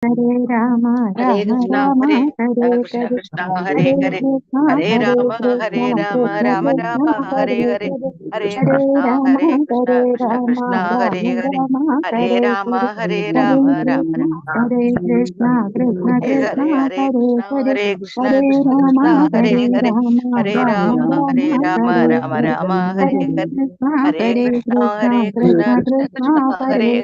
Hare Rama, Hare Rama Krishna, Rama, Hare Hare Krishna, Hare, Krishna Hare Hare Hare, Krishna, Hare Hare Rama, Krishna, Hare Rama, Krishna Rama Krishna, Rama, Hare Hare Hare, Hare, Hare Hare Krishna, Rama, Hare Krishna, Hare Krishna Rama, Krishna, Hare Rama Hare, Rama, Hare Hare Rama, Hare, Hare Hare Rama, Rama Krishna, Rama, Hare Krishna, Krishna Hare Krishna, Hare, Hare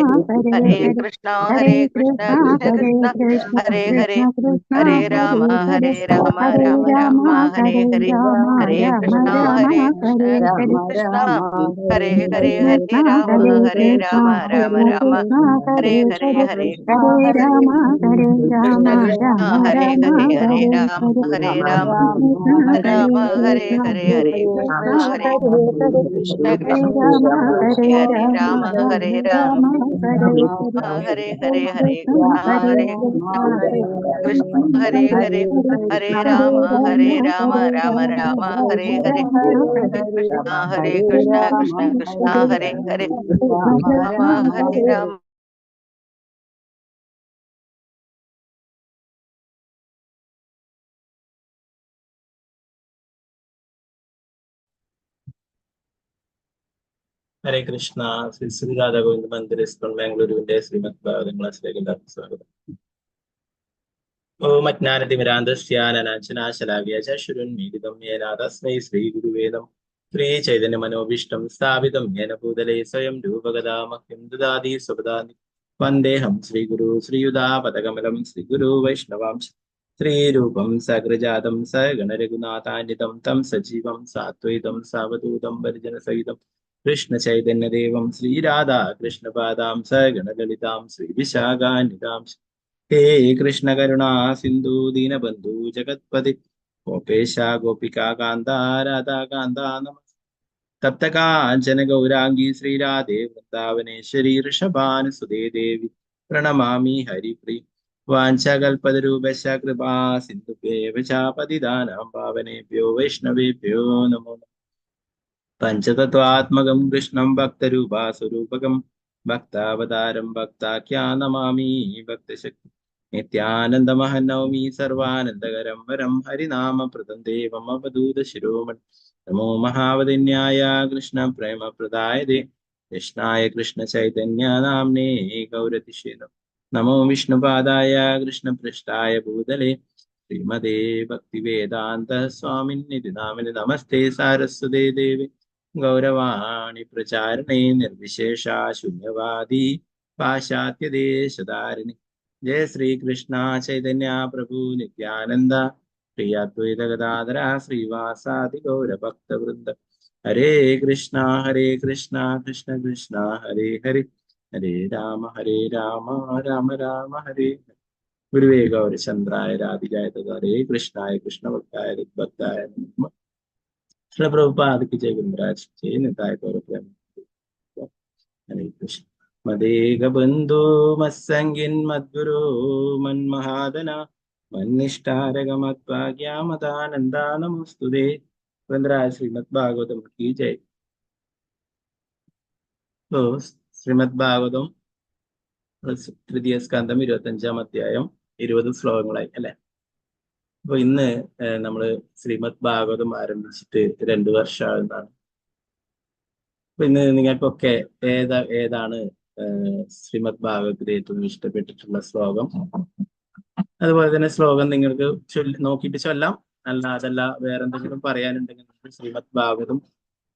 Hare Krishna, Hare, Hare Krishna, Hare Krishna Rama, Krishna, Hare Hare Hare, Rama, Hare Rama Rama, Rama, Hare Rama, Hare Rama Hare, Rama, Hare Hare Hare, Krishna, Hare Hare Krishna, Krishna, Hare Krishna, Krishna Krishna Krishna, Krishna, Hare Hare Hare, Hare, Hare Hare Rama, Rama, Hare Hare Rama, Rama, Rama Rama, Rama Hare Rama, Hare, Hare Hare Hare, Krishna, Hare Hare Krishna, Krishna, Krishna Hare Krishna, Krishna, Hare Hare, Krishna Krishna, Hare Hare Rama, Hare, Hare Rama, Hare Rama Rama, Rama, Hare Hare Hare, Rama, Hare Rama Krishna, Rama, Hare Hare Krishna, Krishna Hare, Krishna, Hare Hare Hare, Hare Krishna, Rama, Hare Hare Krishna, Rama, Rama Krishna Rama, Krishna, Hare Hare Hare, Hare, Hare Hare Rama, Hare Krishna Rama, Krishna, Rama Hare Rama, Hare, Hare Hare Rama, Hare, Hare Hare Rama, Krishna, Hare Rama, Hare Krishna, Hare, Hare Hare Krishna, Krishna, Hare Hare Hare, Krishna Hare Krishna, Rama, Hare Hare Rama, Rama, Hare Rama Rama, Rama, Hare Hare, Hare Hare Hare, Hare Krishna, Krishna, Hare Hare Krishna, Krishna Krishna, Hare Hare Hare, Hare, Hare Hare Rama, Rama, Hare Rama, Hare Rama Rama, Rama, Hare Rama Hare, Rama, Hare Krishna, Hare Hare Krishna, Rama, Krishna Krishna, Hare Hare Rama, Hare, Krishna Krishna, Rama, Hare Hare Rama. ഹരേ കൃഷ്ണ. ശ്രീ ശ്രീ രാധാ ഗോവിന്ദ മന്ദിർ ഇസ്കോൺ ബാംഗ്ലൂരുവിന്റെ ശ്രീമദ് ഭാഗവതം ക്ലാസ്സിലേക്ക് എല്ലാവർക്കും സ്വാഗതം. ഓം അജ്ഞാനതിമിരാന്തസ്യാനനാശനാശലാവ്യ ചക്ഷുരുന്മീലിതം യേന തസ്മൈ ശ്രീ ഗുരുവേദം ശ്രീ ചൈതന്യ മനോഭീഷ്ടം സ്ഥാപിതം യേന ഭൂതലേ സ്വയം രൂപഗതാമഹ്യം ദദാതി സ്വപദാനി വന്ദേഹം ശ്രീഗുരു ശ്രീയുതാപദകമലം ശ്രീഗുരു വൈഷ്ണവാംശ ശ്രീരൂപം സഗ്രജാതം സഗണരഘുനാഥാന്വിതം തം സജീവം സാത്വൈതം സാവധൂതം പരിജനസഹിതം കൃഷ്ണ ചൈതന്യദേവം ശ്രീരാധാ കൃഷ്ണപാദാം സഗണലളിതാം ശ്രീവിശാഖാന്വിതാം ഹേ കൃഷ്ണ കരുണാ സിന്ധു ദീനബന്ധു ജഗത്പതി ഗോപേശ ഗോപികാ കാന്ത രാധാ കാന്ത നമ തപ്ത കാഞ്ചന ഗൗരാംഗി ശ്രീരാധേ വൃന്ദാവനേശ്വരി ഋഷഭാനുസുതേ ദേവി പ്രണമാമി ഹരിപ്രിയ വാഞ്ചകൽപതരൂപശ കൃപാ സിന്ധുഭ്യേവ ചാപതിദാനാം പാവനേഭ്യോ വൈഷ്ണവേഭ്യോ നമോ നമഃ. പഞ്ചതത്വാത്മകം കൃഷ്ണം ഭക്തരൂപാസ്വരൂപകം ഭക്താവതാരം ഭക്താഖ്യാ നമാമി ഭക്തശക്തി നിത്യാനന്ദമഹം നൗമി സർവാനന്ദകരം വരം ഹരിനാമപ്രദം ദേവം അവധൂത ശിരോമണി നമോ മഹാവദിന്യായ കൃഷ്ണ പ്രേമപ്രദായതേ കൃഷ്ണായ കൃഷ്ണ ചൈതന്യ നാംനേ ഗൗരതിശേനം നമോ വിഷ്ണുപാദായ കൃഷ്ണപൃഷ്ഠായ ഭൂതലേ ശ്രീമതേ ഭക്തിവേദാന്ത സ്വാമിന്നിധി നാമിനി നമസ്തേ സാരസ്വതേ ദേവി ഗൗരവാണി പ്രചാരണേ നിർവിശേഷ ശൂന്യവാദി പാശ്ചാത്യദേശധാരിണി ജയ ശ്രീകൃഷ്ണ ചൈതന്യ പ്രഭു നിത്യാനന്ദ പ്രിയ അദ്വൈത ഗദാധര ശ്രീവാസാദി ഗൗരഭക്തവൃന്ദ ഹരേ കൃഷ്ണ കൃഷ്ണ കൃഷ്ണ ഹരേ ഹരേ ഹരേ രാമ രാമ രാമ ഹരേ ഹരേ. ഗുരുവേ ഗൗരചന്ദ്രായ രാധികായ ഹരേ കൃഷ്ണായ കൃഷ്ണഭക്തായ ഭക്തായ നമഃ. श्रील प्रभुपाद की जय गुरुराज जय निताय गौर प्रेम हरे कृष्ण मदेग बंधु मत्संगिन मद्गुरु मन्महादना मन्निष्ठारगमत्भाग्यामदानंदा नमोस्तुते. वंदराज श्रीमद् भागवतम की जय. तो ശ്രീമദ് ഭാഗവതം തൃതീയ സ്കന്ധം 25-ാം അധ്യായം 20 ശ്ലോകങ്ങളായി അല്ലെ. അപ്പൊ ഇന്ന് നമ്മള് ശ്രീമദ് ഭാഗവതം ആരംഭിച്ചിട്ട് 2 വർഷമാകുന്നതാണ്. അപ്പൊ ഇന്ന് നിങ്ങൾക്കൊക്കെ ഏതാണ് ശ്രീമദ് ഭാഗവതത്തിൽ ഏറ്റവും ഇഷ്ടപ്പെട്ടിട്ടുള്ള ശ്ലോകം? അതുപോലെ തന്നെ ശ്ലോകം നിങ്ങൾക്ക് നോക്കിയിട്ട് ചൊല്ലാം. അതല്ല വേറെ എന്തെങ്കിലും പറയാനുണ്ടെങ്കിൽ ശ്രീമദ് ഭാഗവതം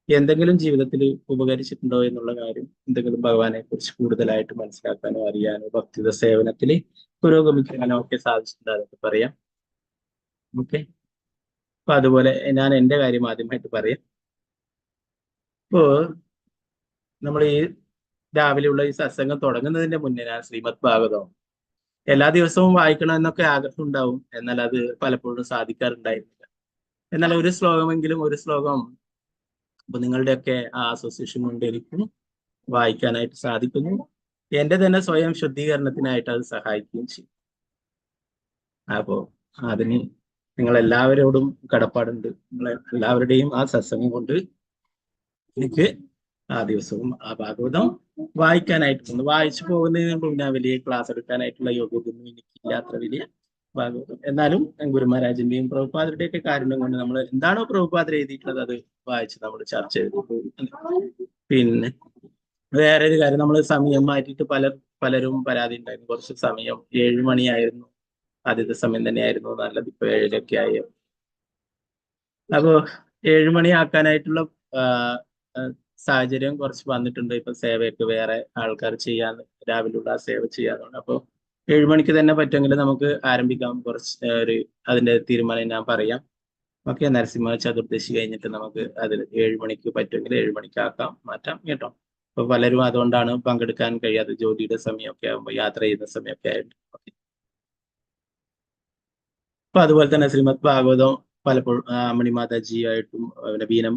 എന്തെങ്കിലും ജീവിതത്തിൽ ഉപകരിച്ചിട്ടുണ്ടോ എന്നുള്ള കാര്യം, എന്തെങ്കിലും ഭഗവാനെ കുറിച്ച് കൂടുതലായിട്ട് മനസ്സിലാക്കാനോ അറിയാനോ ഭക്തിത സേവനത്തിൽ പുരോഗമിക്കാനോ ഒക്കെ സാധിച്ചിട്ടുണ്ട്, അതൊക്കെ പറയാം. ഓക്കെ. അപ്പൊ അതുപോലെ ഞാൻ എൻ്റെ കാര്യം ആദ്യമായിട്ട് പറയാം. ഇപ്പോ നമ്മൾ ഈ രാവിലെയുള്ള ഈ സത്സംഗം തുടങ്ങുന്നതിന്റെ മുന്നേ ഞാൻ ശ്രീമദ് ഭാഗവതം എല്ലാ ദിവസവും വായിക്കണം എന്നൊക്കെ ആഗ്രഹം ഉണ്ടാവും. എന്നാൽ അത് പലപ്പോഴും സാധിക്കാറുണ്ടായിരുന്നില്ല. എന്നാൽ ഒരു ശ്ലോകം അപ്പൊ നിങ്ങളുടെയൊക്കെ ആ അസോസിയേഷൻ കൊണ്ട് എനിക്കും വായിക്കാനായിട്ട് സാധിക്കുന്നു. എന്റെ തന്നെ സ്വയം ശുദ്ധീകരണത്തിനായിട്ട് അത് സഹായിക്കുകയും ചെയ്യും. അപ്പോ അതിന് നിങ്ങൾ എല്ലാവരോടും കടപ്പാടുണ്ട്. നിങ്ങളെ എല്ലാവരുടെയും ആ സത്സംഗം കൊണ്ട് എനിക്ക് ആ ദിവസവും ആ ഭാഗവതം വായിക്കാനായിട്ട് പോകുന്നു. വായിച്ചു പോകുന്നതിന് മുമ്പ് ഞാൻ വലിയ ക്ലാസ് എടുക്കാനായിട്ടുള്ള യോഗ്യതയൊന്നും എനിക്കില്ല, അത്ര വലിയ ഭാഗവതം. എന്നാലും ഗുരുമഹാരാജിന്റെയും പ്രഭുപാദരുടെയും ഒക്കെ കാരുണ്യം കൊണ്ട് നമ്മൾ എന്താണോ പ്രഭുപാദർ എഴുതിയിട്ടുള്ളത് അത് വായിച്ച് നമ്മൾ ചർച്ച ചെയ്ത് പോകും. പിന്നെ വേറെ ഒരു കാര്യം, നമ്മൾ സമയം മാറ്റിയിട്ട് പലരും പരാതി ഉണ്ടായിരുന്നു. കുറച്ച് സമയം 7 മണിയായിരുന്നു ആദ്യത്തെ സമയം തന്നെയായിരുന്നു നല്ലത്, ഇപ്പൊ 7:00 ആയി. അപ്പോ 7 മണിയാക്കാനായിട്ടുള്ള സാഹചര്യം കുറച്ച് വന്നിട്ടുണ്ട്. ഇപ്പൊ സേവയൊക്കെ വേറെ ആൾക്കാർ ചെയ്യാൻ, രാവിലെയുള്ള സേവ ചെയ്യാറുണ്ട്. അപ്പോൾ 7 മണിക്ക് തന്നെ പറ്റുമെങ്കിൽ നമുക്ക് ആരംഭിക്കാം. കുറച്ച് അതിന്റെ തീരുമാനം ഞാൻ പറയാം. ഓക്കെ, നരസിംഹ ചതുർദശി കഴിഞ്ഞിട്ട് നമുക്ക് അതിൽ 7 മണിക്ക് പറ്റുമെങ്കിൽ 7 മണിക്ക് ആക്കാം, മാറ്റാം കേട്ടോ. അപ്പൊ പലരും അതുകൊണ്ടാണ് പങ്കെടുക്കാൻ കഴിയാതെ, ജോലിയുടെ സമയമൊക്കെ ആകുമ്പോൾ, യാത്ര ചെയ്യുന്ന സമയമൊക്കെ ആയിട്ട്. അപ്പൊ അതുപോലെ തന്നെ ശ്രീമദ് ഭാഗവതം പലപ്പോഴും മണിമാതാജിയായിട്ടും നവീനം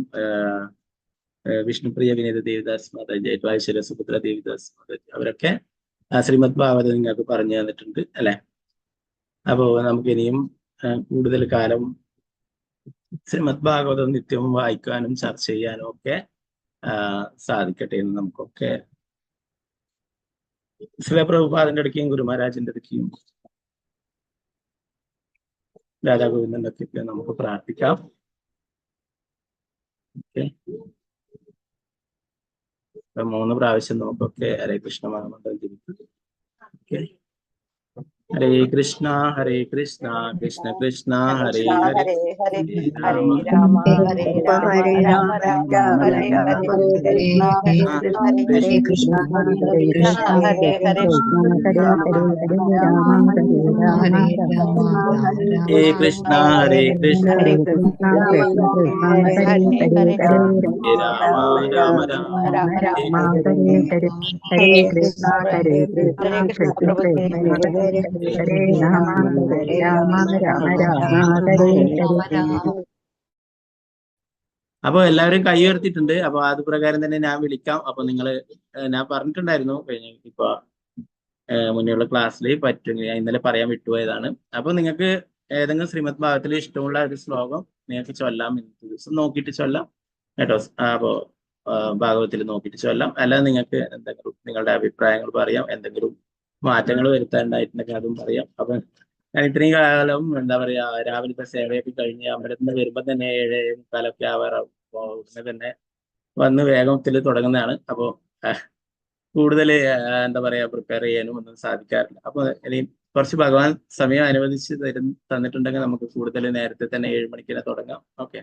വിഷ്ണുപ്രിയ വിനീത ദേവിദാസ് മാതാജിയായിട്ടും ഐശ്വര്യ സുഭദ്ര ദേവിദാസ് മാതാജി അവരൊക്കെ ശ്രീമദ് ഭാഗവതം നിങ്ങൾക്ക് പറഞ്ഞു തന്നിട്ടുണ്ട് അല്ലെ. അപ്പോ നമുക്ക് ഇനിയും കൂടുതൽ കാലം ശ്രീമദ് ഭാഗവതം നിത്യവും വായിക്കാനും ചർച്ച ചെയ്യാനും ഒക്കെ സാധിക്കട്ടെ എന്ന് നമുക്കൊക്കെ ശിവപ്രഭുപാദിന്റെ അടുക്കുകയും ഗുരുമഹാരാജിന്റെ അടുക്കുകയും രാധാഗോവിന്ദന്റെ അടുക്കൊക്കെ നമുക്ക് പ്രാർത്ഥിക്കാം. ഓക്കെ, 3 പ്രാവശ്യം നമുക്കൊക്കെ ഹരേ കൃഷ്ണ മഹാമന്ത്രം ജപിക്കാം. ഓക്കെ, ഹരേ കൃഷ്ണ കൃഷ്ണ കൃഷ്ണ ഹരേ ഹരേ, ഹരേ രാമ രാമ ഹരേ രാമ രാമ രാമ ഹരേ ഹരേ, കൃഷ്ണ ഹരേ കൃഷ്ണ ഹരേ കൃഷ്ണ ഹരേ ഹരേ, രാമ ഹരേ രാമ ഹരേ കൃഷ്ണ കൃഷ്ണ ഹരേ കൃഷ്ണ ഹരേ രാമ രാമ രാമ രാമ ഹരേ ഹരേ, ഹരേ കൃഷ്ണ കൃഷ്ണ ഹരേ രാമ രാമ ഹരേ ഹരേ. അപ്പൊ എല്ലാവരും കൈ ഉയർത്തിയിട്ടുണ്ട്. അപ്പൊ അത് പ്രകാരം തന്നെ ഞാൻ വിളിക്കാം. അപ്പൊ ഞാൻ പറഞ്ഞിട്ടുണ്ടായിരുന്നു ഇപ്പൊ മുന്നേയുള്ള ക്ലാസ്സിൽ പറ്റും, ഞാൻ ഇന്നലെ പറയാൻ വിട്ടുപോയതാണ്. അപ്പൊ നിങ്ങൾക്ക് ഏതെങ്കിലും ശ്രീമദ് ഭാഗത്തിൽ ഇഷ്ടമുള്ള ഒരു ശ്ലോകം നിങ്ങൾക്ക് ചൊല്ലാം, ഇന്നത്തെ ദിവസം നോക്കിയിട്ട് ചൊല്ലാം കേട്ടോ. അപ്പോ ഭാഗവത്തിൽ നോക്കിയിട്ട് ചൊല്ലാം. അല്ലാതെ നിങ്ങൾക്ക് എന്തെങ്കിലും നിങ്ങളുടെ അഭിപ്രായങ്ങൾ പറയാം, എന്തെങ്കിലും മാറ്റങ്ങൾ വരുത്താനുണ്ടായിട്ടുണ്ടെങ്കിൽ അതും പറയാം. അപ്പൊ ഞാൻ ഇത്രയും കാലം എന്താ പറയാ, രാവിലത്തെ സേവയൊക്കെ കഴിഞ്ഞ് അമ്പലത്തിൽ നിന്ന് വരുമ്പോൾ തന്നെ 7:45 ആവാറാവും. ഉടനെ തന്നെ വന്ന് വേഗത്തിൽ തുടങ്ങുന്നതാണ്. അപ്പോൾ കൂടുതൽ എന്താ പറയാ പ്രിപ്പയർ ചെയ്യാനും ഒന്നും സാധിക്കാറില്ല. അപ്പൊ ഇനി കുറച്ച് ഭഗവാൻ സമയം അനുവദിച്ച് തന്നിട്ടുണ്ടെങ്കിൽ നമുക്ക് കൂടുതൽ നേരത്തെ തന്നെ 7 മണിക്ക് തന്നെ തുടങ്ങാം. ഓക്കെ,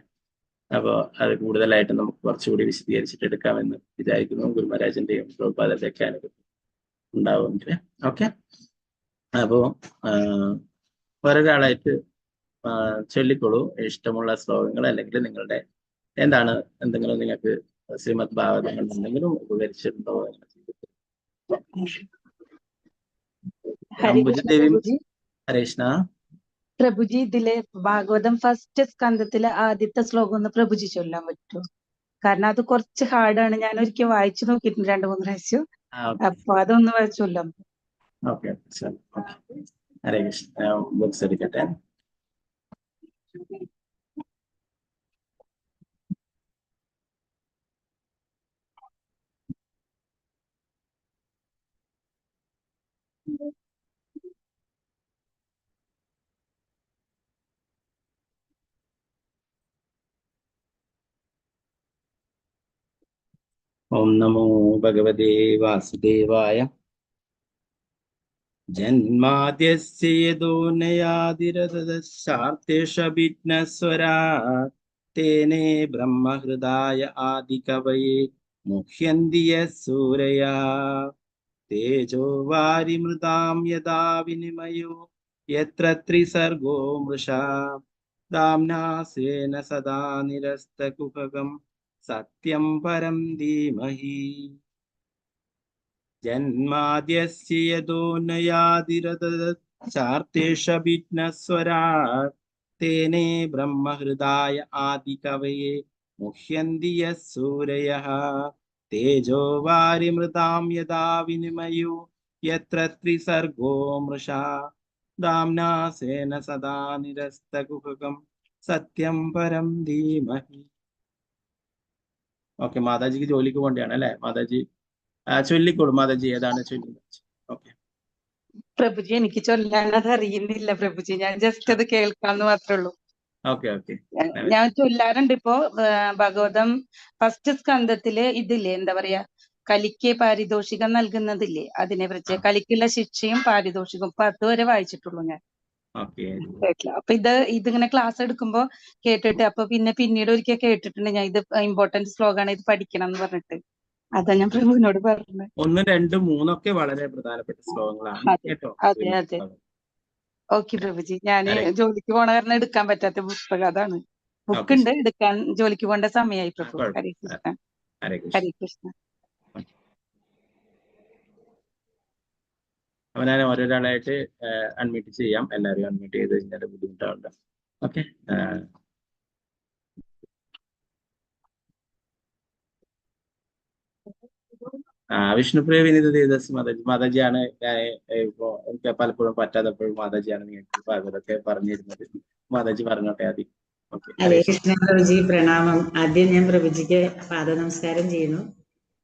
അപ്പോൾ അത് കൂടുതലായിട്ട് നമുക്ക് കുറച്ചുകൂടി വിശദീകരിച്ചിട്ട് എടുക്കാമെന്ന് വിചാരിക്കുന്നു. ഗുരുമഹാരാജിന്റെയും പ്രഭുപാദരുടെയും ഒക്കെ അനുഭവം ഉണ്ടാവുമെങ്കിൽ. ഓക്കെ, അപ്പോ ഒരാളായിട്ട് ചൊല്ലിക്കോളൂ ഇഷ്ടമുള്ള ശ്ലോകങ്ങൾ, അല്ലെങ്കിൽ നിങ്ങളുടെ എന്തെങ്കിലും നിങ്ങൾക്ക് ശ്രീമദ് ഭാഗവതങ്ങൾ എന്തെങ്കിലും ഉപകരിച്ചിട്ടുണ്ടോ? ഹരേഷ്ണ പ്രഭുജി, ഇതിലെ ഭാഗവതം ഫസ്റ്റ് സ്കന്ധത്തിലെ ആദ്യത്തെ ശ്ലോകം ഒന്ന് പ്രഭുജി ചൊല്ലാൻ പറ്റുമോ? കാരണം അത് കുറച്ച് ഹാർഡാണ്. ഞാൻ ഒരിക്കൽ വായിച്ചു നോക്കിയിട്ടുണ്ട് 2-3 പ്രാവശ്യം. അപ്പൊ അതൊന്ന് ചൊല്ലാം. ഓക്കെ, ഹരേ കൃഷ്ണ. ബുക്സ് എടുക്കട്ടെ. ഓം നമോ ഭഗവതേ വാസുദേവായ. ജന്മാദ്യസ്യ യതോനയാദിരതശ്ചാർത്തേഷവിഘ്നസ്വരാട് തേനേ ബ്രഹ്മഹൃദായ ആദികവയേ മുഹ്യന്തി യസ്സൂരയാ. തേജോ വാരിമൃതാം യദാ വിനിമയോ യത്ര ത്രിസർഗോ മൃഷാ. ദാംനാ സ്വേന സദാ നിരസ്തകുഹകം സത്യം പരം ധീമഹി. ജന്മാദ്യസ്യ യതോനയാദിരതശ്ചാർത്തേഷവിഘ്നസ്വരാട് തേനേ ബ്രഹ്മഹൃദായ ആദികവയേ മുഹ്യന്തി യസ്സൂരയഃ. തേജോ വാരിമൃതാം യദാ വിനിമയോ യത്ര ത്രിസർഗോ മൃഷാ. ദാംനാ സ്വേന സദാ നിരസ്തകുഹകം സത്യം പരം ധീമഹി. ഓക്കെ, മാതാജിക്ക് ജോലിക്ക് പോകേണ്ടതാണ് അല്ലെ? മാതാജി ചൊല്ലിക്കോളൂ. മാതാജി ഏതാണ് ചൊല്ലുന്നത്? ഓക്കെ. പ്രഭുജി എനിക്ക് ചൊല്ലാനത് അറിയുന്നില്ല പ്രഭുജി, ഞാൻ ജസ്റ്റ് അത് കേൾക്കാന്ന് മാത്രമേ ഉള്ളൂ. Okay okay. ഞാൻ ചൊല്ലാറുണ്ട് ഇപ്പോ. ഭാഗവതം ഫസ്റ്റ് സ്കന്ധത്തില് ഇതില്ലേ, എന്താ പറയാ, കലിക്ക് പാരിതോഷികം നൽകുന്നതില്ലേ, അതിനെ കുറിച്ച് കലിക്കുള്ള ശിക്ഷയും പാരിതോഷികവും 10 വരെ വായിച്ചിട്ടുള്ളൂ ഞാൻ. കേട്ടില്ല. അപ്പൊ ഇതിങ്ങനെ ക്ലാസ് എടുക്കുമ്പോ കേട്ടിട്ട്, അപ്പൊ പിന്നീട് ഒരിക്കൽ കേട്ടിട്ടുണ്ട് ഞാൻ, ഇത് ഇമ്പോർട്ടന്റ് ശ്ലോകമാണ്, ഇത് പഠിക്കണം എന്ന് പറഞ്ഞിട്ട്. അതാ ഞാൻ പ്രഭുവിനോട് പറഞ്ഞത്. 1, 2, 3 ഒക്കെ വളരെ പ്രധാനപ്പെട്ട ശ്ലോകങ്ങളാണ് കേട്ടോ. അതെ അതെ. ഓക്കെ പ്രഭുജി, ഞാന് ജോലിക്ക് പോണ കാരണം എടുക്കാൻ പറ്റാത്ത പുസ്തകം അതാണ്. ബുക്ക് ഉണ്ട്, എടുക്കാൻ ജോലിക്ക് പോകേണ്ട സമയമായി പ്രഭു. ഹരേ കൃഷ്ണ. ഹരേ കൃഷ്ണ. അപ്പൊ ഞാൻ ഓരോരാളായിട്ട് അൺമ്യൂട്ട് ചെയ്യാം. എല്ലാവരും അൺമ്യൂട്ട് ചെയ്ത് കഴിഞ്ഞാൽ ബുദ്ധിമുട്ടാവുണ്ട്. ഓക്കെ. വിഷ്ണുപ്രിയ വിനീത ദേവദാസ് മാതാജിയാണ്. ഞാൻ ഇപ്പോ എനിക്ക് പലപ്പോഴും പറ്റാത്തപ്പോഴും മാതാജിയാണ് നിങ്ങൾക്ക് ഭാഗവതമൊക്കെ പറഞ്ഞിരുന്നത്. മാതാജി പറഞ്ഞോട്ടെ ആദ്യം. ഹരേ കൃഷ്ണ പ്രഭുജി, പ്രണാമം. ആദ്യം ഞാൻ പ്രഭുജിക്ക് പാദ നമസ്കാരം ചെയ്യുന്നു.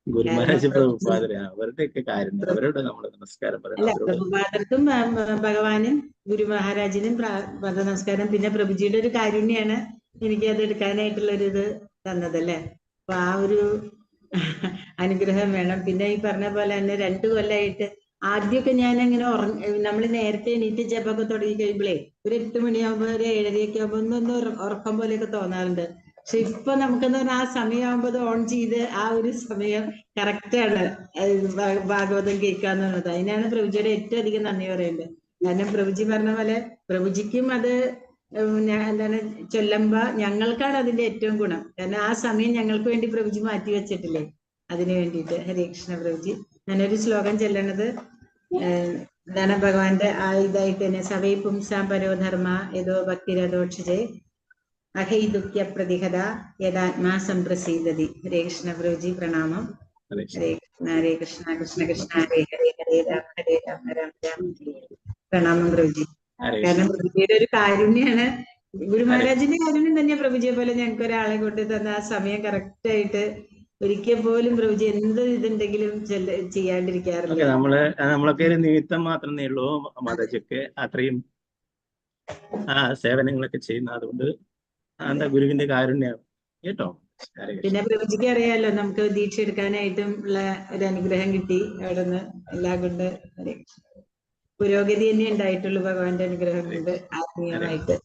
ഗുരുമഹാരാജ് പ്രഭുപാദര് അവരുടെയൊക്കെ കാര്യം, അവരോട് നമ്മൾ നമസ്കാരം അല്ല, പ്രഭുപാദർക്കും ഭഗവാനും ഗുരു മഹാരാജിനും പാദ നമസ്കാരം. പിന്നെ പ്രഭുജിയുടെ ഒരു കാരുണ്യാണ് എനിക്ക് അത് എടുക്കാനായിട്ടുള്ള ഒരു ഇത് തന്നതല്ലേ. അപ്പൊ ആ ഒരു അനുഗ്രഹം വേണം. പിന്നെ ഈ പറഞ്ഞ പോലെ തന്നെ 2 കൊല്ലമായിട്ട് ആദ്യമൊക്കെ ഞാൻ അങ്ങനെ നമ്മൾ നേരത്തെ എണീറ്റ് ജപമൊക്കെ തുടങ്ങി കഴിയുമ്പോഴേ ഒരു 8 മണിയാകുമ്പോൾ ഒരു 7:30 ആകുമ്പോൾ ഒന്ന് ഉറക്കം പോലെയൊക്കെ തോന്നാറുണ്ട്. പക്ഷെ ഇപ്പൊ നമുക്കെന്ന് പറഞ്ഞാൽ ആ സമയമാകുമ്പോൾ അത് ഓൺ ചെയ്ത് ആ ഒരു സമയം കറക്റ്റാണ് ഭാഗവതം കേൾക്കാന്നുള്ളത്. അതിനാണ് പ്രഭുജിയുടെ ഏറ്റവും അധികം നന്ദി പറയുന്നത്. കാരണം പ്രഭുജി പറഞ്ഞ പോലെ പ്രഭുജിക്കും അത് എന്താണ് ചൊല്ലുമ്പോ ഞങ്ങൾക്കാണ് അതിന്റെ ഏറ്റവും ഗുണം. കാരണം ആ സമയം ഞങ്ങൾക്ക് വേണ്ടി പ്രഭുജി മാറ്റി വെച്ചിട്ടില്ലേ, അതിനു വേണ്ടിയിട്ട്. ഹരേ കൃഷ്ണ പ്രഭുജി. ഞാനൊരു ശ്ലോകം ചൊല്ലണത് എന്താണ് ഭഗവാന്റെ ആ ഇതായിട്ട് തന്നെ. സവൈ പുംസാം പരോധർമ്മ യഥോ ഭക്തിരഥോക്ഷജേ അഹൈദുഃഖ്യ പ്രതിഹത യഥാത്മാ സംപ്രസീദതി. ഹരേ കൃഷ്ണ പ്രഭുജി, പ്രണാമം. ഹരേ കൃഷ്ണ ഹരേ കൃഷ്ണ കൃഷ്ണ കൃഷ്ണ ഹരേ ഹരേ ഹരേ രാമ ഹരേ രാമ രാമ രാമ ഹരേ. പ്രണാമം പ്രഭുജി. കാരണം പ്രഭുജിയുടെ ഒരു കാരുണ്യാണ്, ഗുരു മഹാരാജിന്റെ കാരുണ്യം തന്നെയാ പ്രഭുജിയെ പോലെ ഞങ്ങൾക്ക് ഒരാളെ കൊണ്ട് തന്ന ആ സമയം കറക്റ്റ് ആയിട്ട് ഒരിക്കൽ പോലും പ്രഭുജി എന്ത് ഇതുണ്ടെങ്കിലും ചെയ്യാണ്ടിരിക്കാറില്ല. നമ്മളൊക്കെ ഒരു നിമിത്തം മാത്രമേ ഉള്ളൂ. മാതാജിയൊക്കെ അത്രയും സേവനങ്ങളൊക്കെ ചെയ്യുന്ന, അതുകൊണ്ട് എന്താ ഗുരുവിന്റെ കാരുണ്യം കേട്ടോ. പിന്നെ പ്രഭുജിക്ക് അറിയാലോ, നമുക്ക് ദീക്ഷ എടുക്കാനായിട്ടും ഉള്ള ഒരു അനുഗ്രഹം കിട്ടി അവിടെ നിന്ന്. എല്ലാം കൊണ്ട് പുരോഗതി തന്നെ ഉണ്ടായിട്ടുള്ളൂ ഭഗവാന്റെ അനുഗ്രഹം കൊണ്ട് ആത്മീയമായിട്ട്.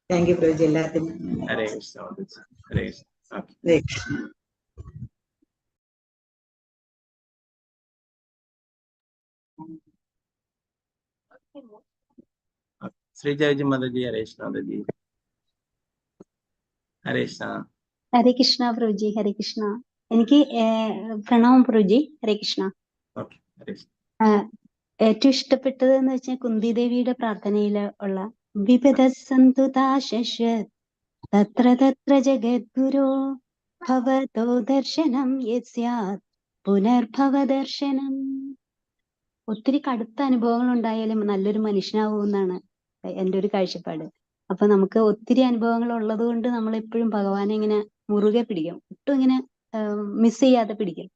താങ്ക് യു പ്രഭുജി എല്ലാത്തിനും. ഹരേ കൃഷ്ണ. ഹരേ കൃഷ്ണ. ഹരേ കൃഷ്ണ. ശ്രീജയജി മാതാജി. ഹരേ കൃഷ്ണ മാതാജി. ഹരേ കൃഷ്ണ. ഹരേ കൃഷ്ണ പ്രഭുജി. ഹരേ കൃഷ്ണ. എനിക്ക് പ്രണാമം പ്രഭുജി. ഹരേ കൃഷ്ണ. ഏറ്റവും ഇഷ്ടപ്പെട്ടത് എന്ന് വെച്ചാൽ കുന്തി ദേവിയുടെ പ്രാർത്ഥനയിൽ ഉള്ള വിപദസന്തുതാശശ്വത് തത്ര തത്ര ജഗദ്ഗുരോ ഭവതോ ദർശനം യസ്യാത് പുനർഭവ ദർശനം. ഒത്തിരി കടുത്ത അനുഭവങ്ങൾ ഉണ്ടായാലും നല്ലൊരു മനുഷ്യനാവുമെന്നാണ് എൻ്റെ ഒരു കാഴ്ചപ്പാട്. അപ്പൊ നമുക്ക് ഒത്തിരി അനുഭവങ്ങൾ ഉള്ളത് കൊണ്ട് നമ്മൾ എപ്പോഴും ഭഗവാനെ ഇങ്ങനെ മുറുകെ പിടിക്കും, ഒട്ടും ഇങ്ങനെ മിസ് ചെയ്യാതെ പിടിക്കും.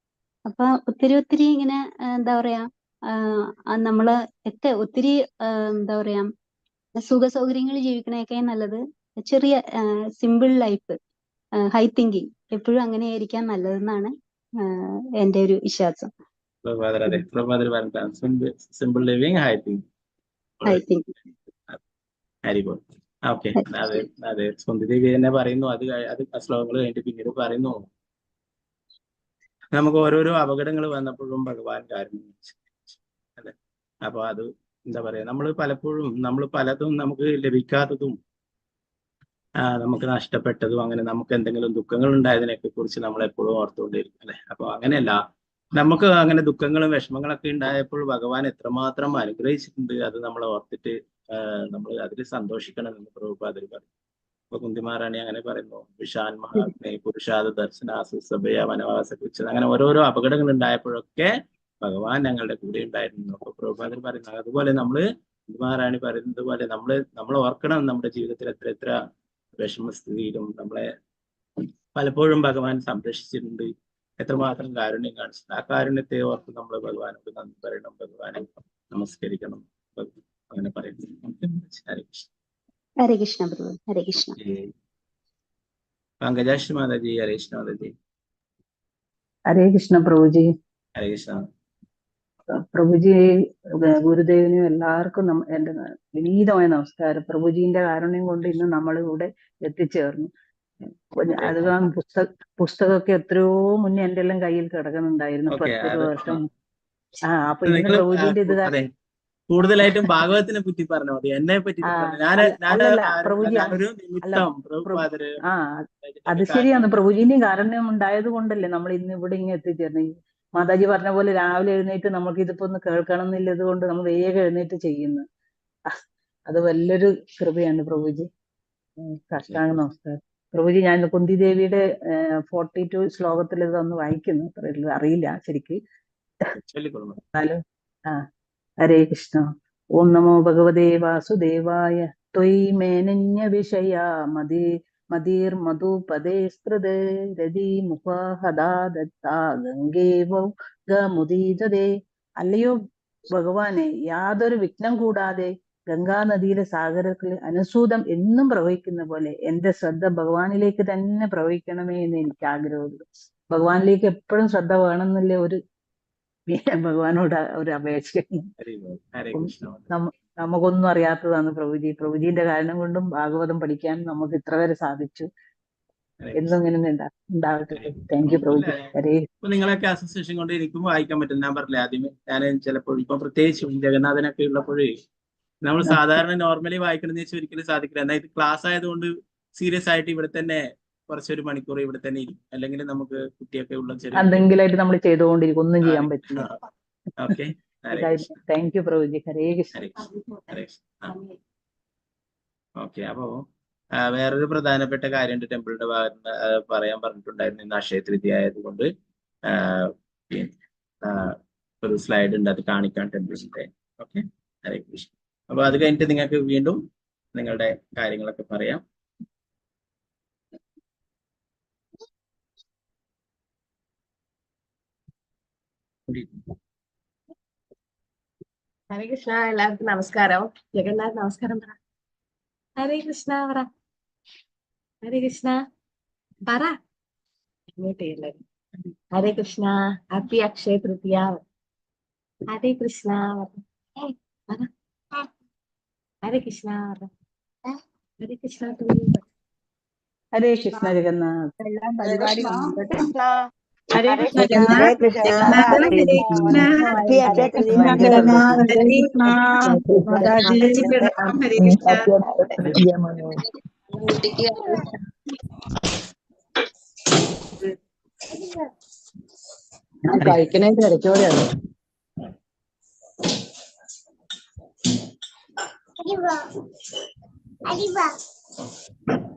അപ്പൊ ഒത്തിരി ഇങ്ങനെ എന്താ പറയാ, നമ്മള് ഒക്കെ ഒത്തിരി എന്താ പറയാ, സുഖ സൗകര്യങ്ങളിൽ ജീവിക്കണേക്കെ നല്ലത് ചെറിയ സിമ്പിൾ ലൈഫ്, ഹൈ തിങ്കിങ് എപ്പോഴും അങ്ങനെ ആയിരിക്കാൻ നല്ലതെന്നാണ് എൻ്റെ ഒരു വിശ്വാസം. Simple living, high thinking. Okay. അതെ സുന്ദരദേവി തന്നെ പറയുന്നു. അത് ശ്ലോകങ്ങൾ കഴിഞ്ഞിട്ട് പിന്നീട് പറയുന്നു, നമുക്ക് ഓരോരോ അപകടങ്ങൾ വന്നപ്പോഴും ഭഗവാൻ കാരുണ്യം അല്ലെ. അപ്പൊ അത് എന്താ പറയാ, നമ്മൾ പലതും നമുക്ക് ലഭിക്കാത്തതും നമുക്ക് നഷ്ടപ്പെട്ടതും അങ്ങനെ നമുക്ക് എന്തെങ്കിലും ദുഃഖങ്ങൾ ഉണ്ടായതിനൊക്കെ കുറിച്ച് നമ്മൾ എപ്പോഴും ഓർത്തുകൊണ്ടിരിക്കും അല്ലെ. അപ്പൊ അങ്ങനെയല്ല, നമുക്ക് അങ്ങനെ ദുഃഖങ്ങളും വിഷമങ്ങളൊക്കെ ഉണ്ടായപ്പോൾ ഭഗവാൻ എത്രമാത്രം അനുഗ്രഹിച്ചിട്ടുണ്ട്, അത് നമ്മൾ ഓർത്തിട്ട് നമ്മൾ അതിൽ സന്തോഷിക്കണം എന്ന് പ്രഭുപാദർ പറയും. ഇപ്പൊ കുന്തിമാറാണി അങ്ങനെ പറയുന്നു, വിശാൽ മഹാത്മേ പുരുഷാദ ദർശനാസുസഭയ വനവാസ കുറിച്ച്, അങ്ങനെ ഓരോരോ അപകടങ്ങൾ ഉണ്ടായപ്പോഴൊക്കെ ഭഗവാൻ ഞങ്ങളുടെ കൂടെ ഉണ്ടായിരുന്നു. അപ്പൊ പ്രഭുപാദർ പറയുന്നത് അതുപോലെ കുന്തിമാറാണി പറയുന്നത് പോലെ നമ്മൾ ഓർക്കണം, നമ്മുടെ ജീവിതത്തിൽ എത്ര വിഷമസ്ഥിതിയിലും നമ്മളെ പലപ്പോഴും ഭഗവാൻ സംരക്ഷിച്ചിട്ടുണ്ട്, എത്രമാത്രം കാരുണ്യം കാണിച്ചിട്ടുണ്ട്. ആ കാരുണ്യത്തെ ഓർത്ത് നമ്മൾ ഭഗവാനോട് നന്ദി പറയണം, ഭഗവാനെ നമസ്കരിക്കണം, അങ്ങനെ പറയുന്നു. ഹരേ കൃഷ്ണ. ഹരേ കൃഷ്ണ പ്രഭു. ഹരേ കൃഷ്ണ. പങ്കജാശ്രീ മാതാജി. ഹരേ കൃഷ്ണ മാതാജി. ഹരേ കൃഷ്ണ പ്രഭുജി. ഹരേ കൃഷ്ണ പ്രഭുജി, ഗുരുദേവനും എല്ലാവർക്കും എന്റെ വിനീതമായ നമസ്കാരം. പ്രഭുജീന്റെ കാരുണ്യം കൊണ്ട് ഇന്ന് നമ്മളിവിടെ എത്തിച്ചേർന്നു. അത് പുസ്തകമൊക്കെ എത്രയോ മുന്നേ എന്റെ എല്ലാം കയ്യിൽ കിടക്കുന്നുണ്ടായിരുന്നു, 10 വർഷം. അപ്പൊ ഇന്ന് പ്രഭുജീന്റെ ഇത് കൂടുതലായിട്ടും ഭാഗവത്തിനെ പറ്റി പറഞ്ഞാൽ മതി, എന്നെ പറ്റി പ്രഭുജി. അത് ശരിയാണ്, പ്രഭുജീന്റെയും കാരുണ്യം ഉണ്ടായത് കൊണ്ടല്ലേ നമ്മൾ ഇന്ന് ഇവിടെ ഇങ്ങനെ എത്തിച്ചേർന്നത്. മാതാജി പറഞ്ഞ പോലെ രാവിലെ എഴുന്നേറ്റ് നമുക്ക് ഇതിപ്പോ ഒന്ന് കേൾക്കണം എന്നുള്ളത് കൊണ്ട് നമ്മൾ വേഗം എഴുന്നേറ്റ് ചെയ്യുന്നു. അത് വലിയൊരു കൃപയാണ് പ്രഭുജി. കഷ്ടാംഗ നമസ്കാരം പ്രഭുജി. ഞാൻ കുന്തി ദേവിയുടെ 42 ശ്ലോകത്തിൽ ഇതൊന്ന് വായിക്കുന്നു, അറിയില്ല ശരിക്ക്. ഹരേ കൃഷ്ണ. ഓം നമോ ഭഗവതേ വാസുദേവായ. ത്വയി മേനന്യ വിഷയാ മതിർ മധുപദേ സ്മൃത് രതി മുഖഹദാ ദത്താ ഗംഗേവൗ ഗമുദീതദേ. അല്ലയോ ഭഗവാനെ, യാതൊരു വിഘ്നം കൂടാതെ ഗംഗാനദിയിലെ സാഗരത്തിൽ അനുസൂതം എന്നും പ്രവഹിക്കുന്ന പോലെ എന്റെ ശ്രദ്ധ ഭഗവാനിലേക്ക് തന്നെ പ്രവഹിക്കണമേ എന്ന് എനിക്ക് ആഗ്രഹമുണ്ട്. ഭഗവാനിലേക്ക് എപ്പോഴും ശ്രദ്ധ വേണമെന്നില്ല ഒരു ഭഗവാനോട് ഒരു അപേക്ഷ. നമുക്കൊന്നും അറിയാത്തതാണ് പ്രഭുജി. പ്രഭുജീന്റെ കാരണം കൊണ്ടും ഭാഗവതം പഠിക്കാൻ നമുക്ക് ഇത്ര വരെ സാധിച്ചു. എന്തെങ്കിലും ഉണ്ടാവട്ടെ. Thank you പ്രഭുജി. ഇപ്പൊ നിങ്ങളൊക്കെ അസോസിയേഷൻ കൊണ്ട് എനിക്കും വായിക്കാൻ പറ്റും. ഞാൻ പറഞ്ഞില്ല ആദ്യമേ, ഞാൻ ചിലപ്പോൾ ഇപ്പൊ പ്രത്യേകിച്ചും ജഗന്നാഥനൊക്കെ ഉള്ളപ്പോഴേ നമ്മൾ സാധാരണ നോർമലി വായിക്കണമെന്ന് വെച്ചാൽ ഒരിക്കലും സാധിക്കില്ല. എന്നാൽ ഇത് ക്ലാസ് ആയതുകൊണ്ട് സീരിയസ് ആയിട്ട് ഇവിടെ തന്നെ കുറച്ചൊരു മണിക്കൂർ ഇവിടെ തന്നെ ഇരിക്കും. അല്ലെങ്കിൽ നമുക്ക് കുട്ടിയൊക്കെ ഉള്ള എന്തെങ്കിലായിട്ട് നമ്മൾ ചെയ്തുകൊണ്ടിരിക്കും, ഒന്നും ചെയ്യാൻ പറ്റില്ല. Okay, thank you Prabhuji. Hare Krishna. Okay, അപ്പോ വേറൊരു പ്രധാനപ്പെട്ട കാര്യം ടെമ്പിളിന്റെ ഭാഗത്ത് പറയാൻ പറഞ്ഞിട്ടുണ്ടായിരുന്നു. ഇന്ന് അക്ഷയ തൃതീയ ആയതുകൊണ്ട് ഒരു സ്ലൈഡ് ഉണ്ട്, അത് കാണിക്കാൻ ടെമ്പിളിന്റെ. ഓക്കെ, ഹരേ കൃഷ്ണ. അപ്പൊ അത് കഴിഞ്ഞിട്ട് നിങ്ങൾക്ക് വീണ്ടും നിങ്ങളുടെ കാര്യങ്ങളൊക്കെ പറയാം. ഹരേ കൃഷ്ണ. എല്ലാവർക്കും നമസ്കാരം. ജഗന്നാഥ് നമസ്കാരം പറ. ഹരേ കൃഷ്ണ പറ. ഹരേ കൃഷ്ണ പറ. എല്ലാവരും ഹരേ കൃഷ്ണ. ഹാപ്പി അക്ഷയ തൃതീയ. ഹരേ കൃഷ്ണ പറ. ഹരേ കൃഷ്ണ പറ. ഹരേ കൃഷ്ണ. ഹരേ കൃഷ്ണ ജഗന്നാഥ്. പരിപാടി ഹരേ കൃഷ്ണ കഴിക്കണേ തിരക്കോടെയാണ്.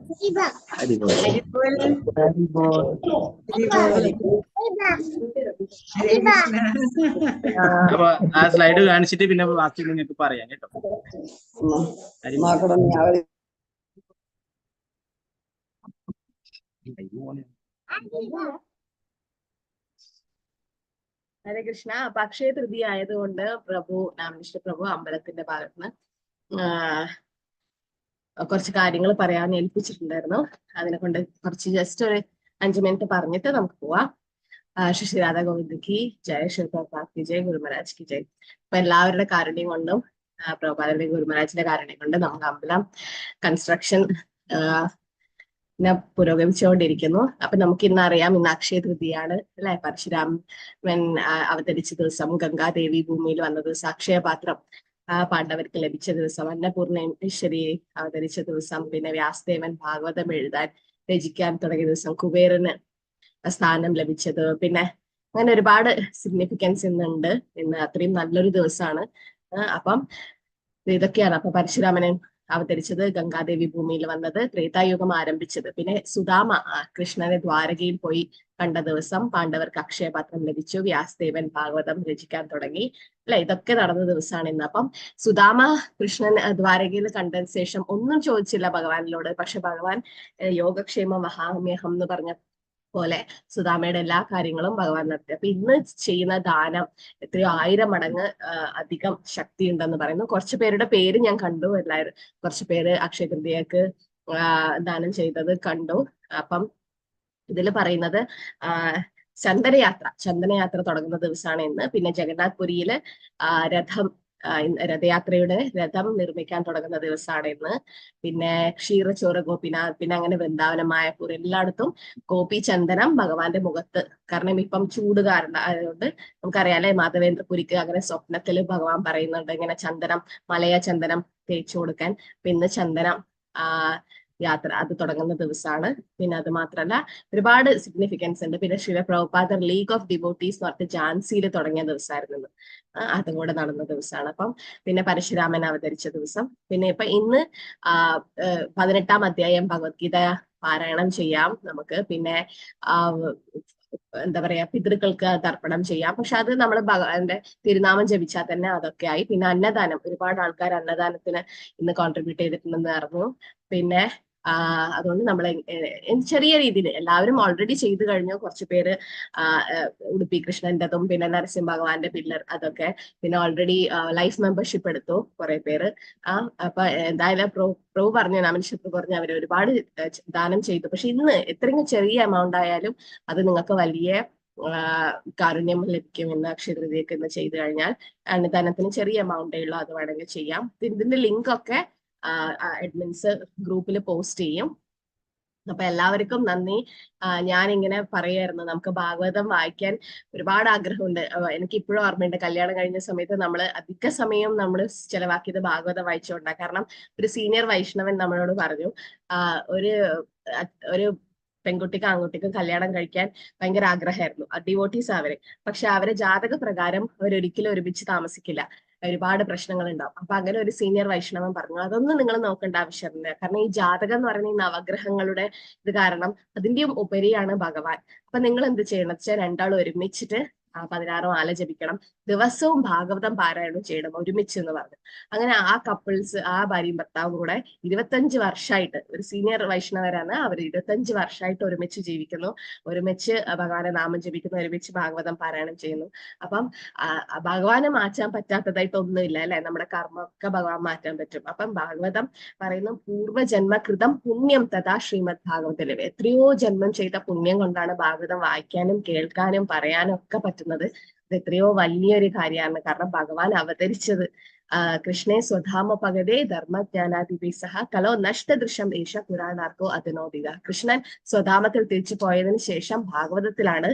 അപ്പൊ ആ സ്ലൈഡ് കാണിച്ചിട്ട് പിന്നെ ബാക്കി നിങ്ങൾക്ക് പറയാം കേട്ടോ. ഹരേ കൃഷ്ണ. അപ്പൊ അക്ഷയ തൃതീയ ആയതുകൊണ്ട് രാമകൃഷ്ണ പ്രഭു അമ്പലത്തിന്റെ ഭാഗത്തുനിന്ന് കുറച്ച് കാര്യങ്ങൾ പറയാൻ ഏൽപ്പിച്ചിട്ടുണ്ടായിരുന്നു. അതിനെ കൊണ്ട് കുറച്ച് ജസ്റ്റ് ഒരു 5 മിനിറ്റ് പറഞ്ഞിട്ട് നമുക്ക് പോവാം. ശ്രീ രാധാ ഗോവിന്ദ് കി ജയ്, ശിവപ്രഭാത് കി ജയ്, ഗുരുമഹാരാജ് കി ജയ്. അപ്പൊ എല്ലാവരുടെ കാരുണ്യം കൊണ്ടും പ്രഭുപാദന്റെ ഗുരുമഹാരാജിന്റെ കാരുണ്യം കൊണ്ട് നമുക്ക് അമ്പലം കൺസ്ട്രക്ഷൻ പുരോഗമിച്ചുകൊണ്ടിരിക്കുന്നു. അപ്പൊ നമുക്ക് ഇന്ന് അറിയാം, ഇന്ന് അക്ഷയ തൃതീയാണ് അല്ലെ. പരശുരാമൻ അവതരിച്ച ദിവസം, ഗംഗാദേവി ഭൂമിയിൽ വന്ന ദിവസം, അക്ഷയപാത്രം പാണ്ഡവർക്ക് ലഭിച്ച ദിവസം, അന്നപൂർണേശ്വരി അവതരിച്ച ദിവസം, പിന്നെ വ്യാസദേവൻ ഭാഗവതം എഴുതാൻ രചിക്കാൻ തുടങ്ങിയ ദിവസം, കുബേരന് സ്ഥാനം ലഭിച്ചത്, പിന്നെ അങ്ങനെ ഒരുപാട് സിഗ്നിഫിക്കൻസ് ഇന്നുണ്ട്. ഇന്ന് അത്രയും നല്ലൊരു ദിവസമാണ്. അപ്പം ഇതൊക്കെയാണ്. അപ്പൊ പരശുരാമനെ അവതരിച്ചത്, ഗംഗാദേവി ഭൂമിയിൽ വന്നത്, ത്രേതായുഗം ആരംഭിച്ചത്, പിന്നെ സുദാമ കൃഷ്ണനെ ദ്വാരകയിൽ പോയി കണ്ട ദിവസം, പാണ്ഡവർക്ക് അക്ഷയപാത്രം ലഭിച്ചു, വ്യാസദേവൻ ഭാഗവതം രചിക്കാൻ തുടങ്ങി അല്ലെ. ഇതൊക്കെ നടന്ന ദിവസമാണ് ഇന്ന്. അപ്പം സുദാമ കൃഷ്ണൻ ദ്വാരകയിൽ കണ്ടതിന് ശേഷം ഒന്നും ചോദിച്ചില്ല ഭഗവാനിനോട്. പക്ഷെ ഭഗവാൻ യോഗക്ഷേമ മഹാമ്യഹം എന്ന് പറഞ്ഞ പോലെ സുധാമയുടെ എല്ലാ കാര്യങ്ങളും ഭഗവാൻ നടത്തി. അപ്പൊ ഇന്ന് ചെയ്യുന്ന ദാനം എത്രയോ 1000 മടങ്ങ് അധികം ശക്തി ഉണ്ടെന്ന് പറയുന്നു. കുറച്ചു പേരുടെ പേര് ഞാൻ കണ്ടു. എല്ലാവരും കുറച്ചു പേര് അക്ഷയ തൃതീയക്ക് ദാനം ചെയ്തത് കണ്ടു. അപ്പം ഇതിൽ പറയുന്നത് ചന്ദനയാത്ര തുടങ്ങുന്ന ദിവസമാണ് ഇന്ന്. പിന്നെ ജഗന്നാഥ് പുരിയില് രഥയാത്രയുടെ രഥം നിർമ്മിക്കാൻ തുടങ്ങുന്ന ദിവസമാണ് ഇന്ന്. പിന്നെ ക്ഷീരചോറ് ഗോപിനാഥ്, പിന്നെ അങ്ങനെ വൃന്ദാവനം, മായപ്പൂർ എല്ലായിടത്തും ഗോപി ചന്ദനം ഭഗവാന്റെ മുഖത്ത്, കാരണം ഇപ്പം ചൂട് കാരണം ആയതുകൊണ്ട് നമുക്കറിയാലേ, മാധവേന്ദ്രപുരിക്ക് അങ്ങനെ സ്വപ്നത്തിൽ ഭഗവാൻ പറയുന്നുണ്ട് ഇങ്ങനെ ചന്ദനം, മലയ ചന്ദനം തേച്ചു കൊടുക്കാൻ. പിന്നെ ചന്ദനം യാത്ര അത് തുടങ്ങുന്ന ദിവസമാണ്. പിന്നെ അത് മാത്രമല്ല ഒരുപാട് സിഗ്നിഫിക്കൻസ് ഉണ്ട്. പിന്നെ ശിവ പ്രഭുപാദർ ലീഗ് ഓഫ് ഡിവോട്ടീസ് എന്ന് പറഞ്ഞിട്ട് ഝാൻസിയിൽ തുടങ്ങിയ ദിവസമായിരുന്നു. അതും കൂടെ നടന്ന ദിവസമാണ്. അപ്പം പിന്നെ പരശുരാമൻ അവതരിച്ച ദിവസം. പിന്നെ ഇപ്പൊ ഇന്ന് 18-ാം അധ്യായം ഭഗവത്ഗീത പാരായണം ചെയ്യാം നമുക്ക്. പിന്നെ എന്താ പറയാ, പിതൃക്കൾക്ക് തർപ്പണം ചെയ്യാം. പക്ഷെ അത് നമ്മൾ ഭഗവാന്റെ തിരുനാമം ജപിച്ചാൽ തന്നെ അതൊക്കെ ആയി. പിന്നെ അന്നദാനം, ഒരുപാട് ആൾക്കാർ അന്നദാനത്തിന് ഇന്ന് കോൺട്രിബ്യൂട്ട് ചെയ്തിട്ടുണ്ടെന്ന് അറിഞ്ഞു. പിന്നെ അതുകൊണ്ട് നമ്മൾ ചെറിയ രീതിയിൽ എല്ലാവരും ഓൾറെഡി ചെയ്തു കഴിഞ്ഞു. കുറച്ചു പേര് ഉടുപ്പി കൃഷ്ണന്റെതും പിന്നെ നരസിംഹ ഭഗവാന്റെ പില്ലർ അതൊക്കെ, പിന്നെ ഓൾറെഡി ലൈഫ് മെമ്പർഷിപ്പ് എടുത്തു കുറെ പേര്. അപ്പൊ എന്തായാലും പ്രഭു പറഞ്ഞു, നാമനിഷത്ത് പറഞ്ഞു അവർ ഒരുപാട് ദാനം ചെയ്തു. പക്ഷെ ഇന്ന് എത്രയും ചെറിയ എമൗണ്ട് ആയാലും അത് നിങ്ങൾക്ക് വലിയ കാരുണ്യം ലഭിക്കും. അക്ഷയ തൃതീയക്ക് ഇന്ന് ചെയ്തു കഴിഞ്ഞാൽ അന്നദാനത്തിന് ചെറിയ എമൗണ്ടേ ഉള്ളൂ, അത് വേണമെങ്കിൽ ചെയ്യാം. ഇതിന്റെ ലിങ്ക് ഒക്കെ അഡ്മിൻസ് ഗ്രൂപ്പിൽ പോസ്റ്റ് ചെയ്യും. അപ്പൊ എല്ലാവർക്കും നന്ദി. ഞാനിങ്ങനെ പറയായിരുന്നു, നമുക്ക് ഭാഗവതം വായിക്കാൻ ഒരുപാട് ആഗ്രഹമുണ്ട്. എനിക്ക് ഇപ്പോഴും ഓർമ്മയുണ്ട്, കല്യാണം കഴിഞ്ഞ സമയത്ത് നമ്മൾ അധിക സമയം നമ്മൾ ചെലവാക്കിയത് ഭാഗവതം വായിച്ചുകൊണ്ടാണ്. കാരണം ഒരു സീനിയർ വൈഷ്ണവൻ നമ്മളോട് പറഞ്ഞു, ഒരു പെൺകുട്ടിക്കും ആൺകുട്ടിക്കും കല്യാണം കഴിക്കാൻ ഭയങ്കര ആഗ്രഹമായിരുന്നു. ഡിവോട്ടീസ് അവര്. പക്ഷെ അവരെ ജാതക പ്രകാരം അവരൊരിക്കലും ഒരുമിച്ച് താമസിക്കില്ല, ഒരുപാട് പ്രശ്നങ്ങൾ ഉണ്ടാവും. അപ്പൊ അങ്ങനെ ഒരു സീനിയർ വൈഷ്ണവൻ പറഞ്ഞു, അതൊന്നും നിങ്ങൾ നോക്കേണ്ട ആവശ്യമില്ല. കാരണം ഈ ജാതകം എന്ന് പറയുന്ന ഈ നവഗ്രഹങ്ങളുടെ ഇത് കാരണം അതിന്റെയും ഉപരിയാണ് ഭഗവാൻ. അപ്പൊ നിങ്ങൾ എന്ത് ചെയ്യണം വെച്ചാൽ രണ്ടാളും ഒരുമിച്ചിട്ട് 16 മാല ജപിക്കണം, ദിവസവും ഭാഗവതം പാരായണം ചെയ്യണം ഒരുമിച്ച് എന്ന് പറഞ്ഞു. അങ്ങനെ ആ കപ്പിൾസ്, ആ ഭാര്യയും ഭർത്താവും കൂടെ 25 വർഷമായിട്ട്, ഒരു സീനിയർ വൈഷ്ണവരാണ് അവർ, 25 വർഷമായിട്ട് ഒരുമിച്ച് ജീവിക്കുന്നു, ഒരുമിച്ച് ഭഗവാനെ നാമം ജപിക്കുന്നു, ഒരുമിച്ച് ഭാഗവതം പാരായണം ചെയ്യുന്നു. അപ്പം ഭഗവാനെ മാറ്റാൻ പറ്റാത്തതായിട്ടൊന്നുമില്ല അല്ലെ, നമ്മുടെ കർമ്മമൊക്കെ ഭഗവാൻ മാറ്റാൻ പറ്റും. അപ്പം ഭാഗവതം പറയുന്നു, പൂർവ്വജന്മകൃതം പുണ്യം തഥാ ശ്രീമദ് ഭാഗവതത്തിലെ, എത്രയോ ജന്മം ചെയ്ത പുണ്യം കൊണ്ടാണ് ഭാഗവതം വായിക്കാനും കേൾക്കാനും പറയാനും ഒക്കെ പറ്റുന്നത്. അത് എത്രയോ വലിയൊരു കാര്യമാണ്. കാരണം ഭഗവാൻ അവതരിച്ചത് കൃഷ്ണേ സ്വധാമ പകതേ ധർമ്മജ്ഞാനാദിസഹ കലോ നഷ്ടദൃശ്യം ഏഷ പുരാണാർക്കോ അതിനോദിക. കൃഷ്ണൻ സ്വധാമത്തിൽ തിരിച്ചു പോയതിനു ശേഷം ഭാഗവതത്തിലാണ്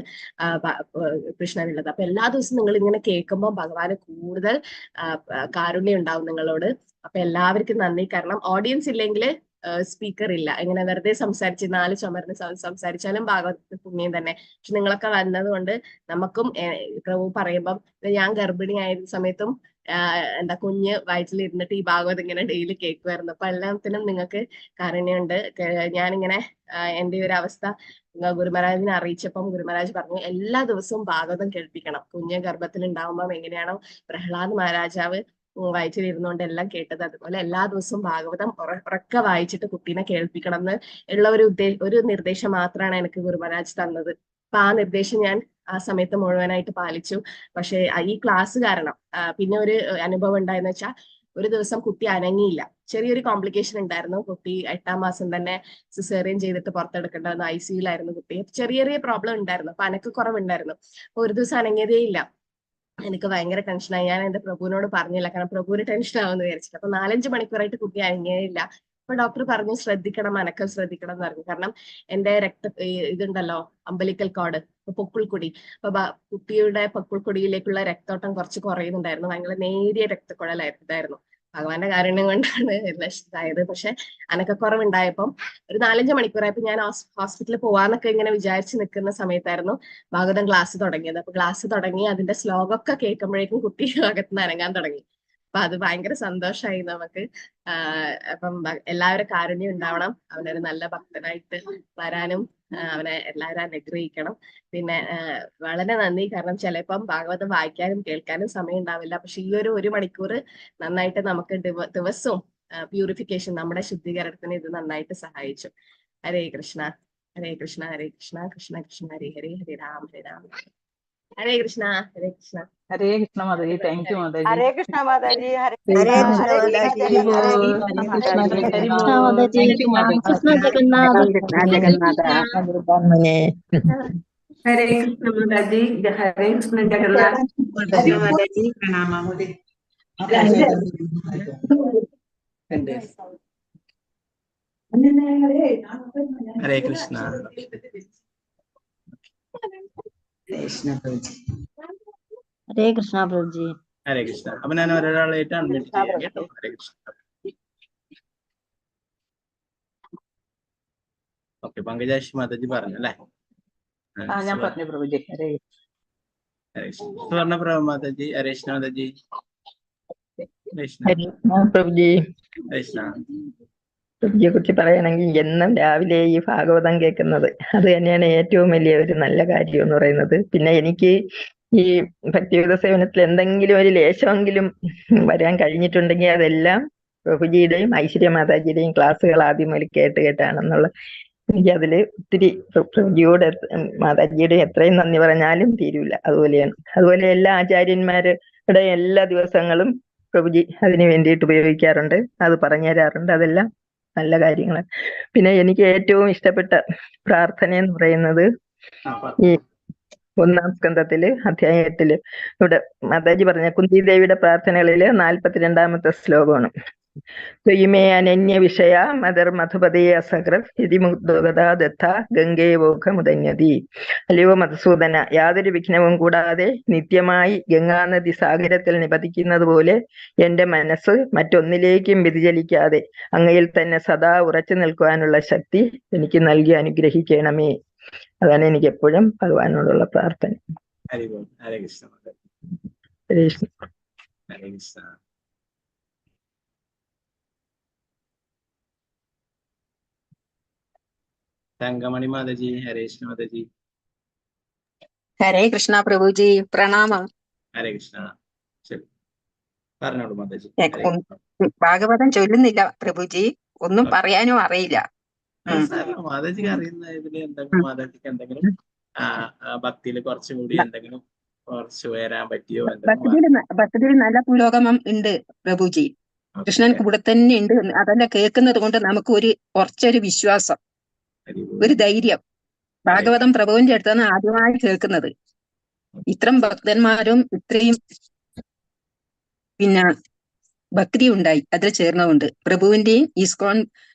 കൃഷ്ണനുള്ളത്. അപ്പൊ എല്ലാ ദിവസവും നിങ്ങൾ ഇങ്ങനെ കേൾക്കുമ്പോൾ ഭഗവാന് കൂടുതൽ കാരുണ്യം ഉണ്ടാവും നിങ്ങളോട്. അപ്പൊ എല്ലാവർക്കും നന്ദി. കാരണം ഓഡിയൻസ് ഇല്ലെങ്കിൽ സ്പീക്കർ ഇല്ല, ഇങ്ങനെ വെറുതെ സംസാരിച്ച് 4 ചുമർന്ന് സംസാരിച്ചാലും ഭാഗവത പുണ്യം തന്നെ. പക്ഷെ നിങ്ങളൊക്കെ വന്നത് കൊണ്ട് നമുക്കും പ്രഭു പറയുമ്പം, ഞാൻ ഗർഭിണിയായ സമയത്തും എന്താ കുഞ്ഞ് വയറ്റിലിരുന്നിട്ട് ഈ ഭാഗവതം ഇങ്ങനെ ഡെയിലി കേൾക്കുമായിരുന്നു. അപ്പൊ എല്ലാത്തിനും നിങ്ങൾക്ക് കാരുണ്യമുണ്ട്. ഞാനിങ്ങനെ എന്റെ ഒരു അവസ്ഥ ഗുരുമഹാരാജിനെ അറിയിച്ചപ്പം ഗുരുമഹാരാജ് പറഞ്ഞു, എല്ലാ ദിവസവും ഭാഗവതം കേൾപ്പിക്കണം. കുഞ്ഞ് ഗർഭത്തിൽ ഉണ്ടാവുമ്പം എങ്ങനെയാണോ പ്രഹ്ലാദ് മഹാരാജാവ് വയറ്റിലിരുന്നുകൊണ്ട് എല്ലാം കേട്ടത്, അതുപോലെ എല്ലാ ദിവസവും ഭാഗവതം ഉറക്കെ വായിച്ചിട്ട് കുട്ടീനെ കേൾപ്പിക്കണം എന്ന് ഉള്ള ഒരു നിർദ്ദേശം മാത്രമാണ് എനിക്ക് ഗുരുമഹാരാജ് തന്നത്. അപ്പൊ ആ നിർദ്ദേശം ഞാൻ ആ സമയത്ത് മുഴുവനായിട്ട് പാലിച്ചു. പക്ഷെ ഈ ക്ലാസ് കാരണം പിന്നെ ഒരു അനുഭവം ഉണ്ടായെന്ന് വെച്ചാൽ, ഒരു ദിവസം കുട്ടി അനങ്ങിയില്ല. ചെറിയൊരു കോംപ്ലിക്കേഷൻ ഉണ്ടായിരുന്നു. കുട്ടി 8-ാം മാസം തന്നെ സിസേറിയൻ ചെയ്തിട്ട് പുറത്തെടുക്കേണ്ടതെന്ന്, ICUലായിരുന്നു കുട്ടി. ചെറിയ ചെറിയ പ്രോബ്ലം ഉണ്ടായിരുന്നു. അപ്പൊ അനക്കക്കുറവുണ്ടായിരുന്നു. അപ്പൊ ഒരു ദിവസം അനങ്ങിയതേ ഇല്ല. എനിക്ക് ഭയങ്കര ടെൻഷനായി. ഞാൻ എന്റെ പ്രഭുവിനോട് പറഞ്ഞില്ല, കാരണം പ്രഭുവിന് ടെൻഷൻ ആവുമെന്ന് വിചാരിച്ചിട്ട്. അപ്പൊ 4-5 മണിക്കൂറായിട്ട് കുട്ടി അനങ്ങിയില്ല. അപ്പൊ ഡോക്ടർ പറഞ്ഞു ശ്രദ്ധിക്കണം, അനക്കം ശ്രദ്ധിക്കണം എന്ന് പറഞ്ഞു. കാരണം എന്റെ ഇതുണ്ടല്ലോ അമ്പലിക്കൽ കോഡ്, പൊക്കിൾക്കൊടി, അപ്പൊ കുട്ടിയുടെ പൊക്കിൾക്കൊടിയിലേക്കുള്ള രക്തോട്ടം കുറച്ച് കുറയുന്നുണ്ടായിരുന്നു. ഭയങ്കര നേരിയ രക്തക്കുഴലായിരുന്നു. ഭഗവാന്റെ കാരുണ്യം കൊണ്ടാണ് ഇതായത്. പക്ഷെ അനക്കക്കുറവുണ്ടായപ്പം ഒരു 4-5 മണിക്കൂറായപ്പോ ഞാൻ ഹോസ്പിറ്റലിൽ പോവാന്നൊക്കെ ഇങ്ങനെ വിചാരിച്ച് നിൽക്കുന്ന സമയത്തായിരുന്നു ഭാഗവതം ക്ലാസ് തുടങ്ങിയത്. അപ്പൊ ക്ലാസ് തുടങ്ങി അതിന്റെ ശ്ലോകമൊക്കെ കേൾക്കുമ്പോഴേക്കും കുട്ടി അകത്തുനിന്ന് അനങ്ങാൻ തുടങ്ങി. അപ്പൊ അത് ഭയങ്കര സന്തോഷമായി നമുക്ക്. അപ്പം എല്ലാവരും കാരുണ്യം ഉണ്ടാവണം, അവനൊരു നല്ല ഭക്തനായിട്ട് വരാനും അവനെ എല്ലാവരും അനുഗ്രഹിക്കണം. പിന്നെ വളരെ നന്ദി. കാരണം ചിലപ്പം ഭാഗവതം വായിക്കാനും കേൾക്കാനും സമയം ഉണ്ടാവില്ല. പക്ഷെ ഈ ഒരു മണിക്കൂർ നന്നായിട്ട് നമുക്ക് ദിവസവും പ്യൂരിഫിക്കേഷൻ, നമ്മുടെ ശുദ്ധീകരണത്തിന് ഇത് നന്നായിട്ട് സഹായിച്ചു. ഹരേ കൃഷ്ണ, ഹരേ കൃഷ്ണ കൃഷ്ണ കൃഷ്ണ ഹരേ ഹരേ, ഹരേ രാം ഹരേ കൃഷ്ണ ഹരേ കൃഷ്ണ. ഹരേ കൃഷ്ണ മാതാജി. Thank you Mataji. ഹരേ കൃഷ്ണ മാതാജി. ഹരേ ഹരേ കൃഷ്ണ. കൃഷ്ണ ഹരേ കൃഷ്ണ മാതാജി. ഹരി ബോൾ. ജഗന്നാഥ. ഹരി കൃഷ്ണ മാതാജി. ഹരി ജഗന്നാഥ. ബോൾ. മാതാജി. Thank you Mataji. കൃഷ്ണ ജഗന്നാഥ. ജഗന്നാഥ ഹരേ കൃഷ്ണ മാതാജി. ഹരേ കൃഷ്ണ ജഗന്നാഥ്. കൃഷ്ണ മാതാജി പ്രണാമം. ഹരേ കൃഷ്ണ. കൃഷ്ണ പ്രഭുജി. ഹരേ കൃഷ്ണ പ്രഭുജി. ഹരേ കൃഷ്ണ. അപ്പൊ ഞാൻ ഒരാളായിട്ട് അൺമ്യൂട്ട് ചെയ്യാം കേട്ടോ. ഹരേ കൃഷ്ണ. ഓക്കെ, പങ്കജാക്ഷി മാതാജി പറഞ്ഞു അല്ലേ? ഞാൻ പറഞ്ഞു പ്രഭുജി. ഹരേ ഹരേ കൃഷ്ണ. സുവർണ്ണ പ്രഭ മാതാജി. ഹരേ കൃഷ്ണ മാതാജി. ഹരേ കൃഷ്ണ. പ്രഭുജി. ഹരേ കൃഷ്ണ. പ്രഭുജിയെ കുറിച്ച് പറയുകയാണെങ്കിൽ എന്നും രാവിലെ ഈ ഭാഗവതം കേൾക്കുന്നത് അത് തന്നെയാണ് ഏറ്റവും വലിയ ഒരു നല്ല കാര്യം എന്ന് പറയുന്നത്. പിന്നെ എനിക്ക് ഈ ഭക്തിയുത സേവനത്തിൽ എന്തെങ്കിലും ഒരു ലേശമെങ്കിലും വരാൻ കഴിഞ്ഞിട്ടുണ്ടെങ്കിൽ അതെല്ലാം പ്രഭുജിയുടെയും ഐശ്വര്യ മാതാജിയുടെയും ക്ലാസ്സുകൾ ആദ്യം മുതൽ കേട്ടാണെന്നുള്ള എനിക്ക് അതില് ഒത്തിരി പ്രഭുജിയോട് മാതാജിയുടെ എത്രയും നന്ദി പറഞ്ഞാലും തീരൂല. അതുപോലെയാണ്. അതുപോലെ എല്ലാ ആചാര്യന്മാരുടെ എല്ലാ ദിവസങ്ങളും പ്രഭുജി അതിന് വേണ്ടിയിട്ട് ഉപയോഗിക്കാറുണ്ട്, അത് പറഞ്ഞു തരാറുണ്ട്. അതെല്ലാം നല്ല കാര്യങ്ങളാണ്. പിന്നെ എനിക്ക് ഏറ്റവും ഇഷ്ടപ്പെട്ട പ്രാർത്ഥന എന്ന് പറയുന്നത് ഈ 1-ാം സ്കന്ധത്തില് അധ്യായം 8 ഇവിടെ മാതാജി പറഞ്ഞ കുന്തി ദേവിയുടെ പ്രാർത്ഥനകളില് 42-ാമത്തെ ശ്ലോകമാണ്. ത്വയിമേ അനന്യ വിഷയ മദർ മധുപതേ അസകൃത് യതിമുഗ്ധോഗതാ ദത്ത ഗംഗേ വോഖമുദഞ്ഞതി. അല്ലയോ മധുസൂദന, യാതൊരു വിഘ്നവും കൂടാതെ നിത്യമായി ഗംഗാനദി സാഗരത്തിൽ നിപതിക്കുന്നത് പോലെ എന്റെ മനസ്സ് മറ്റൊന്നിലേക്കും വ്യതിചലിക്കാതെ അങ്ങയിൽ തന്നെ സദാ ഉറച്ചു നിൽക്കുവാനുള്ള ശക്തി എനിക്ക് നൽകി അനുഗ്രഹിക്കണമേ. അതാണ് എനിക്ക് എപ്പോഴും ഭഗവാനോടുള്ള പ്രാർത്ഥന. ഹരേ ബോൾ. ഹരേ കൃഷ്ണ മാതാജി. ഹരേ കൃഷ്ണ. ഹരേ കൃഷ്ണ. തങ്കമണി മാതാജി. ഹരേ കൃഷ്ണ മാതാജി. ഹരേ കൃഷ്ണ പ്രഭുജി. പ്രണാമം. ഹരേ കൃഷ്ണ. ശരി, പറഞ്ഞോളൂ മാതാജി. ഭാഗവതം ചൊല്ലുന്നില്ല പ്രഭുജി, ഒന്നും പറയാനും അറിയില്ല. മാതാജിക്ക് അറിയുന്ന ഇതില് എന്തെങ്കിലും മാതാജിക്ക് എന്തെങ്കിലും ഭക്തിയില് കുറച്ചുകൂടി എന്തെങ്കിലും കുറച്ച് വരാൻ പറ്റിയോ? ഭക്തിയിൽ നല്ല പുരോഗമം ഉണ്ട് പ്രഭുജി. കൃഷ്ണൻ കൂടെ തന്നെ ഉണ്ട്. അതെല്ലാം കേൾക്കുന്നത് കൊണ്ട് നമുക്ക് കുറച്ചൊരു വിശ്വാസം, ഒരു ധൈര്യം. ഭാഗവതം പ്രഭുവിന്റെ അടുത്താണ് ആദ്യമായി കേൾക്കുന്നത്. ഇത്രയും ഭക്തന്മാരും ഇത്രയും പിന്നെ ഭക്തി ഉണ്ടായി അതിൽ ചേർന്നുകൊണ്ട്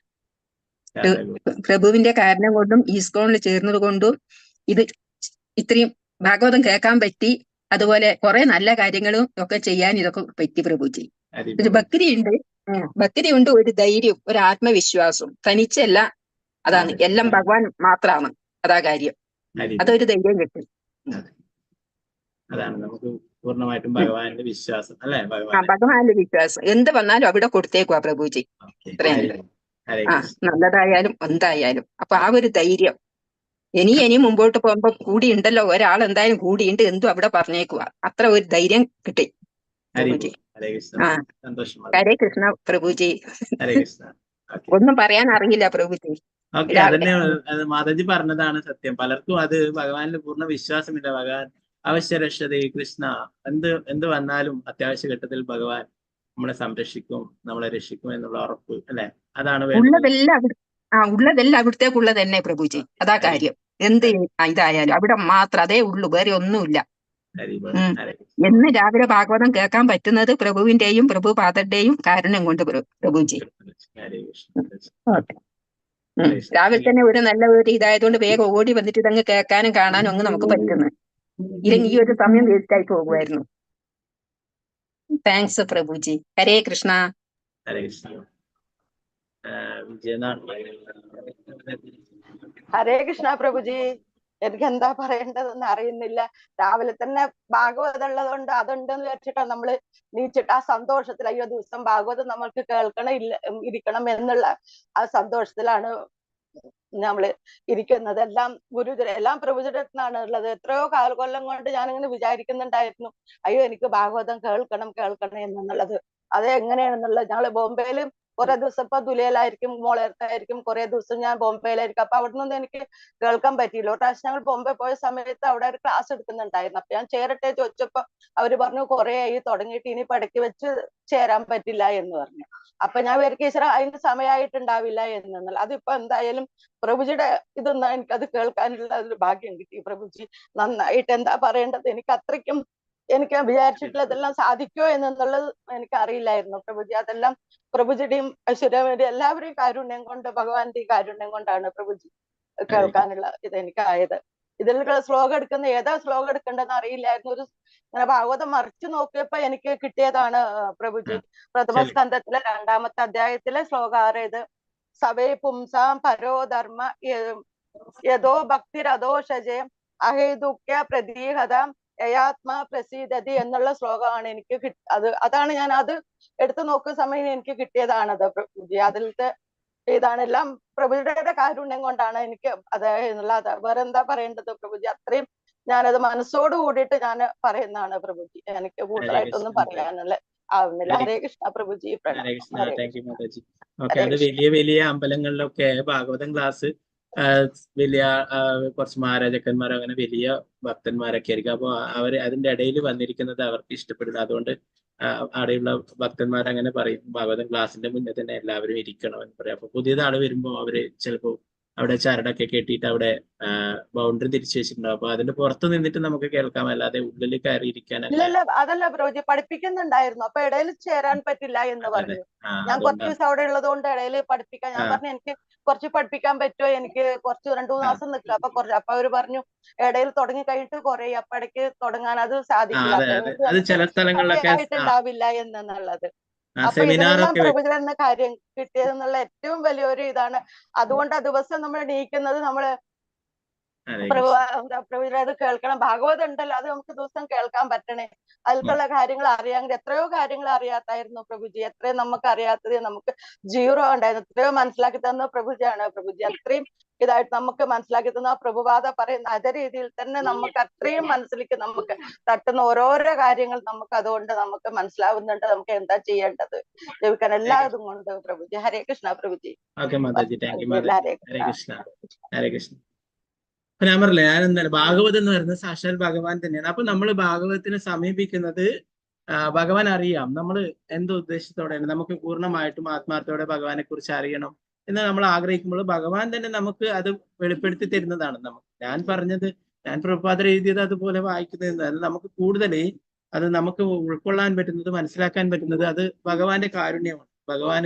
പ്രഭുവിന്റെ കാരണം കൊണ്ടും ഈസ്കോണിൽ ചേർന്നത് കൊണ്ടും ഇത് ഇത്രയും ഭാഗവതം കേൾക്കാൻ പറ്റി. അതുപോലെ കുറെ നല്ല കാര്യങ്ങളും ഒക്കെ ചെയ്യാൻ ഇതൊക്കെ പറ്റി പ്രഭുജി. ഒരു ഭക്തിയുണ്ട്, ഒരു ധൈര്യം, ഒരു ആത്മവിശ്വാസം. തനിച്ചല്ല, അതാണ് എല്ലാം ഭഗവാൻ മാത്രമാണ്. അതാ കാര്യം. അതൊരു ധൈര്യം കിട്ടും. അതാണ് നമുക്ക് പൂർണ്ണമായിട്ടും ഭഗവാന്റെ വിശ്വാസം അല്ലെ? ഭഗവാന്റെ വിശ്വാസം എന്ത് വന്നാലും അവിടെ കൊടുത്തേക്കുവാ പ്രഭുജി. ഇത്രയും നല്ലതായാലും എന്തായാലും. അപ്പൊ ആ ഒരു ധൈര്യം ഇനി മുമ്പോട്ട് പോകുമ്പോ കൂടി ഉണ്ടല്ലോ, ഒരാൾ എന്തായാലും കൂടിയുണ്ട്, എന്തും അവിടെ പറഞ്ഞേക്കുവാ. അത്ര ഒരു ധൈര്യം കിട്ടി പ്രഭുജി. ഹരേ കൃഷ്ണ പ്രഭുജി. ഒന്നും പറയാൻ അറിയില്ല പ്രഭുജി. മാതാജി പറഞ്ഞതാണ് സത്യം. പലർക്കും അത് ഭഗവാനിൽ പൂർണ്ണ വിശ്വാസമില്ല. ഭഗവാൻ അവശ്യരക്ഷതേ കൃഷ്ണ, എന്ത് വന്നാലും അത്യാവശ്യ ഘട്ടത്തിൽ ഭഗവാൻ നമ്മളെ സംരക്ഷിക്കും, നമ്മളെ രക്ഷിക്കും എന്നുള്ള ഉറപ്പ് അല്ലെ? അതാണ് ഉള്ളതെല്ലാം അവിടത്തേക്കുള്ളത് തന്നെ പ്രഭുജി. അതാ കാര്യം. എന്ത് ഇതായാലും അവിടെ മാത്രം അതേ ഉള്ളൂ, വേറെ ഒന്നുമില്ല. എന്ന് രാവിലെ ഭാഗവതം കേൾക്കാൻ പറ്റുന്നത് പ്രഭുവിന്റെയും പ്രഭുപാദരുടെയും കാരണം കൊണ്ട് പ്രഭുജി. രാവിലെ തന്നെ ഒരു നല്ല ഒരു ഇതായതുകൊണ്ട് വേഗം ഓടി വന്നിട്ട് ഇതങ്ങ് കേൾക്കാനും കാണാനും അങ്ങ് നമുക്ക് പറ്റുന്നു. ഇല്ലെങ്കിൽ ഈ ഒരു സമയം വേസ്റ്റ് ആയി പോകുമായിരുന്നു. താങ്ക്സ് പ്രഭുജി. ഹരേ കൃഷ്ണ. ഹരേ കൃഷ്ണ. ഹരേ കൃഷ്ണ പ്രഭുജി. എനിക്ക് എന്താ പറയേണ്ടതെന്ന് അറിയുന്നില്ല. രാവിലെ തന്നെ ഭാഗവതം ഉള്ളതുകൊണ്ട് അതുണ്ടെന്ന് വിചാരിച്ചിട്ടാണ് നമ്മള് നീച്ചിട്ട് ആ സന്തോഷത്തിൽ, അയ്യോ ദിവസം ഭാഗവതം നമ്മൾക്ക് ഇരിക്കണം എന്നുള്ള ആ സന്തോഷത്തിലാണ് നമ്മള് ഇരിക്കുന്നത്. എല്ലാം എല്ലാം പ്രഭുജിയുടെ അടുത്താണ് ഉള്ളത്. എത്രയോ കൊല്ലം കൊണ്ട് ഞാനിങ്ങനെ വിചാരിക്കുന്നുണ്ടായിരുന്നു, അയ്യോ എനിക്ക് ഭാഗവതം കേൾക്കണം എന്നുള്ളത്. അത് എങ്ങനെയാണെന്നുള്ളത്. ഞങ്ങള് ബോംബെയിലും കുറെ ദിവസം ഇപ്പൊ ദുലയിലായിരിക്കും, മോളെടുത്തായിരിക്കും, കുറെ ദിവസം ഞാൻ ബോംബെയിലായിരിക്കും. അപ്പൊ അവിടെ നിന്നൊന്നും എനിക്ക് കേൾക്കാൻ പറ്റിയില്ല. ഒരു പ്രാവശ്യം ഞങ്ങൾ ബോംബെ പോയ സമയത്ത് അവിടെ ഒരു ക്ലാസ് എടുക്കുന്നുണ്ടായിരുന്നു. അപ്പൊ ഞാൻ ചേരട്ടെ ചോദിച്ചപ്പോ അവര് പറഞ്ഞു കുറെ ആയി തുടങ്ങിയിട്ട് ഇനി ഇടയ്ക്ക് വെച്ച് ചേരാൻ പറ്റില്ല എന്ന് പറഞ്ഞു. അപ്പൊ ഞാൻ വിചാരിക്കും ഈശ്വര അതിന് സമയമായിട്ടുണ്ടാവില്ല എന്നുള്ള. അതിപ്പോ എന്തായാലും പ്രഭുജിയുടെ ഇതൊന്നും എനിക്കത് കേൾക്കാനുള്ള ഒരു ഭാഗ്യം കിട്ടി. പ്രഭുജി നന്നായിട്ട് എന്താ പറയേണ്ടത്, എനിക്ക് വിചാരിച്ചിട്ടുള്ളതെല്ലാം സാധിക്കോ എന്നുള്ളത് എനിക്ക് അറിയില്ലായിരുന്നു. പ്രഭുജി അതെല്ലാം പ്രഭുജിയുടെയും ഐശ്വര്യയുടെയും എല്ലാവരെയും കാരുണ്യം കൊണ്ട്, ഭഗവാന്റെയും കാരുണ്യം കൊണ്ടാണ് പ്രഭുജി കേൾക്കാനുള്ള ഇത് എനിക്കായത്. ഇതിൽ ശ്ലോകം എടുക്കുന്ന ഏതാ ശ്ലോകം എടുക്കേണ്ടതെന്ന് അറിയില്ലായിരുന്നു. ഒരു ഇങ്ങനെ ഭാഗവതം മറിച്ചു നോക്കിയപ്പോ എനിക്ക് കിട്ടിയതാണ് പ്രഭുജി. പ്രഥമ സ്കന്ധത്തിലെ 2-ാമത്തെ അധ്യായത്തിലെ ശ്ലോകം 6 ഇത്. സവേ പുംസാം പരോധർമ്മ യഥോ ഭക്തിരധോഷജേ അഹേതുക്യ പ്രതീഹത യയാത്മാ പ്രസീദതി എന്നുള്ള ശ്ലോകമാണ് എനിക്ക് അതാണ് ഞാൻ അത് എടുത്തു നോക്കുന്ന സമയം എനിക്ക് കിട്ടിയതാണത് പ്രഭുജി. അതിലത്തെ ഇതാണെല്ലാം പ്രഭുജിയുടെ കാരുണ്യം കൊണ്ടാണ് എനിക്ക് അത് എന്നുള്ളത്. വേറെ എന്താ പറയേണ്ടത് പ്രഭുജി, അത്രയും ഞാനത് മനസ്സോട് കൂടിയിട്ട് ഞാൻ പറയുന്നതാണ് പ്രഭുജി. എനിക്ക് കൂടുതലായിട്ടൊന്നും പറയാനുള്ള ആവുന്നില്ല. Hare Krishna Prabhuji. Hare Krishna. Thank you Mataji. Okay, അത് വലിയ വലിയ അമ്പലങ്ങളിലൊക്കെ ഭാഗവതം ക്ലാസ് വലിയ കുറച്ച് മഹാരാജാക്കന്മാർ അങ്ങനെ വലിയ ഭക്തന്മാരൊക്കെ ആയിരിക്കും. അപ്പോൾ അവർ അതിന്റെ ഇടയിൽ വന്നിരിക്കുന്നത് അവർക്ക് ഇഷ്ടപ്പെടില്ല. അതുകൊണ്ട് അവിടെയുള്ള ഭക്തന്മാർ അങ്ങനെ പറയും, ഭാഗവതം ക്ലാസ്സിന്റെ മുന്നേ തന്നെ എല്ലാവരും ഇരിക്കണം എന്ന് പറയും. അപ്പൊ പുതിയതാള് വരുമ്പോൾ അവര് ചിലപ്പോൾ അവിടെ ചരടൊക്കെ കെട്ടിയിട്ട് അവിടെ ബൗണ്ടറി തിരിച്ചു വെച്ചിട്ടുണ്ടാവും. അപ്പൊ അതിന്റെ പുറത്ത് നിന്നിട്ട് നമുക്ക് കേൾക്കാം, അല്ലാതെ ഉള്ളിൽ കയറി ഇരിക്കാനല്ല. അതല്ല പ്രഭുജി, പഠിപ്പിക്കുന്നുണ്ടായിരുന്നു. അപ്പൊ ഇടയിൽ ചേരാൻ പറ്റില്ല എന്ന് പറഞ്ഞു. ഞാൻ കുറച്ച് ദിവസം അവിടെ ഉള്ളത് കൊണ്ട് ഇടയിൽ പഠിപ്പിക്കാൻ ഞാൻ പറഞ്ഞു, എനിക്ക് കുറച്ച് പഠിപ്പിക്കാൻ പറ്റുമോ, എനിക്ക് കുറച്ച് 2-3 മാസം നിൽക്കുക. അപ്പൊ അവര് പറഞ്ഞു ഇടയിൽ തുടങ്ങി കഴിഞ്ഞിട്ട് കുറെ അപ്പൊ ഇടയ്ക്ക് തുടങ്ങാൻ അത് സാധിക്കില്ല, സമയമായിട്ടുണ്ടാവില്ല എന്നുള്ളത്. അപ്പൊ ഇതിനെല്ലാം പ്രഭുജൻ എന്ന കാര്യം കിട്ടിയതെന്നുള്ള ഏറ്റവും വലിയൊരു ഇതാണ്. അതുകൊണ്ട് ആ ദിവസം നമ്മൾ എണീക്കുന്നത് നമ്മള് പ്രഭുജൻ അത് കേൾക്കണം. ഭാഗവതം ഉണ്ടല്ലോ, അത് നമുക്ക് ദിവസം കേൾക്കാൻ പറ്റണേ. അതിലുള്ള കാര്യങ്ങൾ അറിയാമെങ്കിൽ എത്രയോ കാര്യങ്ങൾ അറിയാത്തായിരുന്നു പ്രഭുജി. എത്രയും നമുക്ക് അറിയാത്തത് നമുക്ക് 0 ഉണ്ടായിരുന്നു. എത്രയോ മനസ്സിലാക്കി തന്ന പ്രഭുജിയാണ്. പ്രഭുജി അത്രയും ഇതായിട്ട് നമുക്ക് മനസ്സിലാക്കി തന്ന പ്രഭുപാദ പറയുന്ന അതേ രീതിയിൽ തന്നെ നമുക്ക് അത്രയും മനസ്സിലേക്ക് നമുക്ക് തട്ടുന്ന ഓരോരോ കാര്യങ്ങൾ നമുക്ക് അതുകൊണ്ട് നമുക്ക് മനസ്സിലാവുന്നുണ്ട്. നമുക്ക് എന്താ ചെയ്യേണ്ടത് ജപിക്കാൻ എല്ലാതും കൊണ്ട് പ്രഭുജി. ഹരേ കൃഷ്ണ പ്രഭുജി. ഹരേ കൃഷ്ണ. ഹരേ കൃഷ്ണ. അപ്പൊ ഞാൻ പറഞ്ഞില്ലേ, ഞാൻ എന്താണ് ഭാഗവതം എന്ന് പറയുന്നത് സാക്ഷാൽ ഭഗവാൻ തന്നെയാണ്. അപ്പൊ നമ്മൾ ഭാഗവതത്തിനെ സമീപിക്കുന്നത് ഭഗവാൻ അറിയാം നമ്മൾ എന്തോ ഉദ്ദേശത്തോടെയാണ്, നമുക്ക് പൂർണ്ണമായിട്ടും ആത്മാർത്ഥത്തോടെ ഭഗവാനെ കുറിച്ച് അറിയണം എന്ന് നമ്മൾ ആഗ്രഹിക്കുമ്പോൾ ഭഗവാൻ തന്നെ നമുക്ക് അത് വെളിപ്പെടുത്തി തരുന്നതാണ്. ഞാൻ പ്രഭുപാദർ എഴുതിയത് അതുപോലെ വായിക്കുന്നത് അത് നമുക്ക് കൂടുതൽ അത് നമുക്ക് ഉൾക്കൊള്ളാൻ പറ്റുന്നത്, മനസ്സിലാക്കാൻ പറ്റുന്നത് അത് ഭഗവാന്റെ കാരുണ്യമാണ്. ഭഗവാൻ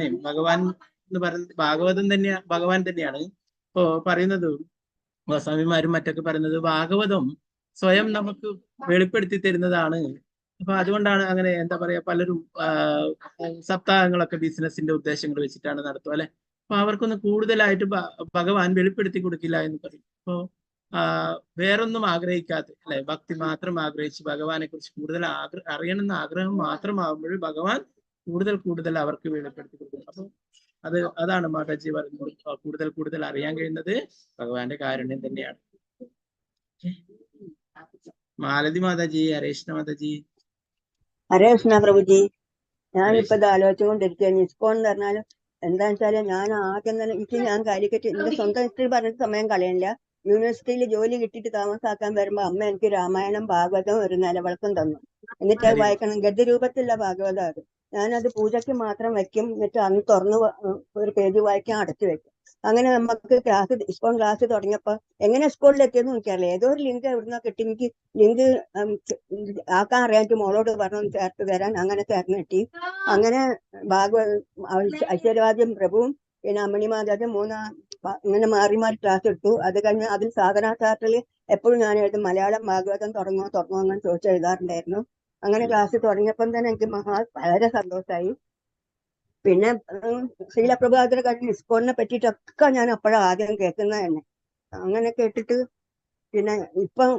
എന്ന് പറയുന്നത് ഭഗവാൻ തന്നെയാണ്. ഇപ്പോ പറയുന്നത് സ്വാമിമാരും മറ്റൊക്കെ പറയുന്നത് ഭാഗവതം സ്വയം നമുക്ക് വെളിപ്പെടുത്തി തരുന്നതാണ്. അപ്പൊ അതുകൊണ്ടാണ് അങ്ങനെ എന്താ പറയാ, പലരും സപ്താഹങ്ങളൊക്കെ ബിസിനസിന്റെ ഉദ്ദേശങ്ങൾ വെച്ചിട്ടാണ് നടത്തുക അല്ലെ. അപ്പൊ അവർക്കൊന്ന് കൂടുതലായിട്ട് ഭഗവാൻ വെളിപ്പെടുത്തി കൊടുക്കില്ല എന്ന് പറയും. അപ്പോ വേറൊന്നും ആഗ്രഹിക്കാതെ അല്ലെ, ഭക്തി മാത്രം ആഗ്രഹിച്ച് ഭഗവാനെ കുറിച്ച് കൂടുതൽ അറിയണമെന്ന ആഗ്രഹം മാത്രമാകുമ്പോൾ ഭഗവാൻ കൂടുതൽ അവർക്ക് വെളിപ്പെടുത്തി കൊടുക്കും. അപ്പൊ അതാണ് മാതാജി പറയുന്നത്, കൂടുതൽ അറിയാൻ കഴിയുന്നത് ഭഗവാന്റെ കാരുണ്യം തന്നെയാണ്. മാലതി മാതാജി. ഹരേ കൃഷ്ണ മാതാജി. ഹരേ കൃഷ്ണ പ്രഭുജി. ഞാനിപ്പോ ഇത് ആലോചിച്ചുകൊണ്ടിരിക്കുകയാണ്. ഇസ്കോൺ എന്ന് പറഞ്ഞാൽ എന്താന്ന് വെച്ചാല് ഞാൻ ആദ്യം തന്നെ ഞാൻ കാലിക്കറ്റ് എന്റെ സ്വന്തം ഹിസ്റ്ററി പറഞ്ഞിട്ട് സമയം കളയണില്ല. യൂണിവേഴ്സിറ്റിയിൽ ജോലി കിട്ടിയിട്ട് താമസാക്കാൻ വരുമ്പോ അമ്മ എനിക്ക് രാമായണം ഭാഗവതം ഒരു നിലവിളക്കം തന്നു. എന്നിട്ട് അത് വായിക്കണം. ഗദ്യരൂപത്തിലുള്ള ഭാഗവതം അത്. ഞാനത് പൂജയ്ക്ക് മാത്രം വെക്കും. എന്നിട്ട് അന്ന് തുറന്ന് ഒരു പേജ് വായിക്കാൻ അടച്ചു വെക്കും. അങ്ങനെ നമുക്ക് ഇസ്കോൺ ക്ലാസ് തുടങ്ങിയപ്പോ എങ്ങനെ സ്കൂളിൽ എത്തിയെന്ന് എനിക്കറിയില്ല. ഏതോ ഒരു ലിങ്ക് എവിടുന്ന കിട്ടി. എനിക്ക് ലിങ്ക് ആക്കാൻ അറിയാമെങ്കിൽ മോളോട് പറഞ്ഞു ചേർത്ത് തരാൻ. അങ്ങനെ ചേർന്ന് കിട്ടി. അങ്ങനെ ഐശ്വര്യവാദ്യം പ്രഭുവും പിന്നെ അമ്മണി മാതാജും ഇങ്ങനെ മാറി മാറി ക്ലാസ് എടുത്തു. അത് കഴിഞ്ഞ് അതിൽ സാധനാ ചാർട്ടിൽ എപ്പോഴും ഞാൻ എഴുതും മലയാളം ഭാഗവതം തുടങ്ങുമോ അങ്ങനെ ചോദിച്ച് എഴുതാറുണ്ടായിരുന്നു. അങ്ങനെ ക്ലാസ് തുടങ്ങിയപ്പം തന്നെ എനിക്ക് വളരെ സന്തോഷമായി. പിന്നെ ശ്രീലപ്രഭാതരെ കഴിഞ്ഞ് ഇസ്കോണിനെ പറ്റിയിട്ടൊക്കെ ഞാൻ അപ്പോഴാണ് ആദ്യം കേൾക്കുന്നത് തന്നെ. അങ്ങനെ കേട്ടിട്ട് പിന്നെ ഇപ്പം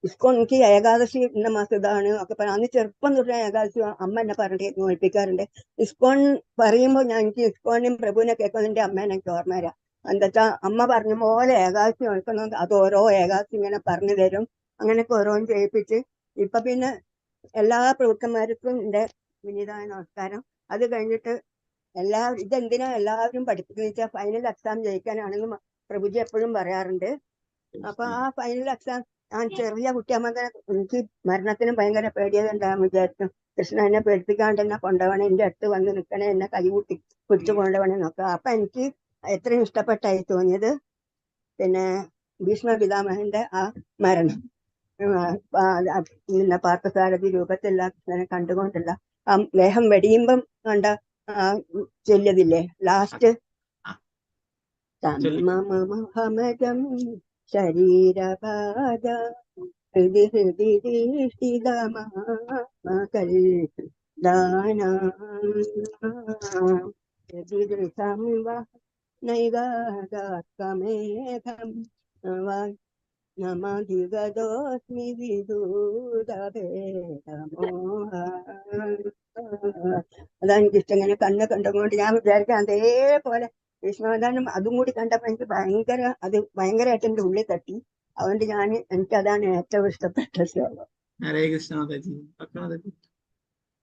ഇസ്കോൺ എനിക്ക് ഏകാദശി ഇന്ന മാസം ഇതാണ് ഒക്കെ പറയാം. അന്ന് ചെറുപ്പം തൊട്ട് ഏകാദശി അമ്മ എന്നെ പറഞ്ഞിട്ട് നോയിപ്പിക്കാറുണ്ട്. ഇസ്കോൺ പറയുമ്പോൾ എനിക്ക് ഇസ്കോണിനെയും പ്രഭുവിനെ കേൾക്കുന്നതിന്റെ അമ്മേനെ എനിക്ക് ഓർമ്മ വരാം. എന്താ അമ്മ പറഞ്ഞ പോലെ ഏകാദശി നോക്കണം, അത് ഓരോ ഏകാദശി ഇങ്ങനെ പറഞ്ഞു തരും. അങ്ങനെയൊക്കെ ഓരോന്നും ചെയ്യിപ്പിച്ച് ഇപ്പൊ പിന്നെ എല്ലാ പ്രഭുക്കന്മാർക്കും എൻ്റെ വിനീതമായ നമസ്കാരം. അത് കഴിഞ്ഞിട്ട് ഇതെന്തിനാ എല്ലാവരും പഠിപ്പിക്കുന്നത് വെച്ചാൽ ഫൈനൽ എക്സാം ജയിക്കാനാണെന്ന് പ്രഭുജി എപ്പോഴും പറയാറുണ്ട്. അപ്പൊ ആ ഫൈനൽ എക്സാം ഞാൻ ചെറിയ കുട്ടിയാകുമ്പോൾ തന്നെ എനിക്ക് മരണത്തിന് ഭയങ്കര പേടിയതുണ്ടാകാൻ വിചാരിച്ചു. കൃഷ്ണ എന്നെ പേടിപ്പിക്കാണ്ട് എന്നെ കൊണ്ടുപോകണേ, എന്റെ അടുത്ത് വന്ന് നിൽക്കണേ, എന്നെ കൈകൂട്ടി പിടിച്ചു കൊണ്ടുപോകണേ നോക്കാം. അപ്പൊ എനിക്ക് എത്രയും ഇഷ്ടപ്പെട്ടായി തോന്നിയത് പിന്നെ ഭീഷ്മ പിതാമഹന്റെ ആ മരണം, പിന്നെ പാർത്ഥസാരഥി രൂപത്തിലുള്ള കൃഷ്ണനെ കണ്ടുകൊണ്ടുള്ള ആ ദേഹം വെടിയുമ്പം കണ്ട ചൊല്ലിയതില്ലേ ലാസ്റ്റ്, സമമഹമജം ശരീരപാദ ഹൃദി ഹൃദി നൈകാദാത്മേഘം നമധിഗതോസ്മി വിദൂരഭേദമോഹ. അതെനിക്കിഷ്ടം. ഇങ്ങനെ കണ്ണ് കണ്ടുകൊണ്ട് ഞാൻ വിചാരിക്കാം അതേപോലെ ഭീഷ്മവധാനം അതും കൂടി കണ്ടപ്പോ എനിക്ക് ഭയങ്കരമായിട്ട് എന്റെ ഉള്ളിൽ തട്ടി. അതുകൊണ്ട് എനിക്കതാണ് ഏറ്റവും ഇഷ്ടപ്പെട്ട ശ്ലോകം. ഹരേ കൃഷ്ണ മാതാജി.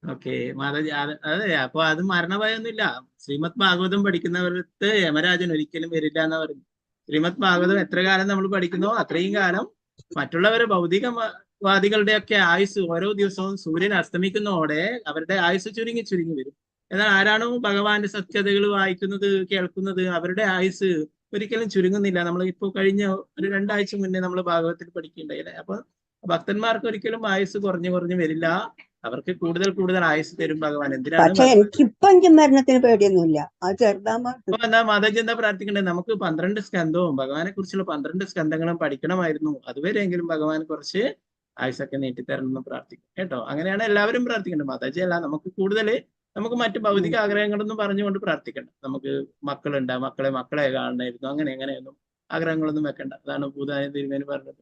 ഓക്കെ മാതാജി, അതെ. അപ്പൊ അത് മരണഭയമൊന്നുമില്ല. ശ്രീമദ് ഭാഗവതം പഠിക്കുന്നവർക്ക് യമരാജൻ ഒരിക്കലും വരില്ല എന്ന് പറഞ്ഞു. ശ്രീമദ് ഭാഗവതം എത്ര കാലം നമ്മൾ പഠിക്കുന്നോ അത്രയും കാലം മറ്റുള്ളവരെ ഭൗതികവാദികളുടെ ഒക്കെ ആയുസ് ഓരോ ദിവസവും സൂര്യൻ അസ്തമിക്കുന്നതോടെ അവരുടെ ആയുസ് ചുരുങ്ങി വരും. എന്നാൽ ആരാണോ ഭഗവാന്റെ സത്യതകൾ വായിക്കുന്നത് കേൾക്കുന്നത് അവരുടെ ആയുസ് ഒരിക്കലും ചുരുങ്ങുന്നില്ല. നമ്മൾ ഇപ്പോൾ കഴിഞ്ഞ ഒരു 2 ആഴ്ച മുന്നേ നമ്മൾ ഭാഗവതത്തിൽ പഠിക്കുകയുണ്ടായില്ലേ. അപ്പൊ ഭക്തന്മാർക്ക് ഒരിക്കലും ആയുസ് കുറഞ്ഞു വരില്ല. അവർക്ക് കൂടുതൽ ആയുസ് തരും ഭഗവാൻ. എന്തിനാണ് എനിക്ക് മരണത്തിന് പേടിയൊന്നുമില്ല. അത് ചെറുതാകുമ്പോ എന്താ മാതാജി എന്താ പ്രാർത്ഥിക്കേണ്ടത്? നമുക്ക് 12 സ്കന്ധവും ഭഗവാനെ കുറിച്ചുള്ള 12 സ്കന്ധങ്ങളും പഠിക്കണമായിരുന്നു. അതുവരെയെങ്കിലും ഭഗവാൻ കുറച്ച് ആയുസൊക്കെ നീട്ടിത്തരണം എന്ന് പ്രാർത്ഥിക്കും കേട്ടോ. അങ്ങനെയാണ് എല്ലാവരും പ്രാർത്ഥിക്കേണ്ടത്. മാതാജി അല്ല, നമുക്ക് മറ്റു ഭൗതിക ആഗ്രഹങ്ങളൊന്നും പറഞ്ഞുകൊണ്ട് പ്രാർത്ഥിക്കണ്ട. നമുക്ക് മക്കളുണ്ട്, മക്കളെ കാണണമായിരുന്നു, അങ്ങനെയൊന്നും ആഗ്രഹങ്ങളൊന്നും വെക്കണ്ട. അതാണ് ഭൂതായ തിരുമേനി പറഞ്ഞത്.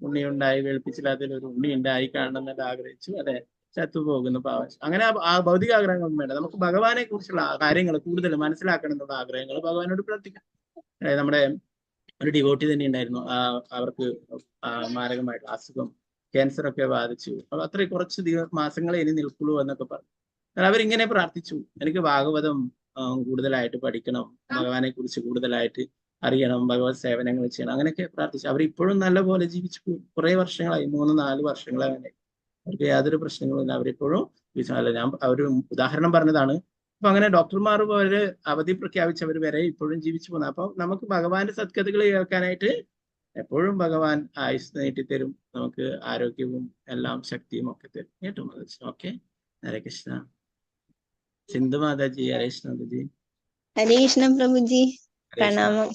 ഉണ്ണി ഉണ്ടായി വെളുപ്പിച്ചില്ലാത്തതിൽ ഒരു ഉണ്ണി ഉണ്ടായി കാണണം എന്നല്ല ആഗ്രഹിച്ചു, അതെ, ചത്തുപോകുന്നു പാവം. അങ്ങനെ ആ ഭൗതിക ആഗ്രഹങ്ങളൊന്നും വേണ്ട. നമുക്ക് ഭഗവാനെ കുറിച്ചുള്ള കാര്യങ്ങൾ കൂടുതൽ മനസ്സിലാക്കണം എന്നുള്ള ആഗ്രഹങ്ങൾ ഭഗവാനോട് പ്രാർത്ഥിക്കാം. നമ്മുടെ ഒരു ഡിവോട്ടി തന്നെ ഉണ്ടായിരുന്നു. അവർക്ക് മാരകമായിട്ടുള്ള അസുഖം, ക്യാൻസർ ഒക്കെ ബാധിച്ചു. അപ്പൊ അത്രയും കുറച്ച് മാസങ്ങളെ ഇനി നിൽക്കുള്ളൂ എന്നൊക്കെ പറഞ്ഞു. അവരിങ്ങനെ പ്രാർത്ഥിച്ചു, എനിക്ക് ഭാഗവതം കൂടുതലായിട്ട് പഠിക്കണം, ഭഗവാനെ കുറിച്ച് കൂടുതലായിട്ട് അറിയണം, ഭഗവത് സേവനങ്ങൾ ചെയ്യണം, അങ്ങനെയൊക്കെ പ്രാർത്ഥിച്ചു. അവരിപ്പോഴും നല്ല പോലെ ജീവിച്ചു. കുറെ വർഷങ്ങളായി, 3-4 വർഷങ്ങളായി. അവർക്ക് യാതൊരു പ്രശ്നങ്ങളുമില്ല. അവരിപ്പോഴും ഞാൻ ഒരു ഉദാഹരണം പറഞ്ഞതാണ്. അപ്പൊ അങ്ങനെ ഡോക്ടർമാർ പോലെ അവധി പ്രഖ്യാപിച്ചവർ വരെ ഇപ്പോഴും ജീവിച്ചു പോകുന്നത്. അപ്പൊ നമുക്ക് ഭഗവാന്റെ സത്കഥകൾ കേൾക്കാനായിട്ട് എപ്പോഴും ഭഗവാൻ ആയുസ് നീട്ടിത്തരും, നമുക്ക് ആരോഗ്യവും എല്ലാം ശക്തിയും ഒക്കെ തരും കേട്ടോ മാതാജി. ഓക്കെ, ഹരേ കൃഷ്ണ. സിന്ധു മാതാജി. ഹരേ കൃഷ്ണ മാതാജി. ഹരേ കൃഷ്ണ പ്രഭുജി, പ്രണാമം.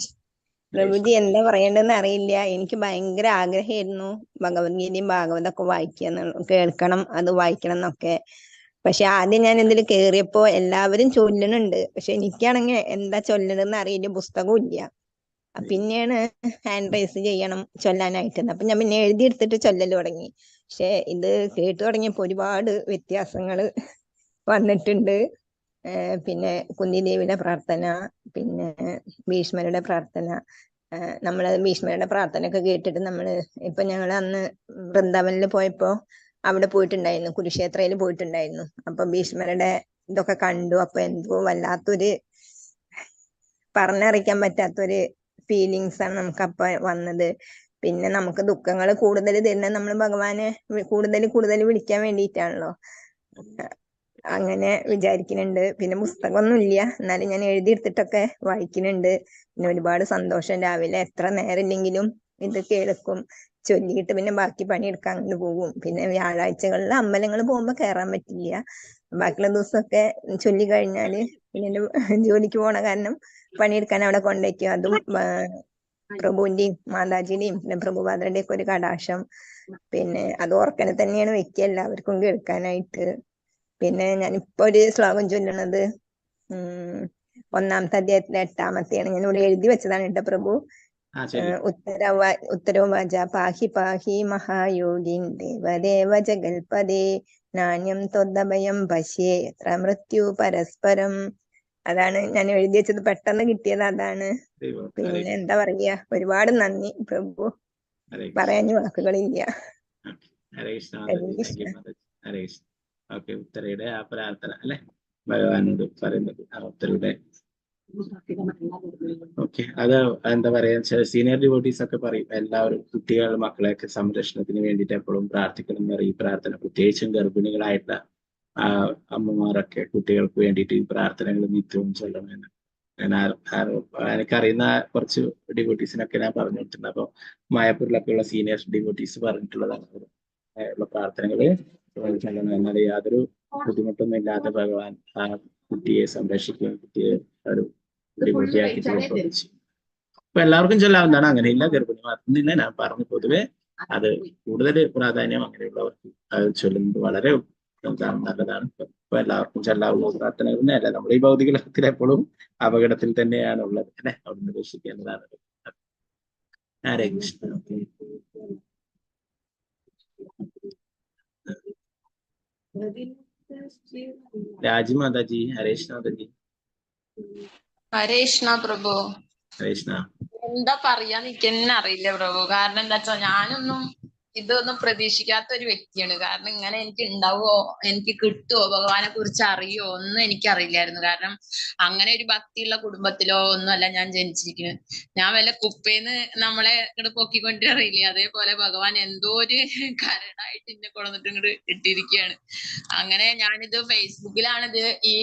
പ്രഭുജി എന്താ പറയേണ്ടതെന്ന് അറിയില്ല. എനിക്ക് ഭയങ്കര ആഗ്രഹമായിരുന്നു ഭഗവത്ഗീതയും ഭാഗവതമൊക്കെ കേൾക്കണം, അത് വായിക്കണം എന്നൊക്കെ. പക്ഷെ ആദ്യം ഞാൻ ഇതിൽ കേറിയപ്പോ എല്ലാവരും ചൊല്ലണുണ്ട്, പക്ഷെ എനിക്കാണെങ്കിൽ എന്താ ചൊല്ലണെന്ന് അറിയില്ല, പുസ്തകവും ഇല്ല. പിന്നെയാണ് ഹാൻഡ് റൈസ് ചെയ്യണം ചൊല്ലാനായിട്ട്. അപ്പൊ ഞാൻ പിന്നെ എഴുതിയെടുത്തിട്ട് ചൊല്ലല് തുടങ്ങി. പക്ഷെ ഇത് കേട്ടു തുടങ്ങിയപ്പോ ഒരുപാട് വ്യത്യാസങ്ങള് വന്നിട്ടുണ്ട്. പിന്നെ കുന്തിദേവിയുടെ പ്രാർത്ഥന, പിന്നെ ഭീഷ്മരുടെ പ്രാർത്ഥന. നമ്മള് ഭീഷ്മരുടെ പ്രാർത്ഥന ഒക്കെ കേട്ടിട്ട് ഇപ്പൊ ഞങ്ങൾ അന്ന് വൃന്ദാവനിൽ പോയപ്പോ അവിടെ പോയിട്ടുണ്ടായിരുന്നു, കുരുക്ഷേത്രയിൽ പോയിട്ടുണ്ടായിരുന്നു. അപ്പൊ ഭീഷ്മരുടെ ഇതൊക്കെ കണ്ടു. അപ്പൊ എന്തോ വല്ലാത്തൊരു പറഞ്ഞറിയിക്കാൻ പറ്റാത്തൊരു ഫീലിങ്സ് ആണ് നമുക്ക് അപ്പൊ വന്നത്. പിന്നെ നമുക്ക് ദുഃഖങ്ങൾ കൂടുതൽ തരുന്നത് നമ്മൾ ഭഗവാനെ കൂടുതൽ വിളിക്കാൻ വേണ്ടിയിട്ടാണല്ലോ. അങ്ങനെ വിചാരിക്കുന്നുണ്ട്. പിന്നെ പുസ്തകമൊന്നും ഇല്ല, എന്നാലും ഞാൻ എഴുതിയെടുത്തിട്ടൊക്കെ വായിക്കുന്നുണ്ട്. പിന്നെ ഒരുപാട് സന്തോഷം. രാവിലെ എത്ര നേരം ഇല്ലെങ്കിലും ഇത് കേൾക്കും, ചൊല്ലിയിട്ട് പിന്നെ ബാക്കി പണിയെടുക്കാൻ അങ്ങോട്ട് പോകും. പിന്നെ വ്യാഴാഴ്ചകളിൽ അമ്പലങ്ങൾ പോകുമ്പോ കയറാൻ പറ്റില്ല. ബാക്കിയുള്ള ദിവസമൊക്കെ ചൊല്ലി കഴിഞ്ഞാല് പിന്നെ ജോലിക്ക് പോണ കാരണം പണിയെടുക്കാൻ അവിടെ കൊണ്ടുവയ്ക്കും. അതും പ്രഭുവിന്റെയും മാതാജിയുടെയും പിന്നെ പ്രഭുപാദരുടെയും ഒക്കെ ഒരു കടാക്ഷം. പിന്നെ അത് ഓർക്കനെ തന്നെയാണ് വെക്കുക എല്ലാവർക്കും കേൾക്കാനായിട്ട്. പിന്നെ ഞാനിപ്പോ ഒരു ശ്ലോകം ചൊല്ലണത് 1-ാമത്തെ അധ്യായത്തിലെ 8-ാമത്തെയാണ്. ഞാൻ ഇവിടെ എഴുതി വെച്ചതാണ് കേട്ടോ പ്രഭു. ഉത്തരവാച പാഹി പാഹി മഹായോഗിൻ ദേവദേവ ജഗൽപദേ നാണ്യം ത്വദഭയം പശ്യേ എത്ര മൃത്യു പരസ്പരം. അതാണ് ഞാൻ എഴുതി വെച്ചത്, പെട്ടെന്ന് കിട്ടിയത് അതാണ്. പിന്നെ എന്താ പറയാ, ഒരുപാട് നന്ദി പ്രഭു, പറയാൻ വാക്കുകളില്ല. ഹരേ കൃഷ്ണ. ഓക്കെ, ഉത്തരയുടെ ആ പ്രാർത്ഥന അല്ലെ. ഭഗവാനോട് പറയുന്നത് ഭക്തരുടെ. ഓക്കെ, അത് എന്താ പറയാ, സീനിയർ ഡിവോട്ടീസ് ഒക്കെ പറയും എല്ലാവരും കുട്ടികൾ മക്കളെയൊക്കെ സംരക്ഷണത്തിന് വേണ്ടിയിട്ട് എപ്പോഴും പ്രാർത്ഥിക്കണം എന്ന് പറയും. ഈ പ്രാർത്ഥന പ്രത്യേകിച്ചും ഗർഭിണികളായിട്ടുള്ള അമ്മമാരൊക്കെ കുട്ടികൾക്ക് വേണ്ടിയിട്ട് ഈ പ്രാർത്ഥനകൾ നിത്യവും ചൊല്ലണമെന്ന് എനിക്കറിയുന്ന കുറച്ച് ഡിവോട്ടീസിനൊക്കെ ഞാൻ പറഞ്ഞു കൊടുത്തിട്ടുണ്ട്. അപ്പൊ മായപ്പൂരിലൊക്കെ ഉള്ള സീനിയർ ഡിവോട്ടീസ് പറഞ്ഞിട്ടുള്ളതാണ് ഉള്ള പ്രാർത്ഥനകള് ചൊല്ലണം. എന്നാൽ യാതൊരു ബുദ്ധിമുട്ടൊന്നും ഇല്ലാതെ ഭഗവാൻ ആ കുട്ടിയെ സംരക്ഷിക്കുകയും കുട്ടിയെ ഒരു ഡിവോട്ടിയാക്കി തീർക്കുകയും. അപ്പൊ എല്ലാവർക്കും ചൊല്ലാവുന്നതാണ്, അങ്ങനെയില്ല ഗർഭിണിമാർക്കൊന്നില്ല. ഞാൻ പറഞ്ഞു പൊതുവെ അത് കൂടുതൽ പ്രാധാന്യം അങ്ങനെയുള്ളവർക്ക് അത് ചൊല്ലുന്നത് വളരെ നല്ലതാണ്. ഇപ്പൊ എല്ലാവർക്കും ചൊല്ലാവുന്ന പ്രാർത്ഥനകൾ തന്നെയല്ല. നമ്മുടെ ഈ ഭൗതിക ലോകത്തിൽ എപ്പോഴും അപകടത്തിൽ തന്നെയാണ് ഉള്ളത് അല്ലെ, അവിടുന്ന് രക്ഷിക്കേണ്ടതാണ്. ഹരേ കൃഷ്ണ. രാജി മാതാജി, ഹരേഷ് മാതാജി. ഹരേഷ്ണ പ്രഭു. ഹരേഷ്ണ. എന്താ പറയാന്ന് എനിക്ക് തന്നെ അറിയില്ല പ്രഭു. കാരണം എന്താ വെച്ചാ ഞാനൊന്നും ഇതൊന്നും പ്രതീക്ഷിക്കാത്ത ഒരു വ്യക്തിയാണ്. കാരണം ഇങ്ങനെ എനിക്ക് ഉണ്ടാവോ, എനിക്ക് കിട്ടുവോ, ഭഗവാനെ കുറിച്ച് അറിയോ ഒന്നും എനിക്കറിയില്ലായിരുന്നു. കാരണം അങ്ങനെ ഒരു ഭക്തിയുള്ള കുടുംബത്തിലോ ഒന്നുമല്ല ഞാൻ ജനിച്ചിരിക്കുന്നത്. ഞാൻ വല്ല കുപ്പേന്ന് നമ്മളെ ഇങ്ങോട്ട് പൊക്കിക്കൊണ്ടിരില്ലേ, അതേപോലെ ഭഗവാൻ എന്തോ ഒരു കരടായിട്ട് എന്നെ കൊണ്ടുവന്നിട്ട് ഇങ്ങോട്ട് ഇട്ടിരിക്കുകയാണ്. അങ്ങനെ ഞാനിത് ഫേസ്ബുക്കിലാണിത് ഈ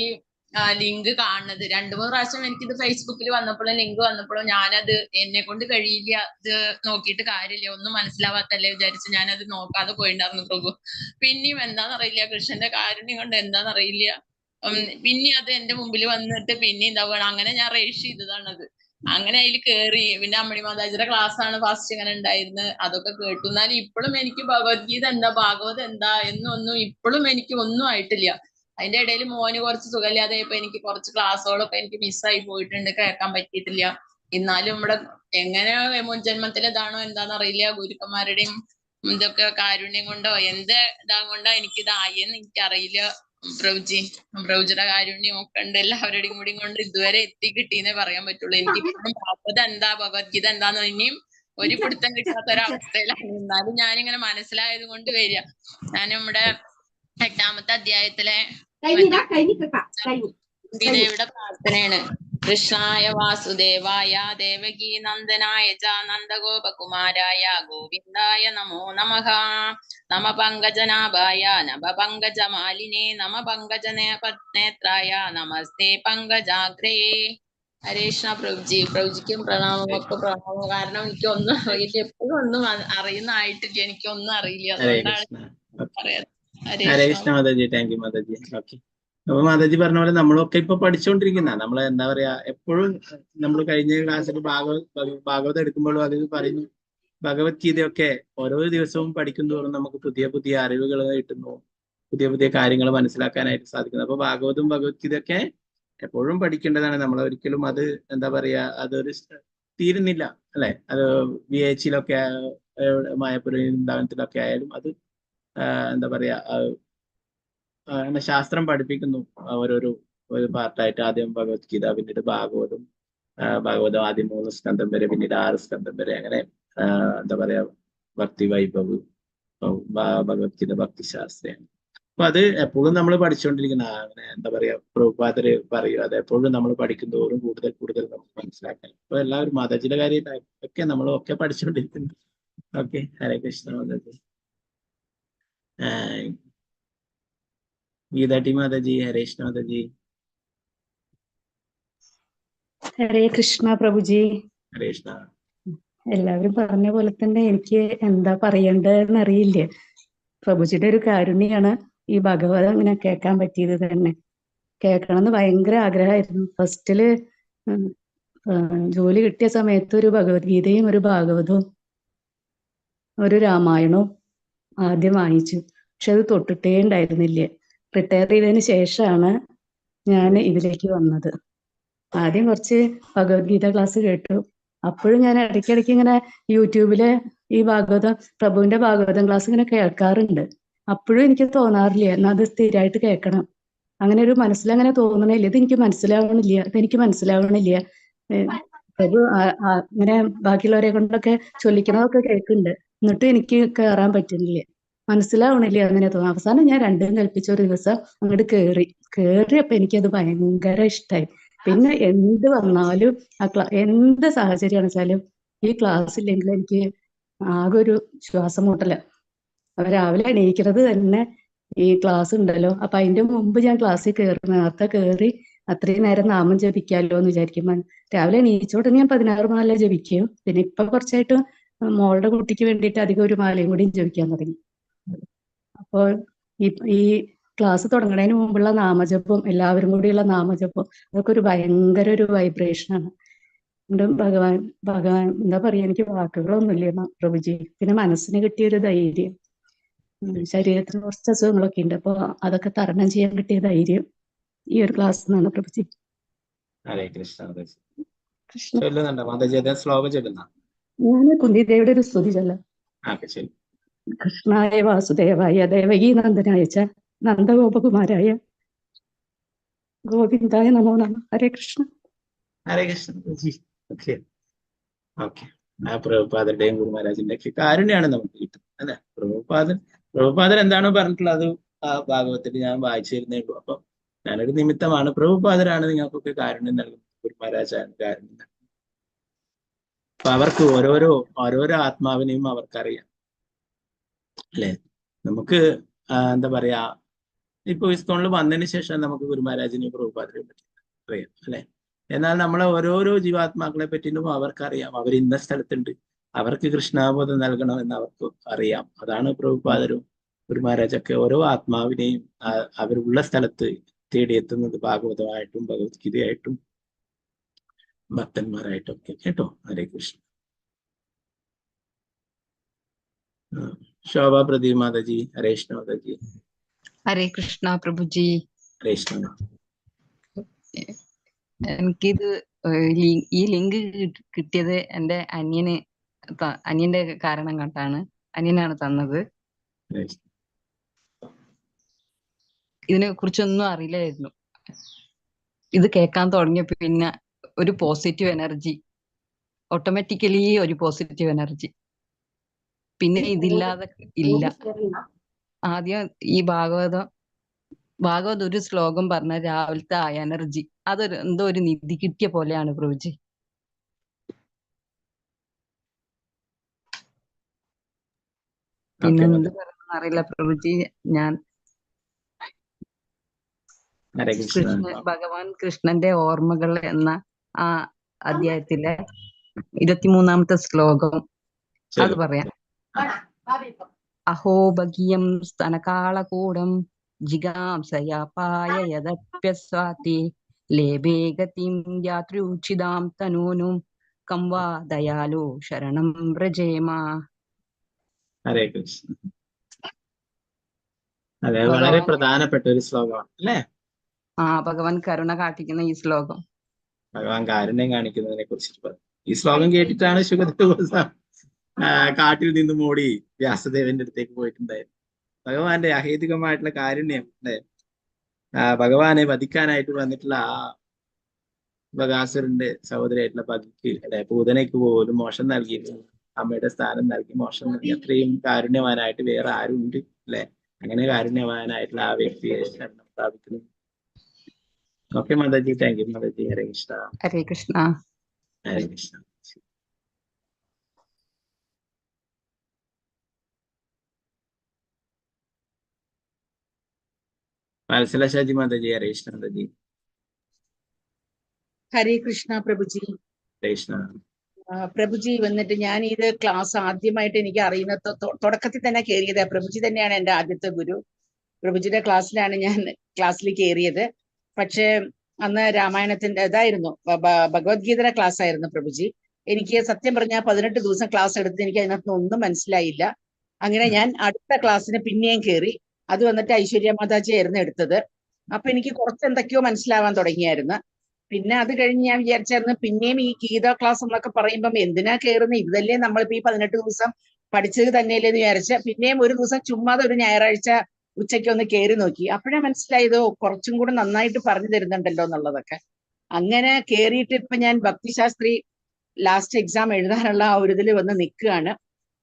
ലിങ്ക് കാണുന്നത്. 2-3 പ്രാവശ്യം എനിക്കിത് ഫേസ്ബുക്കിൽ വന്നപ്പോഴും ലിങ്ക് വന്നപ്പോഴും ഞാനത് എന്നെ കൊണ്ട് കഴിയില്ല, ഇത് നോക്കിയിട്ട് കാര്യമില്ല, ഒന്നും മനസ്സിലാവാത്തല്ലേ വിചാരിച്ച് ഞാനത് നോക്കാതെ പോയിണ്ടായിരുന്നു പ്രഭു. പിന്നെയും എന്താണെന്നറിയില്ല, കൃഷ്ണന്റെ കാരുണ്യം കൊണ്ട് എന്താണെന്നറിയില്ല, പിന്നെ അത് എന്റെ മുമ്പിൽ വന്നിട്ട് പിന്നെ എന്താ വേണം, അങ്ങനെ ഞാൻ രജിസ്റ്റർ ചെയ്തതാണത്. അങ്ങനെ അതിൽ കേറി. പിന്നെ അമ്മണി മാതാജിയുടെ ക്ലാസ് ആണ് ഫസ്റ്റ് ഇങ്ങനെ ഉണ്ടായിരുന്നത്, അതൊക്കെ കേട്ടു. എന്നാലും ഇപ്പോഴും എനിക്ക് ഭഗവത്ഗീത എന്താ ഭാഗവതം എന്താ എന്നൊന്നും ഇപ്പോഴും എനിക്ക് ഒന്നും ആയിട്ടില്ല. അതിന്റെ ഇടയിൽ മോന് കുറച്ച് സുഖമില്ലാതെ ഇപ്പൊ എനിക്ക് കുറച്ച് ക്ലാസ്സുകളൊക്കെ എനിക്ക് മിസ്സായി പോയിട്ടുണ്ട്, കേൾക്കാൻ പറ്റിയിട്ടില്ല. എന്നാലും ഇവിടെ എങ്ങനെ മുൻജന്മത്തിൽ ഇതാണോ എന്താണെന്ന് അറിയില്ല, ഗുരുക്കന്മാരുടെയും ഇതൊക്കെ കാരുണ്യം കൊണ്ടോ എന്ത് ഇതാ കൊണ്ടോ എനിക്കിതായെന്ന് എനിക്കറിയില്ല പ്രഭുജി. പ്രഭുജിയുടെ കാരുണ്യം ഒക്കെ ഉണ്ട് എല്ലാവരുടെയും കൂടി കൊണ്ട് ഇതുവരെ എത്തി കിട്ടിയെന്നേ പറയാൻ പറ്റുള്ളൂ. എനിക്ക് ഇപ്പോഴും ഭാഗവതം എന്താ ഭഗവത്ഗീത എന്താന്ന് ഇനിയും ഒരു പിടുത്തം കിട്ടാത്ത ഒരവസ്ഥയിലാണ്. എന്നാലും ഞാനിങ്ങനെ മനസ്സിലായത് കൊണ്ട് വരിക. ഞാൻ നമ്മുടെ 8ാമത്തെ അധ്യായത്തിലെ ഗീതയുടെ പ്രാർത്ഥനയാണ്. കൃഷ്ണായ വാസുദേവായ ദേവകീ നന്ദനായ ച നന്ദഗോപകുമാരായ ഗോവിന്ദായ നമോ നമഃ. നമ പങ്കജനാഭായ നമ പങ്കജമാലിനേ നമ പങ്കജനേത്രായ നമസ്തേ പങ്കജാഗ്രേ. ഹരേഷ്ണ പ്രഭുജി. പ്രഭുജിക്കും പ്രണാമമൊക്കെ പ്രണാമം. കാരണം എനിക്കൊന്നും അറിയില്ല, എപ്പോഴും ഒന്നും അറിയുന്നതായിട്ടില്ല, എനിക്കൊന്നും അറിയില്ല, അതുകൊണ്ടാണ് പറയാം. Hare Krishna Mataji. Thank you Mataji. Okay, അപ്പൊ മാതാജി പറഞ്ഞ പോലെ നമ്മളൊക്കെ ഇപ്പൊ പഠിച്ചുകൊണ്ടിരിക്കുന്ന നമ്മൾ എന്താ പറയാ, എപ്പോഴും നമ്മൾ കഴിഞ്ഞ ക്ലാസ്സിൽ ഭാഗവതം എടുക്കുമ്പോഴും അതിൽ പറയുന്നു, ഭഗവത്ഗീതയൊക്കെ ഓരോ ദിവസവും പഠിക്കുന്തോറും നമുക്ക് പുതിയ പുതിയ അറിവുകൾ കിട്ടുന്നു, പുതിയ പുതിയ കാര്യങ്ങൾ മനസ്സിലാക്കാനായിട്ട് സാധിക്കുന്നു. അപ്പൊ ഭാഗവതവും ഭഗവത്ഗീതയൊക്കെ എപ്പോഴും പഠിക്കേണ്ടതാണ്. നമ്മൾ ഒരിക്കലും അത് എന്താ പറയാ, അതൊരു തീരുന്നില്ല അല്ലെ. അത് VH-ലൊക്കെ മായപ്പുര വൃന്ദാവനത്തിലൊക്കെ ആയാലും അത് എന്താ പറയാ, ശാസ്ത്രം പഠിപ്പിക്കുന്നു ഒരു പാർട്ടായിട്ട്. ആദ്യം ഭഗവത്ഗീത, പിന്നീട് ഭാഗവതം, ആദ്യം 3 സ്കന്ധം വരെ, പിന്നീട് 6 സ്കന്ധം വരെ, അങ്ങനെ എന്താ പറയാ ഭക്തി വൈഭവ്, ഭഗവത്ഗീത ഭക്തിശാസ്ത്രയാണ്. അപ്പൊ അത് എപ്പോഴും നമ്മൾ പഠിച്ചുകൊണ്ടിരിക്കുന്ന, അങ്ങനെ എന്താ പറയാ പ്രഭുപാദര് പറയും, അത് എപ്പോഴും നമ്മൾ പഠിക്കുന്നതോറും കൂടുതൽ കൂടുതൽ നമുക്ക് മനസ്സിലാക്കാൻ. അപ്പൊ എല്ലാവരും മാതാജിയുടെ കാര്യം ഒക്കെ നമ്മളൊക്കെ പഠിച്ചുകൊണ്ടിരിക്കുന്നു. ഓക്കെ, ഹരേ കൃഷ്ണ മാതാജി. ഗീതാട്ടി മാതാജി, ഹരേഷ് മാതാജി. ഹരേ കൃഷ്ണ പ്രഭുജി. ഹരേഷ്ണ. എല്ലാവരും പറഞ്ഞ പോലെ തന്നെ എനിക്ക് എന്താ പറയേണ്ടതെന്ന് അറിയില്ല. പ്രഭുജിയുടെ ഒരു കാരുണ്യാണ് ഈ ഭഗവതം ഇങ്ങനെ കേൾക്കാൻ പറ്റിയത് തന്നെ. കേൾക്കണമെന്ന് ഭയങ്കര ആഗ്രഹമായിരുന്നു. ഫസ്റ്റില് ജോലി കിട്ടിയ സമയത്ത് ഒരു ഭഗവത്ഗീതയും ഒരു ഭാഗവതവും ഒരു രാമായണവും ആദ്യം വാങ്ങിച്ചു. പക്ഷെ അത് തൊട്ടിട്ടേ ഉണ്ടായിരുന്നില്ല. റിട്ടയർ ചെയ്തതിന് ശേഷമാണ് ഞാൻ ഇതിലേക്ക് വന്നത്. ആദ്യം കുറച്ച് ഭഗവത്ഗീത ക്ലാസ് കേട്ടു. അപ്പോഴും ഞാൻ ഇടയ്ക്കിടയ്ക്ക് ഇങ്ങനെ യൂട്യൂബില് ഈ ഭാഗവതം, പ്രഭുവിന്റെ ഭാഗവതം ക്ലാസ് ഇങ്ങനെ കേൾക്കാറുണ്ട്. അപ്പോഴും എനിക്ക് തോന്നാറില്ല എന്നാൽ അത് സ്ഥിരമായിട്ട് കേൾക്കണം. അങ്ങനെ ഒരു മനസ്സിലങ്ങനെ തോന്നണില്ല, ഇതെനിക്ക് മനസ്സിലാവണില്ല. പ്രഭു ഇങ്ങനെ ബാക്കിയുള്ളവരെ കൊണ്ടൊക്കെ ചൊല്ലിക്കണതൊക്കെ കേൾക്കുന്നുണ്ട്, എന്നിട്ടും എനിക്ക് കയറാൻ പറ്റുന്നില്ല. മനസ്സിലാവണില്ല അങ്ങനെ തോന്നുന്നു. അവസാനം ഞാൻ രണ്ടും കൽപ്പിച്ച ഒരു ദിവസം അങ്ങോട്ട് കേറിയപ്പോ എനിക്കത് ഭയങ്കര ഇഷ്ടമായി. പിന്നെ എന്ത് വന്നാലും എന്ത് സാഹചര്യം വെച്ചാലും ഈ ക്ലാസ് ഇല്ലെങ്കിൽ എനിക്ക് ആകെ ഒരു ശ്വാസം മുട്ടല. അപ്പൊ രാവിലെ എണീക്കുന്നത് തന്നെ ഈ ക്ലാസ് ഉണ്ടല്ലോ, അപ്പൊ അതിന്റെ മുമ്പ് ഞാൻ ക്ലാസ്സിൽ നേരത്തെ കയറി അത്രയും നേരം നാമം ജപിക്കാമല്ലോ എന്ന് വിചാരിക്കുമ്പോൾ രാവിലെ എണീച്ചോട്ട് ഞാൻ 16 മാല ജപിക്കും. പിന്നെ ഇപ്പൊ കുറച്ചായിട്ട് മോളുടെ കുട്ടിക്ക് വേണ്ടിയിട്ട് അധികം ഒരു മാലയും കൂടി ജപിക്കാൻ തുടങ്ങി. അപ്പോൾ ഈ ക്ലാസ് തുടങ്ങുന്നതിന് മുമ്പുള്ള നാമജപം, എല്ലാവരും കൂടിയുള്ള നാമജപം, അതൊക്കെ ഒരു ഭയങ്കര ഒരു വൈബ്രേഷനാണ്. ഭഗവാൻ എന്താ പറയാ, എനിക്ക് വാക്കുകളൊന്നുമില്ല പ്രഭുജി. പിന്നെ മനസ്സിന് കിട്ടിയൊരു ധൈര്യം, ശരീരത്തിന് കുറച്ച് അസുഖങ്ങളൊക്കെ ഉണ്ട്, അപ്പൊ അതൊക്കെ തരണം ചെയ്യാൻ കിട്ടിയ ധൈര്യം ഈ ഒരു ക്ലാസ് എന്നാണ് പ്രഭുജി. ഹരേ കൃഷ്ണ. ചൊല്ലുന്നുണ്ടോ മാതാജി? അതേ ശ്ലോകം ചൊല്ലുന്ന ഞാൻ കുന്തിദേവിയുടെ ഒരു സ്തുതി ചൊല്ലാം. കൃഷ്ണായ വാസുദേവായ ദേവകീ നന്ദനായ ച നന്ദഗോപകുമാരായ ഗോവിന്ദായ നമോ നമ. ഹരേ കൃഷ്ണ. ഹരേ കൃഷ്ണ. Okay okay. ആ പ്രഭുപാദരുടെയും ഗുരു മഹാരാജിന്റെ ഒക്കെ കാരുണ്യാണ് നമുക്ക് കിട്ടും അല്ലെ. പ്രഭുപാദൻ എന്താണോ പറഞ്ഞിട്ടുള്ളത് ആ ഭാഗവത്തിൽ ഞാൻ വായിച്ചു തരുന്നേ ഉള്ളൂ. അപ്പം ഞാനൊരു നിമിത്തമാണ്. പ്രഭുപാദരാണ് നിങ്ങൾക്കൊക്കെ കാരുണ്യം നൽകുന്നത്, ഗുരു മഹാരാജാണ് കാരുണ്യം നൽകുന്നത്. അപ്പൊ അവർക്ക് ഓരോരോ ആത്മാവിനെയും അവർക്കറിയാം അല്ലെ. നമുക്ക് എന്താ പറയാ, ഇപ്പൊ ഇസ്കോണിൽ വന്നതിന് ശേഷം നമുക്ക് ഗുരു മഹാരാജിനെയും പ്രഭുപാദരെയും പറ്റി അറിയാം അല്ലെ. എന്നാൽ നമ്മളെ ഓരോരോ ജീവാത്മാക്കളെ പറ്റിയും അവർക്കറിയാം. അവർ ഇന്ന സ്ഥലത്തുണ്ട്, അവർക്ക് കൃഷ്ണാബോധം നൽകണമെന്ന് അവർക്ക് അറിയാം. അതാണ് പ്രഭുപാദരും ഗുരു മഹാരാജൊക്കെ ഓരോ ആത്മാവിനെയും അവരുള്ള സ്ഥലത്ത് തേടിയെത്തുന്നത് ഭാഗവതമായിട്ടും ഭഗവത്ഗീതയായിട്ടും ഭക്തന്മാരായിട്ടും ഒക്കെ കേട്ടോ. ഹരേ കൃഷ്ണ. ശോഭ പ്രദീപ് മാതാജി. ഹരേ കൃഷ്ണ മാതാജി. ഹരേ കൃഷ്ണ പ്രഭുജി. ഹരേ കൃഷ്ണ. എനിക്കിത് ഈ ലിങ്ക് കിട്ടിയത് എൻ്റെ അന്യന്റെ കാരണം കൊണ്ടാണ്. അന്യനാണ് തന്നത്. ഇതിനെ കുറിച്ചൊന്നും അറിയില്ലായിരുന്നു. ഇത് കേൾക്കാൻ തുടങ്ങിയപ്പോ പിന്നെ ഒരു പോസിറ്റീവ് എനർജി, ഓട്ടോമാറ്റിക്കലി ഒരു പോസിറ്റീവ് എനർജി. പിന്നെ ഇതില്ലാതെ ഇല്ല. ആദ്യം ഈ ഭാഗവതം ഒരു ശ്ലോകം പറഞ്ഞ രാവിലത്തെ ആ എനർജി, അതൊരു എന്തോ ഒരു നിധി കിട്ടിയ പോലെയാണ് പ്രഭുജി. പിന്നെ എന്ത് പറയുന്ന അറിയില്ല പ്രഭുജി. ഞാൻ ഭഗവാൻ കൃഷ്ണന്റെ ഓർമ്മകൾ എന്ന ആ അധ്യായത്തിലെ 23-ാമത്തെ ശ്ലോകം അത് പറയാം. അഹോ ഭഗീയം സ്തനകാളകൂടം ജിഗാംസയാപായയദപ്യസ്വാതി ലേഭേ ഗതിം യാത്രൂക്ഷിതാം തനൂനും കം വാ ദയാലോ ശരണം വ്രജേമ. ഹരേ കൃഷ്ണ. അതെ, വളരെ പ്രധാനപ്പെട്ട ഒരു ശ്ലോകമാണ് അല്ലേ. ഭഗവാൻ കരുണ കാട്ടിക്കുന്ന ഈ ശ്ലോകം, ഭഗവാൻ കാരുണ്യം കാണിക്കുന്നതിനെ കുറിച്ചിട്ട് പറഞ്ഞു. ഈ ശ്ലോകം കേട്ടിട്ടാണ് ശുഗദേവ കാട്ടിൽ നിന്നും ഓടി വ്യാസദേവന്റെ അടുത്തേക്ക് പോയിട്ടുണ്ടായിരുന്നു. ഭഗവാന്റെ അഹേതുകമായിട്ടുള്ള കാരുണ്യം അല്ലെ, ഭഗവാനെ വധിക്കാനായിട്ട് വന്നിട്ടുള്ള ആ ബകാസുരന്റെ സഹോദരിയായിട്ടുള്ള പതിക്ക് അല്ലെ, പൂതനയ്ക്ക് പോലും മോക്ഷം നൽകി, അമ്മയുടെ സ്ഥാനം നൽകി മോക്ഷം നൽകി. അത്രയും കാരുണ്യവാനായിട്ട് വേറെ ആരും ഉണ്ട് അല്ലെ. അങ്ങനെ കാരുണ്യവാനായിട്ടുള്ള ആ വ്യക്തിയെ ശരണം പ്രാപിക്കുന്നു. Okay Mataji, thank you Mataji. Hare Krishna. Hare Krishna. Hare Krishna. Vatsala Shaji Mataji. Hare Krishna Mataji. Hare Krishna Prabhuji. Hare Krishna Prabhuji. വന്നിട്ട് ഞാൻ ഇത് ക്ലാസ് ആദ്യമായിട്ട് എനിക്ക് അറിയുന്ന തുടക്കത്തിൽ തന്നെ കയറിയത് പ്രഭുജി തന്നെയാണ് എൻ്റെ ആദ്യത്തെ ഗുരു. പ്രഭുജിയുടെ ക്ലാസ്സിലാണ് ഞാൻ ക്ലാസ്സിൽ കയറിയത്. പക്ഷെ അന്ന് രാമായണത്തിന്റെ ഇതായിരുന്നു, ഭഗവത്ഗീതയുടെ ക്ലാസ് ആയിരുന്നു പ്രഭുജി. എനിക്ക് സത്യം പറഞ്ഞാൽ 18 ദിവസം ക്ലാസ് എടുത്ത് എനിക്ക് അതിനകത്ത് ഒന്നും മനസ്സിലായില്ല. അങ്ങനെ ഞാൻ അടുത്ത ക്ലാസ്സിന് പിന്നെയും കയറി. അത് വന്നിട്ട് ഐശ്വര്യ മാതാജി ആയിരുന്നു എടുത്തത്. അപ്പൊ എനിക്ക് കുറച്ച് എന്തൊക്കെയോ മനസ്സിലാവാൻ തുടങ്ങിയായിരുന്നു. പിന്നെ അത് കഴിഞ്ഞ് ഞാൻ വിചാരിച്ചായിരുന്നു പിന്നെയും ഈ ഗീത ക്ലാസ് എന്നൊക്കെ പറയുമ്പം എന്തിനാ കയറുന്നത്, ഇതല്ലേ നമ്മളിപ്പോ ഈ 18 ദിവസം പഠിച്ചത് തന്നെയല്ലേ എന്ന് വിചാരിച്ച പിന്നെയും ഒരു ദിവസം ചുമ്മാതെ ഒരു ഞായറാഴ്ച ഉച്ചയ്ക്ക് ഒന്ന് കയറി നോക്കി. അപ്പോഴേ മനസ്സിലായത് കുറച്ചും കൂടെ നന്നായിട്ട് പറഞ്ഞു തരുന്നുണ്ടല്ലോ എന്നുള്ളതൊക്കെ. അങ്ങനെ കയറിയിട്ട് ഇപ്പൊ ഞാൻ ഭക്തിശാസ്ത്രി ലാസ്റ്റ് എക്സാം എഴുതാനുള്ള ആ ഒരു ഇതിൽ വന്ന് നിൽക്കുകയാണ്.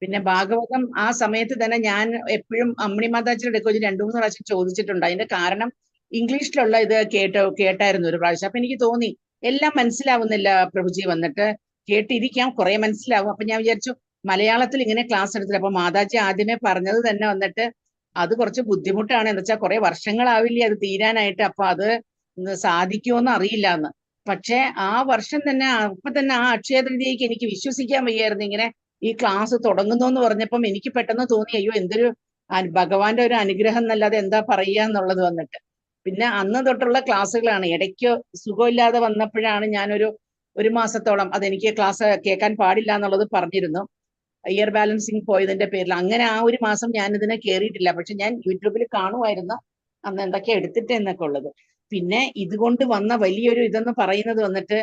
പിന്നെ ഭാഗവതം ആ സമയത്ത് തന്നെ ഞാൻ എപ്പോഴും അമ്മിണി മാതാജിയുടെ അടുത്ത് ഒരു 2-3 പ്രാവശ്യം ചോദിച്ചിട്ടുണ്ട്. അതിന്റെ കാരണം ഇംഗ്ലീഷിലുള്ള ഇത് കേട്ടായിരുന്നു ഒരു പ്രാവശ്യം. അപ്പൊ എനിക്ക് തോന്നി എല്ലാം മനസ്സിലാവുന്നില്ല പ്രഭുജി, വന്നിട്ട് കേട്ടിരിക്കാം, കുറെ മനസ്സിലാവും. അപ്പൊ ഞാൻ വിചാരിച്ചു മലയാളത്തിൽ ഇങ്ങനെ ക്ലാസ് എടുത്തില്ല. അപ്പൊ മാതാജി ആദ്യമേ പറഞ്ഞത് തന്നെ വന്നിട്ട് അത് കുറച്ച് ബുദ്ധിമുട്ടാണ്, എന്ന് വെച്ചാൽ കുറെ വർഷങ്ങളാവില്ലേ അത് തീരാനായിട്ട്, അപ്പൊ അത് സാധിക്കുമോന്ന് അറിയില്ല എന്ന്. പക്ഷെ ആ വർഷം തന്നെ അപ്പൊ തന്നെ ആ അക്ഷയ തൃതീയക്ക് എനിക്ക് വിശ്വസിക്കാൻ വയ്യായിരുന്നു ഇങ്ങനെ ഈ ക്ലാസ് തുടങ്ങുന്നു എന്ന് പറഞ്ഞപ്പം എനിക്ക് പെട്ടെന്ന് തോന്നി, അയ്യോ എന്തൊരു ഭഗവാന്റെ ഒരു അനുഗ്രഹം എന്നല്ലാതെ എന്താ പറയുക എന്നുള്ളത് വന്നിട്ട്. പിന്നെ അന്ന് തൊട്ടുള്ള ക്ലാസ്സുകളാണ്. ഇടയ്ക്ക് സുഖമില്ലാതെ വന്നപ്പോഴാണ് ഒരു മാസത്തോളം അതെനിക്ക് ക്ലാസ് കേൾക്കാൻ പാടില്ല എന്നുള്ളത് പറഞ്ഞിരുന്നു, ഇയർ ബാലൻസിങ് പോയതിന്റെ പേരിൽ. അങ്ങനെ ആ ഒരു മാസം ഞാൻ ഇതിനെ കയറിയിട്ടില്ല. പക്ഷെ ഞാൻ യൂട്യൂബിൽ കാണുമായിരുന്നു അന്ന് എന്തൊക്കെ എടുത്തിട്ട് എന്നൊക്കെ ഉള്ളത്. പിന്നെ ഇതുകൊണ്ട് വന്ന വലിയൊരു ഇതെന്ന് പറയുന്നത് വന്നിട്ട്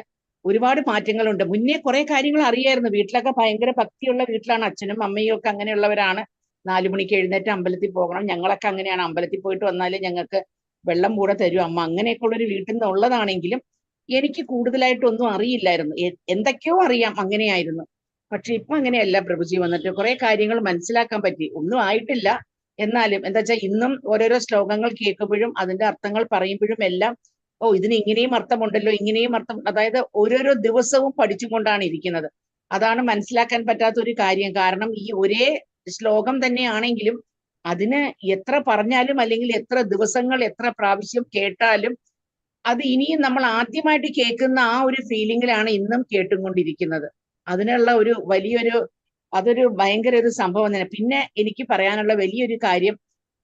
ഒരുപാട് മാറ്റങ്ങളുണ്ട്. മുന്നേ കുറെ കാര്യങ്ങൾ അറിയായിരുന്നു. വീട്ടിലൊക്കെ ഭയങ്കര ഭക്തിയുള്ള വീട്ടിലാണ്, അച്ഛനും അമ്മയും ഒക്കെ അങ്ങനെയുള്ളവരാണ്. 4 മണിക്ക് എഴുന്നേറ്റ് അമ്പലത്തിൽ പോകണം. ഞങ്ങളൊക്കെ അങ്ങനെയാണ്, അമ്പലത്തിൽ പോയിട്ട് വന്നാലേ ഞങ്ങൾക്ക് വെള്ളം കൂടെ തരും അമ്മ, അങ്ങനെയൊക്കെ ഉള്ളൊരു വീട്ടിൽ നിന്നുള്ളതാണെങ്കിലും എനിക്ക് കൂടുതലായിട്ടൊന്നും അറിയില്ലായിരുന്നു. എന്തൊക്കെയോ അറിയാം, അങ്ങനെയായിരുന്നു. പക്ഷെ ഇപ്പൊ അങ്ങനെയല്ല പ്രഭുജി, വന്നിട്ട് കുറെ കാര്യങ്ങൾ മനസ്സിലാക്കാൻ പറ്റി. ഒന്നും ആയിട്ടില്ല, എന്നാലും എന്താ വെച്ചാൽ ഇന്നും ഓരോരോ ശ്ലോകങ്ങൾ കേൾക്കുമ്പോഴും അതിന്റെ അർത്ഥങ്ങൾ പറയുമ്പോഴും എല്ലാം ഓ ഇതിന് ഇങ്ങനെയും അർത്ഥമുണ്ടല്ലോ, ഇങ്ങനെയും അർത്ഥം, അതായത് ഓരോരോ ദിവസവും പഠിച്ചുകൊണ്ടാണ് ഇരിക്കുന്നത്. അതാണ് മനസ്സിലാക്കാൻ പറ്റാത്ത ഒരു കാര്യം. കാരണം ഈ ഒരേ ശ്ലോകം തന്നെയാണെങ്കിലും അതിന് എത്ര പറഞ്ഞാലും അല്ലെങ്കിൽ എത്ര ദിവസങ്ങൾ എത്ര പ്രാവശ്യം കേട്ടാലും അത് ഇനിയും നമ്മൾ ആദ്യമായിട്ട് കേൾക്കുന്ന ആ ഒരു ഫീലിംഗിലാണ് ഇന്നും കേട്ടുകൊണ്ടിരിക്കുന്നത്. അതിനുള്ള ഒരു വലിയൊരു അതൊരു ഭയങ്കര ഒരു സംഭവം തന്നെ. പിന്നെ എനിക്ക് പറയാനുള്ള വലിയൊരു കാര്യം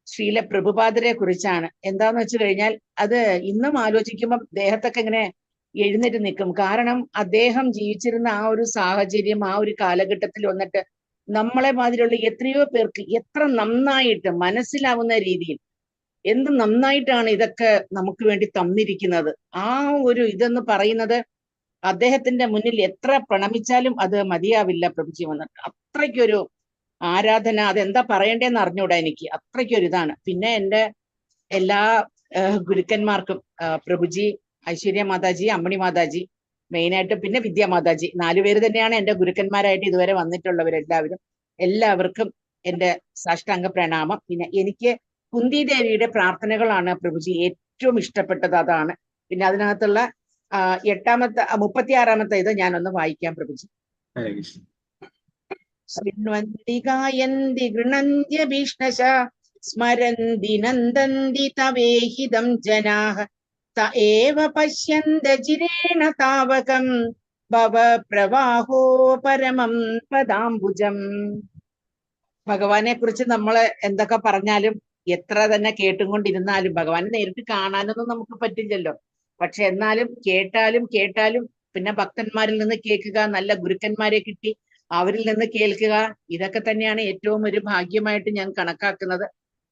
ശ്രീല പ്രഭുപാദരെ കുറിച്ചാണ്. എന്താന്ന് വെച്ച് കഴിഞ്ഞാൽ അത് ഇന്നും ആലോചിക്കുമ്പോൾ ദേഹത്തൊക്കെ ഇങ്ങനെ എഴുന്നേറ്റ് നിൽക്കും. കാരണം അദ്ദേഹം ജീവിച്ചിരുന്ന ആ ഒരു സാഹചര്യം, ആ ഒരു കാലഘട്ടത്തിൽ വന്നിട്ട് നമ്മളെ മാതിരിയുള്ള എത്രയോ പേർക്ക് എത്ര നന്നായിട്ട് മനസ്സിലാവുന്ന രീതിയിൽ എന്ത് നന്നായിട്ടാണ് ഇതൊക്കെ നമുക്ക് വേണ്ടി തന്നിരിക്കുന്നത്. ആ ഒരു ഇതെന്ന് പറയുന്നത് അദ്ദേഹത്തിന്റെ മുന്നിൽ എത്ര പ്രണമിച്ചാലും അത് മതിയാവില്ല പ്രഭുജി, വന്നിട്ട് അത്രയ്ക്കൊരു ആരാധന, അതെന്താ പറയണ്ടേന്ന് അറിഞ്ഞൂടാ എനിക്ക്, അത്രയ്ക്കൊരു ഇതാണ്. പിന്നെ എൻ്റെ എല്ലാ ഗുരുക്കന്മാർക്കും പ്രഭുജി, ഐശ്വര്യ മാതാജി, അമ്മിണി മാതാജി മെയിനായിട്ട്, പിന്നെ വിദ്യാ മാതാജി, 4 പേര് തന്നെയാണ് എൻ്റെ ഗുരുക്കന്മാരായിട്ട് ഇതുവരെ വന്നിട്ടുള്ളവരെല്ലാവരും. എല്ലാവർക്കും എൻ്റെ സാഷ്ടാംഗ പ്രണാമം. പിന്നെ എനിക്ക് കുന്തി ദേവിയുടെ പ്രാർത്ഥനകളാണ് പ്രഭുജി ഏറ്റവും ഇഷ്ടപ്പെട്ടത്, അതാണ്. പിന്നെ അതിനകത്തുള്ള 36ാമത്തെ ഇത് ഞാനൊന്ന് വായിക്കാം പ്രഭുജി. ശൃണ്വന്തി ഗായന്തി ഗൃണന്ത്യഭീഷ്ണശ സ്മരന്തി നന്ദന്തി തവേഹിതം ജനാഃ ത ഏവ പശ്യന്ത ചിരേണ താവകം ഭവ പ്രവാഹോ പരമം പദാംബുജം. ഭഗവാനെ കുറിച്ച് നമ്മൾ എന്തൊക്കെ പറഞ്ഞാലും എത്ര തന്നെ കേട്ടുകൊണ്ടിരുന്നാലും ഭഗവാനെ നേരിട്ട് കാണാനൊന്നും നമുക്ക് പറ്റില്ലല്ലോ. പക്ഷെ എന്നാലും കേട്ടാലും പിന്നെ ഭക്തന്മാരിൽ നിന്ന് കേൾക്കുക, നല്ല ഗുരുക്കന്മാരെ കിട്ടി അവരിൽ നിന്ന് കേൾക്കുക, ഇതൊക്കെ തന്നെയാണ് ഏറ്റവും ഒരു ഭാഗ്യമായിട്ട് ഞാൻ കണക്കാക്കുന്നത്.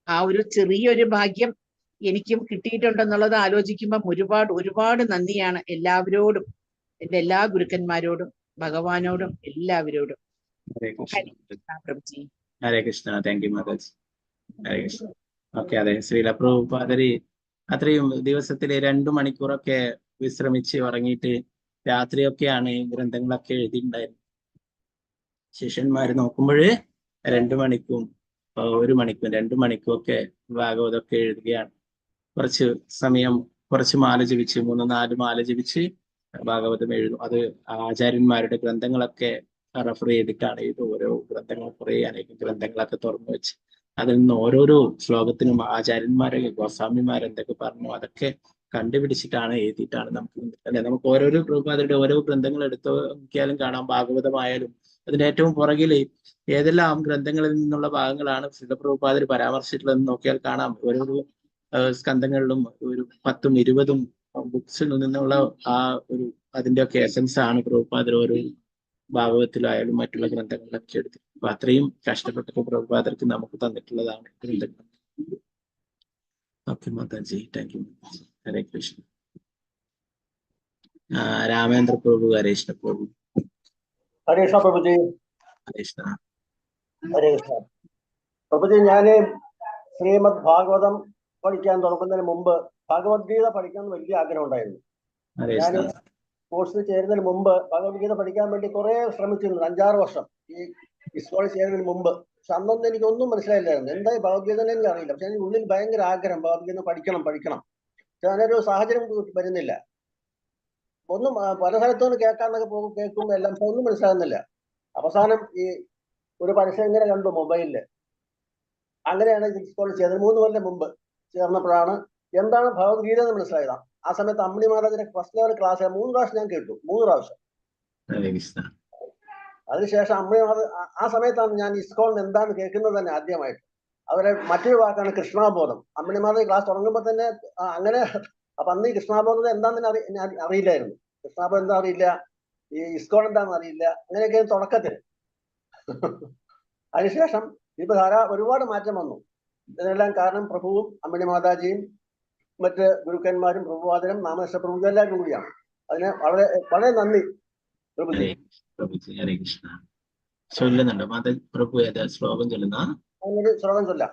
ആ ഒരു ചെറിയൊരു ഭാഗ്യം എനിക്കും കിട്ടിയിട്ടുണ്ടെന്നുള്ളത് ആലോചിക്കുമ്പം ഒരുപാട് നന്ദിയാണ് എല്ലാവരോടും, എൻ്റെ എല്ലാ ഗുരുക്കന്മാരോടും ഭഗവാനോടും എല്ലാവരോടും. Prabhuji. Hare Krishna. Thank you Mataji. Hare Krishna. Okay, അതെ, ശ്രീല പ്രഭുപാദര് അത്രയും ദിവസത്തില് 2 മണിക്കൂറൊക്കെ വിശ്രമിച്ച് ഉറങ്ങിയിട്ട് രാത്രിയൊക്കെയാണ് ഈ ഗ്രന്ഥങ്ങളൊക്കെ എഴുതിയിട്ടുണ്ടായിരുന്നത്. ശിഷ്യന്മാര് നോക്കുമ്പോൾ 2 മണിക്കും 1 മണിക്കും 2 മണിക്കും ഒക്കെ ഭാഗവതമൊക്കെ എഴുതുകയാണ്. കുറച്ച് സമയം കുറച്ച് മാല ജപിച്ച് 3-4 മാല ജപിച്ച് ഭാഗവതം എഴുതും. അത് ആചാര്യന്മാരുടെ ഗ്രന്ഥങ്ങളൊക്കെ റെഫർ ചെയ്തിട്ടാണ് ഇത്. ഓരോ ഗ്രന്ഥങ്ങൾ കുറേ അനേകം ഗ്രന്ഥങ്ങളൊക്കെ തുറന്നു വെച്ച് അതിൽ നിന്ന് ഓരോരോ ശ്ലോകത്തിനും ആചാര്യന്മാരെ ഗോസ്വാമിമാരെന്തൊക്കെ പറഞ്ഞു അതൊക്കെ കണ്ടുപിടിച്ചിട്ടാണ് എഴുതിയിട്ടാണ് നമുക്ക് അല്ലെ. നമുക്ക് ഓരോരോ പ്രഭുപാദരുടെ ഓരോ ഗ്രന്ഥങ്ങൾ എടുത്ത് നോക്കിയാലും കാണാം. ഭാഗവതമായാലും അതിന്റെ ഏറ്റവും പുറകിൽ ഏതെല്ലാം ഗ്രന്ഥങ്ങളിൽ നിന്നുള്ള ഭാഗങ്ങളാണ് ശ്രീല പ്രഭുപാദർ പരാമർശിച്ചിട്ടുള്ളതെന്ന് നോക്കിയാൽ കാണാം. ഓരോരോ സ്കന്ധങ്ങളിലും ഒരു 10ഉം 20ഉം ബുക്സിൽ നിന്നുള്ള ആ ഒരു അതിന്റെയൊക്കെ എസൻസ് ആണ് പ്രഭുപാദർ ഓരോ ഭാഗവത്തിലായാലും മറ്റുള്ള ഗ്രന്ഥങ്ങളിലൊക്കെ എടുത്ത്. അപ്പൊ അത്രയും കഷ്ടപ്പെട്ട പ്രഭുപാദർക്ക് നമുക്ക് തന്നിട്ടുള്ളതാണ് ഗ്രന്ഥങ്ങൾ. Okay Mataji, thank you. Hare Krishna. Ramendra Prabhu, Hare Krishna Prabhu. Hare Krishna Prabhuji. Hare Krishna. Hare Krishna Prabhuji. ഞാന് ശ്രീമദ് ഭാഗവതം പഠിക്കാൻ തുടങ്ങുന്നതിന് മുമ്പ് ഭഗവത്ഗീത പഠിക്കണം വലിയ ആഗ്രഹം ഉണ്ടായിരുന്നു. ഞാൻ കോഴ്സിൽ ചേരുന്നതിന് മുമ്പ് ഭഗവത്ഗീത പഠിക്കാൻ വേണ്ടി കുറെ ശ്രമിച്ചിരുന്നു. 5-6 വർഷം ഈ ഇസ്കോളിൽ ചേരുന്നതിന് മുമ്പ്. പക്ഷെ അന്നൊന്നും എനിക്കൊന്നും മനസ്സിലായില്ലായിരുന്നു. എന്തായി ഭഗവത്ഗീത എനിക്ക് അറിയില്ല. പക്ഷെ എനിക്ക് ഉള്ളിൽ ഭയങ്കര ആഗ്രഹം ഭഗവത്ഗീത പഠിക്കണം. പക്ഷെ അതിനൊരു സാഹചര്യം വരുന്നില്ല. ഒന്നും പല സ്ഥലത്തുനിന്ന് കേൾക്കാന്നൊക്കെ കേൾക്കുമ്പോൾ എല്ലാം ഒന്നും മനസ്സിലാകുന്നില്ല. അവസാനം ഈ ഒരു പരസ്യം ഇങ്ങനെ കണ്ടു മൊബൈലില്. അങ്ങനെയാണ് ഇസ്കോളിൽ ചേർന്നത്. 3 കൊല്ലം മുമ്പ് ചേർന്നപ്പോഴാണ് എന്താണ് ഭഗവത്ഗീത എന്ന് മനസ്സിലായത്. ആ സമയത്ത് അമ്മിണി മാതാജിന്റെ ഫസ്റ്റ് ലെവൽ ക്ലാസ് 3 പ്രാവശ്യം ഞാൻ കേട്ടു. 3 പ്രാവശ്യം. അതിനുശേഷം അമ്മിണി മാതാ ആ സമയത്താണ് ഞാൻ ഇസ്കോളിന് എന്താണ് കേൾക്കുന്നത് തന്നെ ആദ്യമായിട്ട്. അവരെ മറ്റൊരു വാക്കാണ് കൃഷ്ണാബോധം. അമ്മിണി മാതാജി ക്ലാസ് തുടങ്ങുമ്പോൾ തന്നെ അങ്ങനെ. അപ്പൊ അന്ന് ഈ കൃഷ്ണാബോധം എന്താണെന്ന് ഞാൻ അറിയില്ലായിരുന്നു. കൃഷ്ണാബോധം എന്താ അറിയില്ല, ഈ ഇസ്കോൺ എന്താണെന്ന് അറിയില്ല. അങ്ങനെയൊക്കെ തുടക്കത്തിൽ. അതിനുശേഷം ഇപ്പൊ ഒരുപാട് മാറ്റം വന്നു. ഇതിനെല്ലാം കാരണം പ്രഭുവും അമ്മിണി മാതാജിയും മറ്റ് ഗുരുക്കന്മാരും പ്രഭുവാദനും നാമകൃഷ്ണ പ്രഭു എല്ലാവരും കൂടിയാണ്. അതിന് വളരെ വളരെ നന്ദി പ്രഭുജി. ഹരേ കൃഷ്ണ. ചൊല്ലുന്നുണ്ടോ മാതാജി പ്രഭു? ഏതാ ശ്ലോകം ചൊല്ലുന്ന? അങ്ങനൊരു ശ്ലോകം ചൊല്ലാം.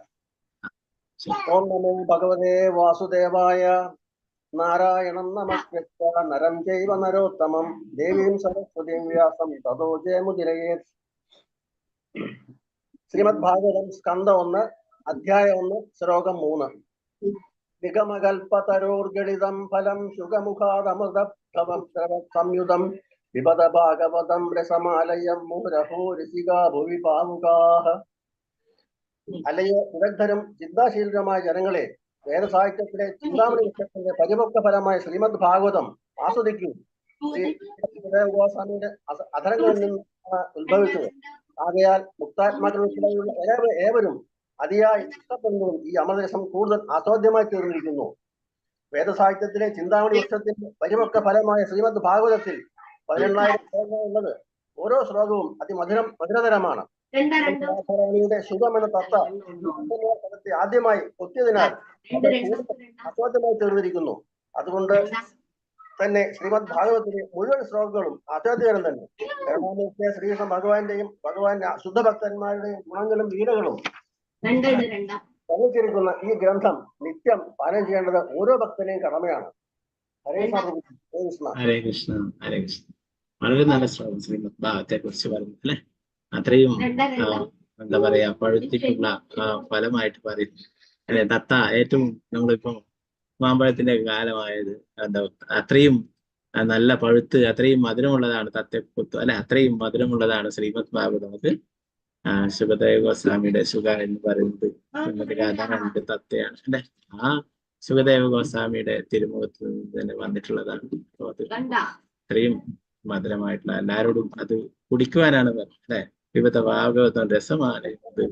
ഓം നമോ ഭഗവതേ വാസുദേവായ നാരായണം നമസ്കൃത്യ നരം ചൈവ നരോത്തമം ദേവീം സരസ്വതീം വ്യാസം തതോ ജയമുദിരയേത്. ശ്രീമദ് ഭാഗവതം സ്കന്ധം 1 അധ്യായം 1 ശ്ലോകം 3. നിഗമകൽപതരോർഗളിതം ഫലം ശുഖമുഖാദമൃത സംയുതം വിപദ ഭാഗവതം രസമാലയം മുഹുരഹോ രസികാ ഭുവി ഭാവുകാഹ. അല്ലയോ വിദഗ്ധരും ചിന്താശീലരുമായ ജനങ്ങളെ, വേദസാഹിത്യത്തിലെ ചിന്താമണി വൃക്ഷത്തിന്റെ പരിപക്വ ഫലമായ ശ്രീമദ് ഭാഗവതം ആസ്വദിക്കൂ. ഗോസ്വാമിയുടെ അധരങ്ങളിൽ നിന്നാണ് ഉത്ഭവിച്ചത്. ആകയാൽ മുക്താത്മാക്കളുൾപ്പെടെയുള്ള ഏവരും അതിയായി ഇഷ്ടപ്പെടുന്നതും ഈ അമൃതരസം കൂടുതൽ ആസ്വാദ്യമായി തീർന്നിരിക്കുന്നു. വേദസാഹിത്യത്തിലെ ചിന്താമണി വൃക്ഷത്തിന്റെ പരിപക്വ ഫലമായ ശ്രീമദ് ഭാഗവതത്തിൽ 18,000 ശ്ലോകങ്ങൾ ഉള്ളത്. ഓരോ ശ്ലോകവും മധുരതരമാണ്. യുടെ ശുഭം എന്ന തത്ത ആദ്യമായി ഒത്തിയതിനാൽ ആസ്വാദ്യമായി തീർന്നിരിക്കുന്നു. അതുകൊണ്ട് തന്നെ ശ്രീമദ് ഭാഗവത്തിലെ മുഴുവൻ ശ്ലോകങ്ങളും ആസ്വാദ്യകരം തന്നെ. കരുണാമൂർത്തിയായ ശ്രീകൃഷ്ണ ഭഗവാന്റെയും ഭഗവാന്റെ ശുദ്ധഭക്തന്മാരുടെയും ഗുണങ്ങളും ലീലകളും തനിച്ചിരിക്കുന്ന ഈ ഗ്രന്ഥം നിത്യം പാലനം ചെയ്യേണ്ടത് ഓരോ ഭക്തനെയും കടമയാണ്. ഹരേ കൃഷ്ണ. ഹരേ കൃഷ്ണ. ഹരേ കൃഷ്ണ. വളരെ നല്ല ശ്ലോകം ശ്രീമദ് ഭാഗവത്തെ കുറിച്ച് പറഞ്ഞു അല്ലെ. അത്രയും എന്താ പറയാ പഴുത്തിട്ടുള്ള ഫലമായിട്ട് പറയുന്നു അല്ലെ. തത്ത ഏറ്റവും നമ്മളിപ്പോ മാമ്പഴത്തിന്റെ കാലമായത് എന്താ അത്രയും നല്ല പഴുത്ത് അത്രയും മധുരമുള്ളതാണ് തത്തക്കുത്ത് അല്ലെ. അത്രയും മധുരമുള്ളതാണ് ശ്രീമദ് ഭാഗവതം. അത് സുഖദേവ ഗോസ്വാമിയുടെ സുഖ എന്ന് പറയുന്നത് ശ്രീമദ് രാധാറാണിന്റെ തത്തയാണ് അല്ലെ. ആ സുഖദേവ ഗോസ്വാമിയുടെ തിരുമുഖത്ത് തന്നെ വന്നിട്ടുള്ളതാണ്. അപ്പൊ അത് അത്രയും മധുരമായിട്ടുള്ള എല്ലാവരോടും അത് കുടിക്കുവാനാണ് അല്ലെ. വിവിധ ഭാഗവതം രസമാണ് അത്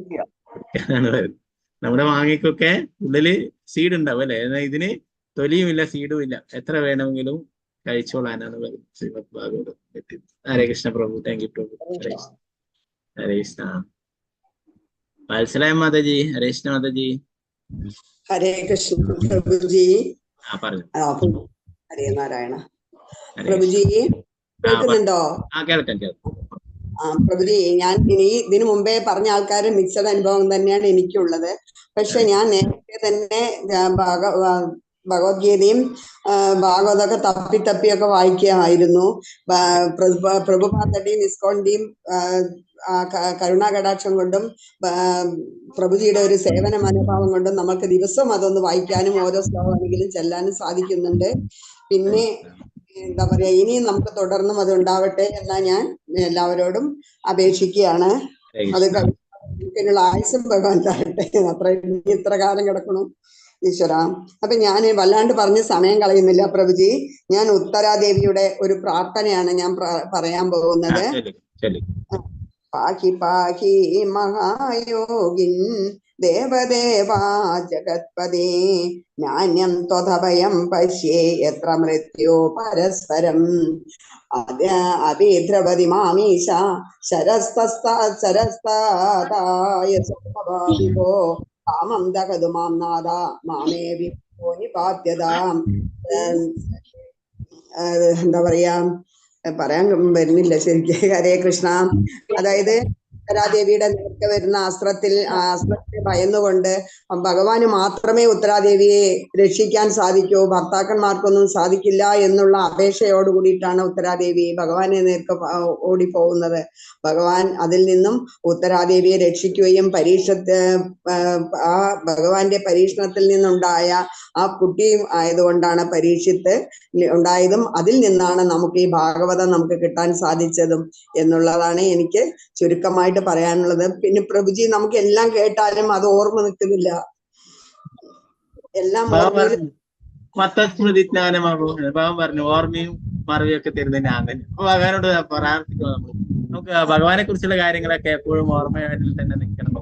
കുടിക്കാനാണ് വരുന്നത്. നമ്മുടെ മാങ്ങയ്ക്കൊക്കെ ഉള്ളില് സീഡ് ഉണ്ടാവും അല്ലെ. ഇതിന് തൊലിയുമില്ല സീഡും ഇല്ല. എത്ര വേണമെങ്കിലും കഴിച്ചോളാനാണ് വരുന്നത് ശ്രീമദ് ഭാഗവതം. ഹരേ കൃഷ്ണ പ്രഭു. താങ്ക് യു പ്രഭു. ഹരേ കൃഷ്ണ. ഹരേ കൃഷ്ണ. വാത്സലായ മാതാജി. ഹരേ കൃഷ്ണ മാതാജി. ഹരേ കൃഷ്ണ പ്രഭുജി. പറഞ്ഞു. ഹരേ നാരായണ പ്രഭുജി. കേൾക്കുന്നുണ്ടോ? കേൾക്കാം. പ്രഭുജി, ഞാൻ ഇതിനു മുമ്പേ പറഞ്ഞ ആൾക്കാർ മിക്സഡ് അനുഭവം തന്നെയാണ് എനിക്കുള്ളത്. പക്ഷെ ഞാൻ നേരത്തെ തന്നെ ഭഗവത്ഗീതയും ഭാഗവതമൊക്കെ തപ്പിയൊക്കെ വായിക്കുമായിരുന്നു. പ്രഭുപാദന്റെയും ഇസ്കോണിന്റെയും കരുണാകടാക്ഷം കൊണ്ടും പ്രഭുജിയുടെ ഒരു സേവന മനോഭാവം കൊണ്ടും നമുക്ക് ദിവസം അതൊന്ന് വായിക്കാനും ഓരോ ശ്ലോകമെങ്കിലും ചെല്ലാനും സാധിക്കുന്നുണ്ട്. പിന്നെ എന്താ പറയാ, ഇനിയും നമുക്ക് തുടർന്നും അത് ഉണ്ടാവട്ടെ എന്നാ ഞാൻ എല്ലാവരോടും അപേക്ഷിക്കുകയാണ്. അത് കഴിഞ്ഞുള്ള ആയുസ്സും ഭഗവാൻ തരട്ടെ. ഇത്ര കാലം കിടക്കണു ഈശ്വര. അപ്പൊ ഞാൻ വല്ലാണ്ട് പറഞ്ഞ് സമയം കളയുന്നില്ല പ്രഭുജി. ഞാൻ ഉത്തരാദേവിയുടെ ഒരു പ്രാർത്ഥനയാണ് ഞാൻ പറയാൻ പോകുന്നത്. പാഹി പാഹി മഹായോഗിൻ ദേവദേവാ ജഗത്പദേ നാന്യം ത്വദഭയം പശ്യേ യത്ര മൃത്യോ പരസ്പരം അഭിദ്രവതി മാമീശ ശരസ്തായ സ്വഭാവികോ കാമം ദഹതു മാം നാദ മാമേ വിഭോ നിപാത്യതാം. എന്താ പറയാ, പറയാൻ വരുന്നില്ല ശരിക്കും. ഹരേ കൃഷ്ണ. അതായത് ഉത്തരാദേവിയുടെ നേർക്ക് വരുന്ന അസ്ത്രത്തെ ഭയന്നുകൊണ്ട് ഭഗവാന് മാത്രമേ ഉത്തരാദേവിയെ രക്ഷിക്കാൻ സാധിക്കൂ, ഭർത്താക്കന്മാർക്കൊന്നും സാധിക്കില്ല എന്നുള്ള അപേക്ഷയോട് കൂടിയിട്ടാണ് ഉത്തരാദേവി ഭഗവാനെ നേർക്ക് ഓടിപ്പോകുന്നത്. ഭഗവാൻ അതിൽ നിന്നും ഉത്തരാദേവിയെ രക്ഷിക്കുകയും ആ ഭഗവാന്റെ പരീക്ഷണത്തിൽ നിന്നുണ്ടായ ആ കുട്ടിയും ആയതുകൊണ്ടാണ് പരീക്ഷിത്ത് ഉണ്ടായതും അതിൽ നിന്നാണ് നമുക്ക് ഈ ഭാഗവതം നമുക്ക് കിട്ടാൻ സാധിച്ചതും എന്നുള്ളതാണ് എനിക്ക് ചുരുക്കമായിട്ട് പറയാനുള്ളത്. പിന്നെ പ്രഭുജി നമുക്ക് എല്ലാം കേട്ടാലും അത് ഓർമ്മ നിൽക്കുന്നില്ല, എല്ലാം മത്തസ്മൃതിജ്ഞാനമാകും ഭാവം പറഞ്ഞു. ഓർമ്മയും മറവിയൊക്കെ തരുന്ന ഞാൻ തന്നെ. അപ്പൊ ഭഗവാനോട് പ്രാർത്ഥിക്കണം. നമുക്ക് ഭഗവാനെ കുറിച്ചുള്ള കാര്യങ്ങളൊക്കെ എപ്പോഴും ഓർമ്മയായിട്ട് തന്നെ നിൽക്കണം.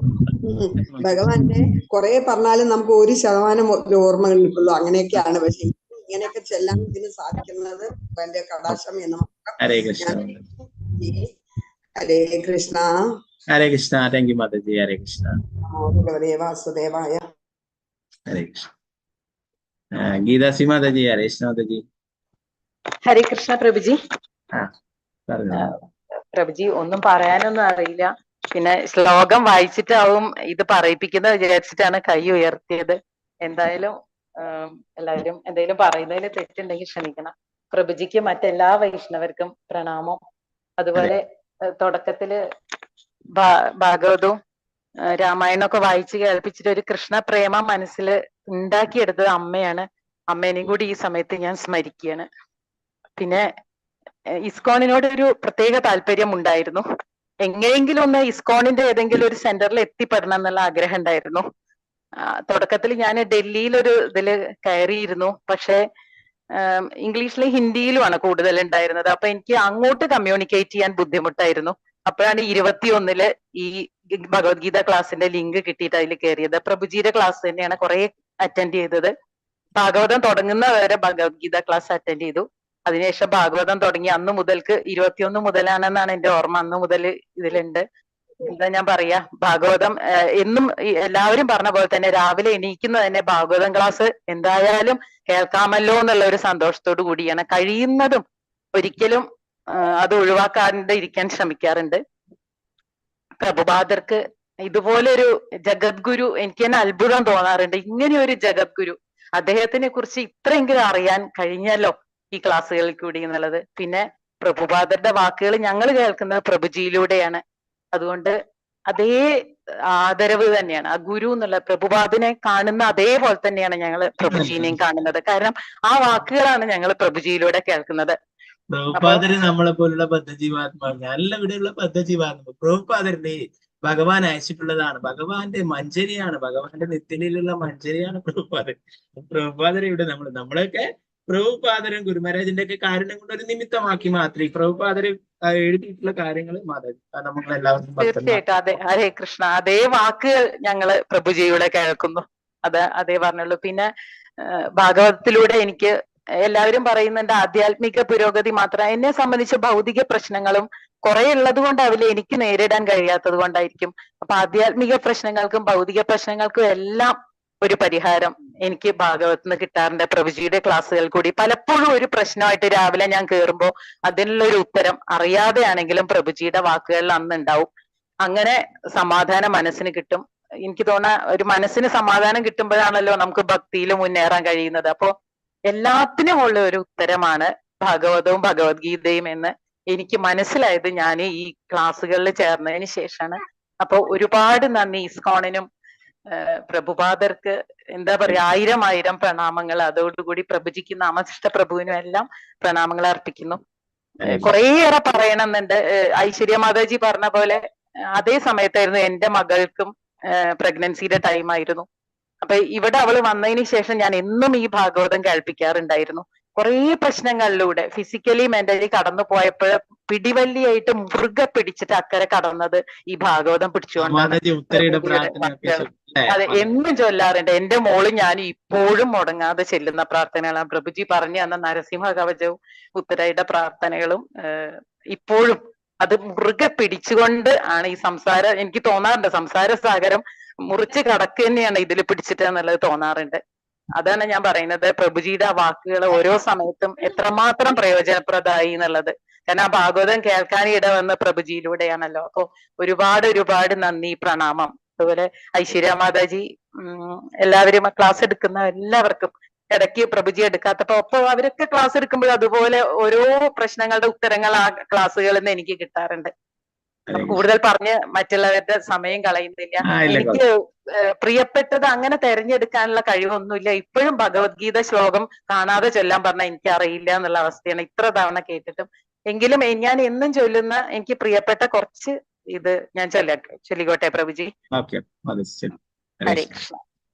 ഭഗവാന്റെ കുറെ പറഞ്ഞാലും നമുക്ക് 1% ഓർമ്മ നിൽക്കുള്ളൂ, അങ്ങനെയൊക്കെയാണ്. പക്ഷെ ഇങ്ങനെയൊക്കെ ചെല്ലാൻ ഇതിന് സാധിക്കുന്നത് എന്റെ കടാക്ഷം എന്ന് മാത്രം. ഹരേ കൃഷ്ണ. ഹരേ കൃഷ്ണ. ഹരേ കൃഷ്ണ. Thank you Mataji. ഹരേ കൃഷ്ണ. വാസുദേവായ. ഹരേ കൃഷ്ണ. ഗീതാസി മാതാജി. ഹരേ കൃഷ്ണ മാതാജി. ഹരേ കൃഷ്ണ പ്രഭുജി. പറഞ്ഞോ പ്രഭുജി. ഒന്നും പറയാനൊന്നും അറിയില്ല, പിന്നെ ശ്ലോകം വായിച്ചിട്ടാവും ഇത് പറയിപ്പിക്കുന്നത് വിചാരിച്ചിട്ടാണ് കൈ ഉയർത്തിയത്. എന്തായാലും എല്ലാവരും എന്തെങ്കിലും പറയുന്നതിൽ തെറ്റുണ്ടെങ്കിൽ ക്ഷമിക്കണം. പ്രഭുജിക്ക് മറ്റെല്ലാ വൈഷ്ണവർക്കും പ്രണാമം. അതുപോലെ തുടക്കത്തില് ഭാഗവതവും രാമായണമൊക്കെ വായിച്ച് കേൾപ്പിച്ചിട്ട് ഒരു കൃഷ്ണ പ്രേമ മനസ്സിൽ ഉണ്ടാക്കിയെടുത്തത് അമ്മയാണ്. അമ്മേനെയും കൂടി ഈ സമയത്ത് ഞാൻ സ്മരിക്കുകയാണ്. പിന്നെ ഇസ്കോണിനോട് ഒരു പ്രത്യേക താല്പര്യം ഉണ്ടായിരുന്നു. എങ്ങനെയെങ്കിലും ഒന്ന് ഇസ്കോണിന്റെ ഏതെങ്കിലും ഒരു സെന്ററിൽ എത്തിപ്പെടണം എന്നുള്ള ആഗ്രഹം ഉണ്ടായിരുന്നു. തുടക്കത്തിൽ ഞാൻ ഡൽഹിയിൽ ഒരു ഇതില് കയറിയിരുന്നു. പക്ഷെ ഇംഗ്ലീഷിലും ഹിന്ദിയിലുമാണ് കൂടുതൽ ഉണ്ടായിരുന്നത്. അപ്പൊ എനിക്ക് അങ്ങോട്ട് കമ്മ്യൂണിക്കേറ്റ് ചെയ്യാൻ ബുദ്ധിമുട്ടായിരുന്നു. അപ്പോഴാണ് 21 ഈ ഭഗവത്ഗീത ക്ലാസ്സിന്റെ ലിങ്ക് കിട്ടിയിട്ട് അതിൽ കയറിയത്. പ്രഭുജിയുടെ ക്ലാസ് തന്നെയാണ് കുറെ അറ്റൻഡ് ചെയ്തത്. ഭാഗവതം തുടങ്ങുന്ന വരെ ഭഗവത്ഗീത ക്ലാസ് അറ്റൻഡ് ചെയ്തു. അതിനുശേഷം ഭാഗവതം തുടങ്ങി അന്ന് മുതൽക്ക് 21 മുതലാണെന്നാണ് എന്റെ ഓർമ്മ. അന്ന് മുതൽ ഇതിലുണ്ട്. എന്താ ഞാൻ പറയാ, ഭാഗവതം എന്നും എല്ലാവരും പറഞ്ഞ പോലെ തന്നെ രാവിലെ എണീക്കുന്ന തന്നെ ഭാഗവതം ക്ലാസ് എന്തായാലും കേൾക്കാമല്ലോ എന്നുള്ള ഒരു സന്തോഷത്തോടു കൂടിയാണ്. കഴിയുന്നതും ഒരിക്കലും അത് ഒഴിവാക്കാതെ ഇരിക്കാൻ ശ്രമിക്കാറുണ്ട്. പ്രഭുപാദർക്ക് ഇതുപോലൊരു ജഗദ്ഗുരു എനിക്ക് തന്നെ അത്ഭുതം തോന്നാറുണ്ട്. ഇങ്ങനെ ഒരു ജഗദ്ഗുരു, അദ്ദേഹത്തിനെ കുറിച്ച് ഇത്രയെങ്കിലും അറിയാൻ കഴിഞ്ഞല്ലോ ഈ ക്ലാസ്സുകളിൽ കൂടി എന്നുള്ളത്. പിന്നെ പ്രഭുപാദരുടെ വാക്കുകൾ ഞങ്ങൾ കേൾക്കുന്നത് പ്രഭുജിയിലൂടെയാണ്. അതുകൊണ്ട് അതേ ആദരവ് തന്നെയാണ്. ആ ഗുരു എന്നുള്ള പ്രഭുപാദിനെ കാണുന്ന അതേപോലെ തന്നെയാണ് ഞങ്ങൾ പ്രഭുജീനെയും കാണുന്നത്. കാരണം ആ വാക്കുകളാണ് ഞങ്ങൾ പ്രഭുജിയിലൂടെ കേൾക്കുന്നത്. പ്രഭുപാദര് നമ്മളെ പോലുള്ള ബദ്ധജീവാത്മാവ്, നല്ല ഇവിടെയുള്ള ബദ്ധജീവാത്മാവ് പ്രഭുപാദരുടെ ഭഗവാൻ അയച്ചിട്ടുള്ളതാണ്. ഭഗവാന്റെ മഞ്ചരിയാണ്, ഭഗവാന്റെ നിത്യലയിലുള്ള മഞ്ചരിയാണ് പ്രഭുപാദർ. പ്രഭുപാദരെ ഇവിടെ നമ്മളൊക്കെ പ്രഭുപാദരും ഗുരുമഹാരാജിന്റെ ഒക്കെ കാരുണ്യം കൊണ്ട് ഒരു നിമിത്തമാക്കി മാത്രമേ പ്രഭുപാദര് എഴുതിയിട്ടുള്ള കാര്യങ്ങൾ നമ്മളെല്ലാവർക്കും തീർച്ചയായിട്ടും അതെ. ഹരേ കൃഷ്ണ. അതേ വാക്കുകൾ ഞങ്ങള് പ്രഭുജിയുടെ കേൾക്കുന്നു. അതേ പറഞ്ഞുള്ളൂ. പിന്നെ ഭാഗവതത്തിലൂടെ എനിക്ക് എല്ലാവരും പറയുന്നുണ്ട് ആധ്യാത്മിക പുരോഗതി മാത്രം. എന്നെ സംബന്ധിച്ച് ഭൗതിക പ്രശ്നങ്ങളും കുറെ ഉള്ളത് കൊണ്ടാവില്ല എനിക്ക് നേരിടാൻ കഴിയാത്തത് കൊണ്ടായിരിക്കും. അപ്പൊ ആധ്യാത്മിക പ്രശ്നങ്ങൾക്കും ഭൗതിക പ്രശ്നങ്ങൾക്കും എല്ലാം ഒരു പരിഹാരം എനിക്ക് ഭാഗവതത്തിൽ നിന്ന് കിട്ടാറുണ്ട്. പ്രഭുജിയുടെ ക്ലാസ്സുകൾ കൂടി പലപ്പോഴും ഒരു പ്രശ്നമായിട്ട് രാവിലെ ഞാൻ കയറുമ്പോൾ അതിനുള്ള ഒരു ഉത്തരം അറിയാതെയാണെങ്കിലും പ്രഭുജിയുടെ വാക്കുകളിൽ അന്ന് ഉണ്ടാവും. അങ്ങനെ സമാധാനം മനസ്സിന് കിട്ടും. എനിക്ക് തോന്നാ ഒരു മനസ്സിന് സമാധാനം കിട്ടുമ്പോഴാണല്ലോ നമുക്ക് ഭക്തിയിൽ മുന്നേറാൻ കഴിയുന്നത്. അപ്പോ എല്ലാത്തിനും ഉള്ള ഒരു ഉത്തരമാണ് ഭാഗവതവും ഭഗവത്ഗീതയും എന്ന് എനിക്ക് മനസ്സിലായത് ഞാൻ ഈ ക്ലാസ്സുകളിൽ ചേർന്നതിന് ശേഷമാണ്. അപ്പൊ ഒരുപാട് നന്ദി ഇസ്കോണിനും പ്രഭുപാദർക്ക് എന്താ പറയാ 1000 പ്രണാമങ്ങൾ. അതോടുകൂടി പ്രഭുജിക്ക് നാമശിഷ്ട പ്രഭുവിനും എല്ലാം പ്രണാമങ്ങൾ അർപ്പിക്കുന്നു. കുറേയേറെ പറയണമെന്നുണ്ട്. ഐശ്വര്യ മാതാജി പറഞ്ഞ പോലെ അതേ സമയത്തായിരുന്നു എന്റെ മകൾക്കും പ്രഗ്നൻസിയുടെ ടൈം ആയിരുന്നു. അപ്പൊ ഇവിടെ അവള് വന്നതിന് ശേഷം ഞാൻ എന്നും ഈ ഭാഗവതം കേൾപ്പിക്കാറുണ്ടായിരുന്നു. കുറേ പ്രശ്നങ്ങളിലൂടെ ഫിസിക്കലി മെന്റലി കടന്നു പോയപ്പോൾ പിടിവല്ലിയായിട്ട് മുറുകെ പിടിച്ചിട്ട് അക്കരെ കടന്നത് ഈ ഭാഗവതം പിടിച്ചുകൊണ്ടാണ്. അതെ, എന്നും ചൊല്ലാറുണ്ട്. എന്റെ മോളും ഞാനും ഇപ്പോഴും മുടങ്ങാതെ ചെല്ലുന്ന പ്രാർത്ഥനകളാണ്. പ്രഭുജി പറഞ്ഞു തന്ന നരസിംഹ കവചവും ഉത്തരയുടെ പ്രാർത്ഥനകളും ഇപ്പോഴും അത് മുറുകെ പിടിച്ചുകൊണ്ട് ആണ് ഈ സംസാരം. എനിക്ക് തോന്നാറുണ്ട് സംസാര സാഗരം മുറിച്ച് കടക്കുക തന്നെയാണ് ഇതിൽ പിടിച്ചിട്ട് എന്നുള്ളത് തോന്നാറുണ്ട്. അതാണ് ഞാൻ പറയുന്നത്. പ്രഭുജിയുടെ വാക്കുകൾ ഓരോ സമയത്തും എത്രമാത്രം പ്രയോജനപ്രദമായി എന്നുള്ളത്. കാരണം ആ ഭാഗവതം കേൾക്കാൻ ഇട വന്ന പ്രഭുജിയിലൂടെയാണല്ലോ. അപ്പൊ ഒരുപാട് നന്ദി, പ്രണാമം. അതുപോലെ ഐശ്വര്യ മാതാജി, എല്ലാവരും ക്ലാസ് എടുക്കുന്ന എല്ലാവർക്കും, ഇടയ്ക്ക് പ്രഭുജി എടുക്കാത്തപ്പോ അപ്പൊ അവരൊക്കെ ക്ലാസ് എടുക്കുമ്പോൾ അതുപോലെ ഓരോ പ്രശ്നങ്ങളുടെ ഉത്തരങ്ങൾ ആ ക്ലാസ്സുകളിൽ നിന്ന് എനിക്ക് കിട്ടാറുണ്ട്. കൂടുതൽ പറഞ്ഞ് മറ്റുള്ളവരുടെ സമയം കളയുന്നില്ല. എനിക്ക് പ്രിയപ്പെട്ടത് അങ്ങനെ തെരഞ്ഞെടുക്കാനുള്ള കഴിവൊന്നുമില്ല. ഇപ്പോഴും ഭഗവത്ഗീത ശ്ലോകം കാണാതെ ചൊല്ലാൻ പറഞ്ഞാൽ എനിക്ക് അറിയില്ല എന്നുള്ള അവസ്ഥയാണ് ഇത്ര തവണ കേട്ടിട്ടും. എങ്കിലും ഞാൻ എന്നും ചൊല്ലുന്ന എനിക്ക് പ്രിയപ്പെട്ട കുറച്ച് ഇത് ഞാൻ ചൊല്ലിക്കോട്ടെ പ്രഭുജി. ഹരേ കൃഷ്ണ.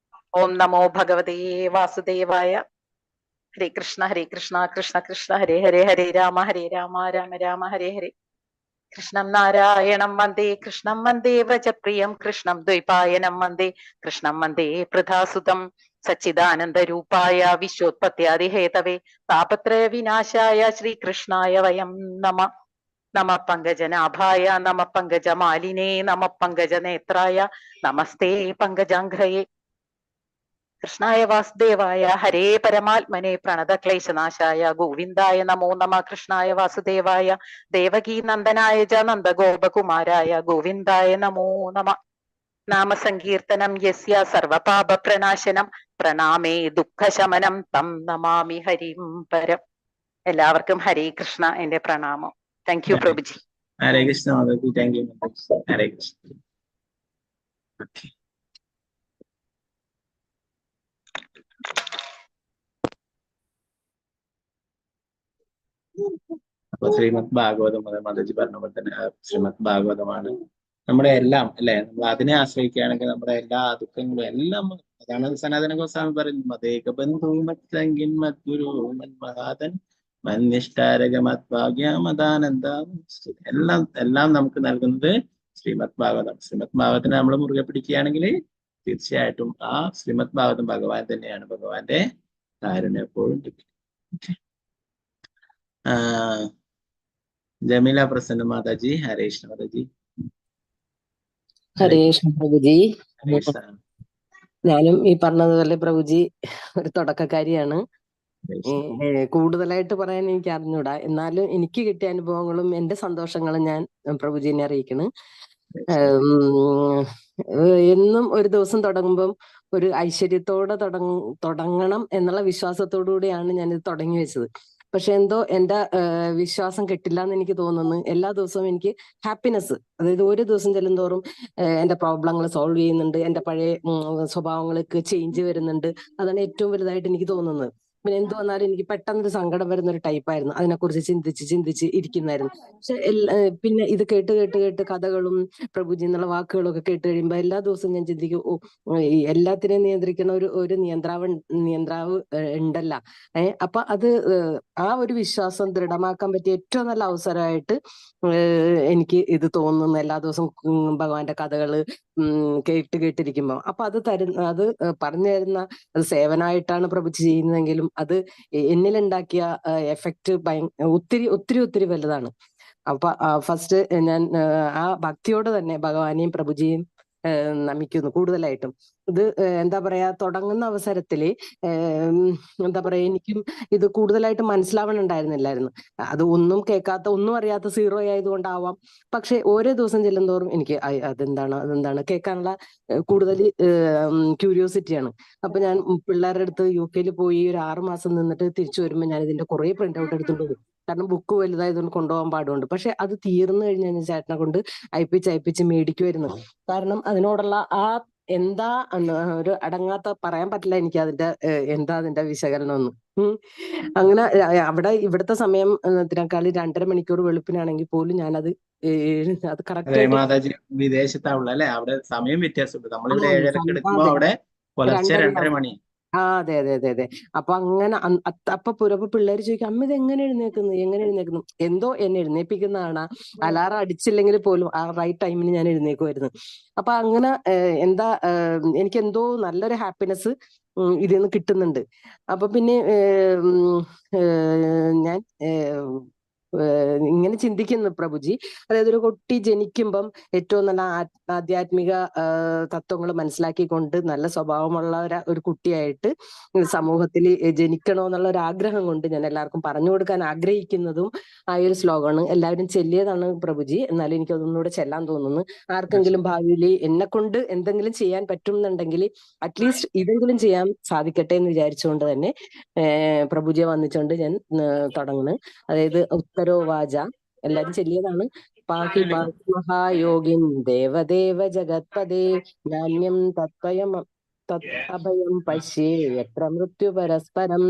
ഓം നമോ ഭഗവതേ വാസുദേവായ. ഹരേ കൃഷ്ണ കൃഷ്ണ കൃഷ്ണ ഹരേ ഹരേ, ഹരേ രാമ രാമ രാമ ഹരേ ഹരേ. കൃഷ്ണം നാരായണം വന്ദേ, കൃഷ്ണം വന്ദേ വ്രജപ്രിയം, കൃഷ്ണം ദ്വൈപായനം വന്ദേ, കൃഷ്ണം വന്ദേ പൃഥാസുതം, സച്ചിദാനന്ദ രൂപായ വിശ്വോത്പത്യാദിഹേതവേ, താപത്രയ വിനാശായ ശ്രീകൃഷ്ണായ വയം നമ. നമ പങ്കജനാഭായ നമ പങ്കജമാലിനേ നമ പങ്കജനേത്രായ നമസ്തേ പങ്കജാംഘ്രയേ. കൃഷ്ണായ വാസുദേവായ ഹരേ പരമാത്മനെ പ്രണതക്ലേശനാശായ ഗോവിന്ദായ നമോ നമ. കൃഷ്ണായ വാസുദേവായ ദേവകീ നന്ദനായ ച നന്ദഗോപകുമാരായ ഗോവിന്ദായ നമോ നമ. നാമസങ്കീർത്തനം യസ്യ സർവപാപ പ്രണാശനം, പ്രണാമേ ദുഃഖശമനം തം നമാമി ഹരിം പരം. എല്ലാവർക്കും ഹരേ കൃഷ്ണ, എന്റെ പ്രണാമം. Thank you Prabhuji. Hare Krishna Mataji, thank you. Hare Krishna. അപ്പൊ ശ്രീമദ് ഭാഗവതം, മാതാജി പറഞ്ഞ പോലെ തന്നെ ശ്രീമദ് ഭാഗവതമാണ് നമ്മുടെ എല്ലാം, അല്ലെ? നമ്മൾ അതിനെ ആശ്രയിക്കുകയാണെങ്കിൽ നമ്മുടെ എല്ലാ ദുഃഖങ്ങളും എല്ലാം, അതാണ് സനാതന ഗോസ്വാമി പറയുന്നത്, മതേക ബന്ധു മത്സംഗിൻ മദ്ഗുരു മന്മഹാതൻ മന്യഷ്ടാരക മദ്ഭാഗ്യമദാനന്ദ. എല്ലാം നമുക്ക് നൽകുന്നത് ശ്രീമദ് ഭാഗവതം. ശ്രീമദ് ഭാഗവതത്തിനെ നമ്മൾ മുറുകെ പിടിക്കുകയാണെങ്കിൽ തീർച്ചയായിട്ടും ആ ശ്രീമദ് ഭാഗവതം ഭഗവാൻ തന്നെയാണ്. ഭഗവാന്റെ കാരുണ്യം എപ്പോഴും ലഭിക്കും. ജമീല പ്രസന്ന മാതാജി, ഹരേ കൃഷ്ണ മാതാജി. ഹരേ കൃഷ്ണ പ്രഭുജി. ഞാനും ഈ പറഞ്ഞതുപോലെ പ്രഭുജി ഒരു തുടക്കക്കാരിയാണ്. കൂടുതലായിട്ട് പറയാൻ എനിക്ക് അറിഞ്ഞൂടാ. എന്നാലും എനിക്ക് കിട്ടിയ അനുഭവങ്ങളും എന്റെ സന്തോഷങ്ങളും ഞാൻ പ്രഭുജിനെ അറിയിക്കണ്. എന്നും ഒരു ദിവസം തുടങ്ങുമ്പം ഒരു ഐശ്വര്യത്തോടെ തുടങ്ങണം എന്നുള്ള വിശ്വാസത്തോടു കൂടിയാണ് ഞാനിത് തുടങ്ങി വെച്ചത്. പക്ഷെ എന്തോ എന്റെ വിശ്വാസം കെട്ടില്ല എന്ന് എനിക്ക് തോന്നുന്നു. എല്ലാ ദിവസവും എനിക്ക് ഹാപ്പിനെസ്, അതായത് ഓരോ ദിവസം ചെല്ലുന്തോറും എന്റെ പ്രോബ്ലങ്ങൾ സോൾവ് ചെയ്യുന്നുണ്ട്, എന്റെ പഴയ സ്വഭാവങ്ങൾക്ക് ചേഞ്ച് വരുന്നുണ്ട്. അതാണ് ഏറ്റവും വലുതായിട്ട് എനിക്ക് തോന്നുന്നത്. പിന്നെ എന്ത് വന്നാലും എനിക്ക് പെട്ടെന്നൊരു സങ്കടം വരുന്ന ഒരു ടൈപ്പായിരുന്നു. അതിനെക്കുറിച്ച് ചിന്തിച്ച് ഇരിക്കുന്നായിരുന്നു. പക്ഷെ പിന്നെ ഇത് കേട്ട് കഥകളും പ്രഭുജി എന്നുള്ള വാക്കുകളും ഒക്കെ കേട്ട് കഴിയുമ്പോൾ എല്ലാ ദിവസവും ഞാൻ ചിന്തിക്കും, എല്ലാത്തിനെയും നിയന്ത്രിക്കുന്ന ഒരു നിയന്ത്രാവ് ഉണ്ടല്ല. അപ്പൊ അത് ആ ഒരു വിശ്വാസം ദൃഢമാക്കാൻ പറ്റിയ ഏറ്റവും നല്ല അവസരമായിട്ട് എനിക്ക് ഇത് തോന്നുന്നു. എല്ലാ ദിവസവും ഭഗവാന്റെ കഥകള് കേട്ടിരിക്കുമ്പോ അപ്പൊ അത് പറഞ്ഞു തരുന്ന അത് സേവനമായിട്ടാണ് പ്രഭുജി ചെയ്യുന്നതെങ്കിലും അത് എന്നിലുണ്ടാക്കിയ എഫക്റ്റ് ഒത്തിരി വലുതാണ്. അപ്പൊ ഫസ്റ്റ് ഞാൻ ആ ഭക്തിയോട് തന്നെ ഭഗവാനെയും പ്രഭുജിയും നമിക്കുന്നു കൂടുതലായിട്ടും. ഇത് എന്താ പറയാ, തുടങ്ങുന്ന അവസരത്തില് എന്താ പറയാ, എനിക്കും ഇത് കൂടുതലായിട്ട് മനസ്സിലാവണുണ്ടായിരുന്നില്ലായിരുന്നു. അത് ഒന്നും കേൾക്കാത്ത, ഒന്നും അറിയാത്ത സീറോ ആയതുകൊണ്ടാവാം. പക്ഷെ ഓരോ ദിവസം ചെല്ലുന്തോറും എനിക്ക് അതെന്താണ് കേൾക്കാനുള്ള കൂടുതൽ ക്യൂരിയോസിറ്റിയാണ്. അപ്പൊ ഞാൻ പിള്ളേരുടെ അടുത്ത് UK പോയി ഒരു 6 മാസം നിന്നിട്ട് തിരിച്ചു വരുമ്പോൾ ഞാൻ ഇതിന്റെ കുറെ പ്രിന്റ് ഔട്ട് എടുത്തുകൊണ്ട് വരും. കാരണം ബുക്ക് വലുതായതുകൊണ്ട് കൊണ്ടുപോകാൻ പാടുണ്ട്. പക്ഷെ അത് തീർന്നു കഴിഞ്ഞാൽ ചേട്ടനെ കൊണ്ട് അയപ്പിച്ച് മേടിക്കുമായിരുന്നു. കാരണം അതിനോടുള്ള ആ എന്താ ഒരു അടങ്ങാത്ത, പറയാൻ പറ്റില്ല എനിക്ക് അതിന്റെ വിശകലനം ഒന്നും. അങ്ങനെ ഇവിടുത്തെ സമയം ത്തിനേക്കാളും 2.5 മണിക്കൂർ വെളുപ്പിനാണെങ്കിൽ പോലും ഞാനത് കറക്റ്റ് മാതാജി വിദേശത്താവുള്ള അല്ലെ? അവിടെ സമയം വ്യത്യാസമുണ്ട്. നമ്മളിവിടെ 7:30 എടുക്കുമ്പോ അവിടെ പുലർച്ചെ 2:30 മണി. അതെ. അപ്പൊ അങ്ങനെ അപ്പൊ പിള്ളേര് ചോദിക്കും, അമ്മ ഇത് എങ്ങനെ എഴുന്നേക്കുന്നു? എന്തോ എന്നെ എഴുന്നേപ്പിക്കുന്നതാണ്. അലാറം അടിച്ചില്ലെങ്കിൽ പോലും ആ റൈറ്റ് ടൈമിന് ഞാൻ എഴുന്നേക്കുമായിരുന്നു. അപ്പൊ അങ്ങനെ എനിക്ക് എന്തോ നല്ലൊരു ഹാപ്പിനെസ് ഇതിൽ നിന്ന് കിട്ടുന്നുണ്ട്. അപ്പൊ പിന്നെ ഞാൻ ഇങ്ങനെ ചിന്തിക്കുന്നു പ്രഭുജി. അതായത് ഒരു കുട്ടി ജനിക്കുമ്പം ഏറ്റവും നല്ല ആധ്യാത്മിക തത്വങ്ങൾ മനസ്സിലാക്കിക്കൊണ്ട് നല്ല സ്വഭാവമുള്ള ഒരു കുട്ടിയായിട്ട് സമൂഹത്തിൽ ജനിക്കണമെന്നുള്ള ഒരു ആഗ്രഹം കൊണ്ട് ഞാൻ എല്ലാവർക്കും പറഞ്ഞു കൊടുക്കാൻ ആഗ്രഹിക്കുന്നതും ആ ഒരു ശ്ലോകമാണ്. എല്ലാവരും ചെല്ലിയതാണ് പ്രഭുജി, എന്നാലും എനിക്ക് അതൊന്നുകൂടെ ചെല്ലാൻ തോന്നുന്നു. ആർക്കെങ്കിലും ഭാവിയിൽ എന്നെ കൊണ്ട് എന്തെങ്കിലും ചെയ്യാൻ പറ്റുന്നുണ്ടെങ്കിൽ അറ്റ്ലീസ്റ്റ് ഇതെങ്കിലും ചെയ്യാൻ സാധിക്കട്ടെ എന്ന് വിചാരിച്ചുകൊണ്ട് തന്നെ പ്രഭുജിയെ വന്നിച്ചുകൊണ്ട് ഞാൻ തുടങ്ങുന്നു. അതായത് ഉത്തരോ വാച എല്ലാരും ചെല്ലിയതാണ്. പാഹി പാഹി മഹായോഗിൻ ദേവദേവ ജഗത്പദേ നാന്യം തത്വയം അഭയം പശ്യേ യത്ര മൃത്യു പരസ്പരം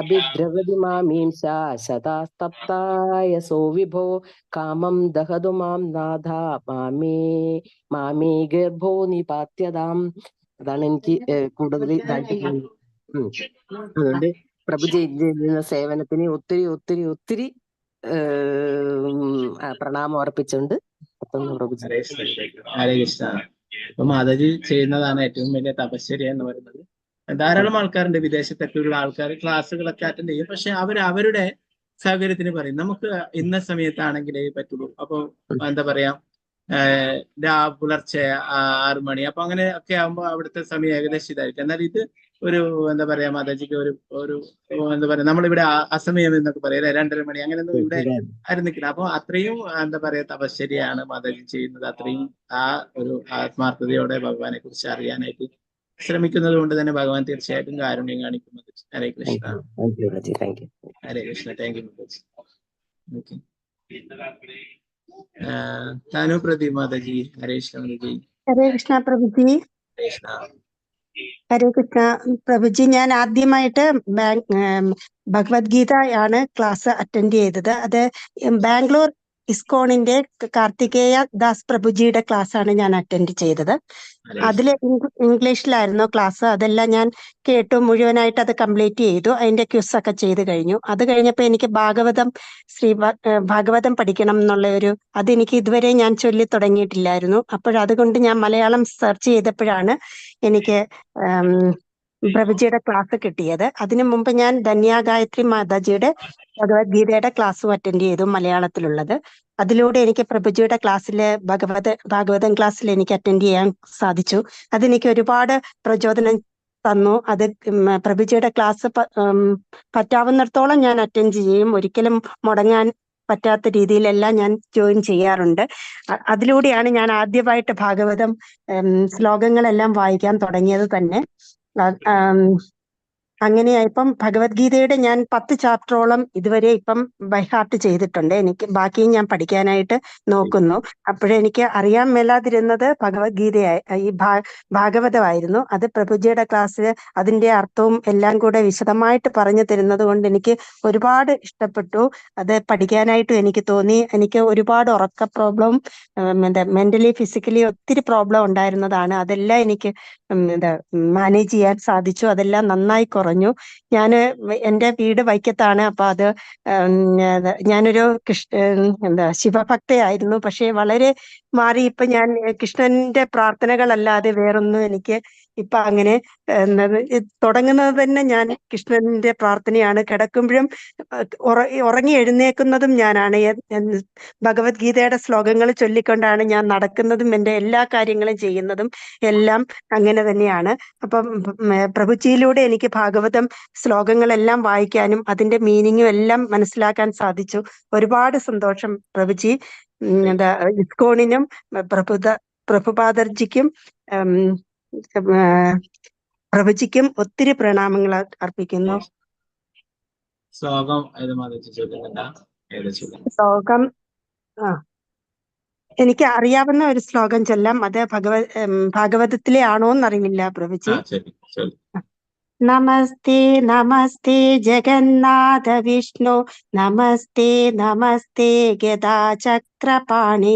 അഭിദ്രവതി മാമീം ശതാസ്തപ്തായ സോ വിഭോ കാമം ദഹതു മാം നാഥ മാമേ ഗർഭോ നിപാത്യതാം. അതാണ് എനിക്ക് കൂടുതൽ ഇതായിട്ട് അതുകൊണ്ട് പ്രഭു ചെയ്യുന്ന സേവനത്തിന് ഒത്തിരി ഒത്തിരി ഒത്തിരി പ്രണാമം അർപ്പിച്ചുകൊണ്ട് പ്രഭുജി. ഹരേ കൃഷ്ണ. അപ്പൊ മാതാജി ചെയ്യുന്നതാണ് ഏറ്റവും വലിയ തപശ്ചര്യ എന്ന് പറയുന്നത്. ധാരാളം ആൾക്കാരുണ്ട് വിദേശത്തൊക്കെയുള്ള ആൾക്കാർ ക്ലാസ്സുകളൊക്കെ അറ്റൻഡ് ചെയ്യും. പക്ഷെ അവരുടെ സൗകര്യത്തിന് പറയും നമുക്ക് ഇന്ന സമയത്താണെങ്കിലേ പറ്റുള്ളൂ. അപ്പൊ എന്താ പറയാ പുലർച്ചെ 6 മണി അപ്പൊ അങ്ങനെ ഒക്കെ ആകുമ്പോൾ അവിടുത്തെ സമയം ഏകദേശം ഇതായിരിക്കും. എന്നാൽ ഇത് ഒരു എന്താ പറയാ മാതാജിക്ക് ഒരു എന്താ പറയാ നമ്മളിവിടെ അസമയം എന്നൊക്കെ പറയാം 2:30 മണി അങ്ങനെയൊന്നും ഇവിടെ ആരും നിൽക്കില്ല. അപ്പൊ അത്രയും എന്താ പറയാ തപശ്ചര്യയാണ് മാതാജി ചെയ്യുന്നത്. അത്രയും ആ ഒരു ആത്മാർത്ഥതയോടെ ഭഗവാനെ കുറിച്ച് അറിയാനായിട്ട് ശ്രമിക്കുന്നത് കൊണ്ട് തന്നെ ഭഗവാൻ തീർച്ചയായിട്ടും കാരുണ്യം കാണിക്കുന്നത്. Hare Krishna. Hare Krishna. Thank you Mataji. Okay, Thanu Pradeep Mataji. Hare Krishna Mataji. Hare Krishna Prabhuji. Hare Krishna Prabhuji. ഞാൻ ആദ്യമായിട്ട് ഭഗവത്ഗീതയാണ് ക്ലാസ് അറ്റൻഡ് ചെയ്തത്. അത് ബാംഗ്ലൂർ ഇസ്കോണിന്റെ കാർത്തികേയ ദാസ് പ്രഭുജിയുടെ ക്ലാസ് ആണ് ഞാൻ അറ്റൻഡ് ചെയ്തത്. അതിൽ ഇംഗ്ലീഷിലായിരുന്നു ക്ലാസ്. അതെല്ലാം ഞാൻ കേട്ടു, മുഴുവനായിട്ട് അത് കംപ്ലീറ്റ് ചെയ്തു. അതിന്റെ ക്വിസ് ഒക്കെ ചെയ്ത് കഴിഞ്ഞു. അത് കഴിഞ്ഞപ്പോൾ എനിക്ക് ഭാഗവതം പഠിക്കണം എന്നുള്ള അതെനിക്ക് ഇതുവരെ ഞാൻ ചൊല്ലി തുടങ്ങിയിട്ടില്ലായിരുന്നു. അപ്പോഴതുകൊണ്ട് ഞാൻ മലയാളം സെർച്ച് ചെയ്തപ്പോഴാണ് എനിക്ക് പ്രഭുജിയുടെ ക്ലാസ് കിട്ടിയത്. അതിനു മുമ്പ് ഞാൻ ധന്യ ഗായത്രി മാതാജിയുടെ ഭഗവത്ഗീതയുടെ ക്ലാസ്സും അറ്റൻഡ് ചെയ്തു, മലയാളത്തിലുള്ളത്. അതിലൂടെ എനിക്ക് പ്രഭുജിയുടെ ക്ലാസ്സിലെ ഭാഗവതം ക്ലാസ്സിൽ എനിക്ക് അറ്റൻഡ് ചെയ്യാൻ സാധിച്ചു. അതെനിക്ക് ഒരുപാട് പ്രചോദനം തന്നു. അത് പ്രഭുജിയുടെ ക്ലാസ് പറ്റാവുന്നിടത്തോളം ഞാൻ അറ്റൻഡ് ചെയ്യും. ഒരിക്കലും മുടങ്ങാൻ പറ്റാത്ത രീതിയിലെല്ലാം ഞാൻ ജോയിൻ ചെയ്യാറുണ്ട്. അതിലൂടെയാണ് ഞാൻ ആദ്യമായിട്ട് ഭാഗവതം ശ്ലോകങ്ങളെല്ലാം വായിക്കാൻ തുടങ്ങിയത് തന്നെ. അങ്ങനെയായിപ്പം ഭഗവത്ഗീതയുടെ ഞാൻ 10 ചാപ്റ്ററോളം ഇതുവരെ ഇപ്പം ബൈഹാർട്ട് ചെയ്തിട്ടുണ്ട്. എനിക്ക് ബാക്കിയും ഞാൻ പഠിക്കാനായിട്ട് നോക്കുന്നു. അപ്പോഴെനിക്ക് അറിയാൻ മേലാതിരുന്നത് ഈ ഭാഗവതമായിരുന്നു. അത് പ്രഭുജിയുടെ ക്ലാസ്സിൽ അതിന്റെ അർത്ഥവും എല്ലാം കൂടെ വിശദമായിട്ട് പറഞ്ഞു തരുന്നത് കൊണ്ട് എനിക്ക് ഒരുപാട് ഇഷ്ടപ്പെട്ടു. അത് പഠിക്കാനായിട്ടും എനിക്ക് തോന്നി. എനിക്ക് ഒരുപാട് ഉറക്ക പ്രോബ്ലം, മെന്റലി ഫിസിക്കലി ഒത്തിരി പ്രോബ്ലം ഉണ്ടായിരുന്നതാണ്. അതെല്ലാം എനിക്ക് മാനേജ് ചെയ്യാൻ സാധിച്ചു. അതെല്ലാം നന്നായി കുറഞ്ഞു. എൻ്റെ വീട് വൈക്കത്താണ്. അപ്പൊ അത് ഞാനൊരു ശിവഭക്തയായിരുന്നു. പക്ഷെ വളരെ മാറി. ഇപ്പൊ ഞാൻ കൃഷ്ണന്റെ പ്രാർത്ഥനകളല്ലാതെ വേറൊന്നും എനിക്ക് ഇപ്പൊ അങ്ങനെ തുടങ്ങുന്നത് തന്നെ ഞാൻ കൃഷ്ണന്റെ പ്രാർത്ഥനയാണ്. കിടക്കുമ്പോഴും ഉറങ്ങി എഴുന്നേക്കുന്നതും ഞാനാണ്. ഭഗവത്ഗീതയുടെ ശ്ലോകങ്ങൾ ചൊല്ലിക്കൊണ്ടാണ് ഞാൻ നടക്കുന്നതും എൻ്റെ എല്ലാ കാര്യങ്ങളും ചെയ്യുന്നതും എല്ലാം അങ്ങനെ തന്നെയാണ്. അപ്പം പ്രഭുജിയിലൂടെ എനിക്ക് ഭാഗവതം ശ്ലോകങ്ങളെല്ലാം വായിക്കാനും അതിന്റെ മീനിങ്ങും എല്ലാം മനസ്സിലാക്കാൻ സാധിച്ചു. ഒരുപാട് സന്തോഷം പ്രഭുജി. ഇസ്കോണിനും പ്രഭുപാദർജിക്കും പ്രഭുജിക്കും ഒത്തിരി പ്രണാമങ്ങൾ അർപ്പിക്കുന്നു. ശ്ലോകം എനിക്ക് അറിയാവുന്ന ഒരു ശ്ലോകം ചൊല്ലാം. അത് ഭാഗവതത്തിലെ ആണോന്നറിയില്ല പ്രഭുജി. നമസ്തേ നമസ്തേ ജഗന്നാഥ വിഷ്ണു നമസ്തേ നമസ്തേ ഗദാചക്രപാണി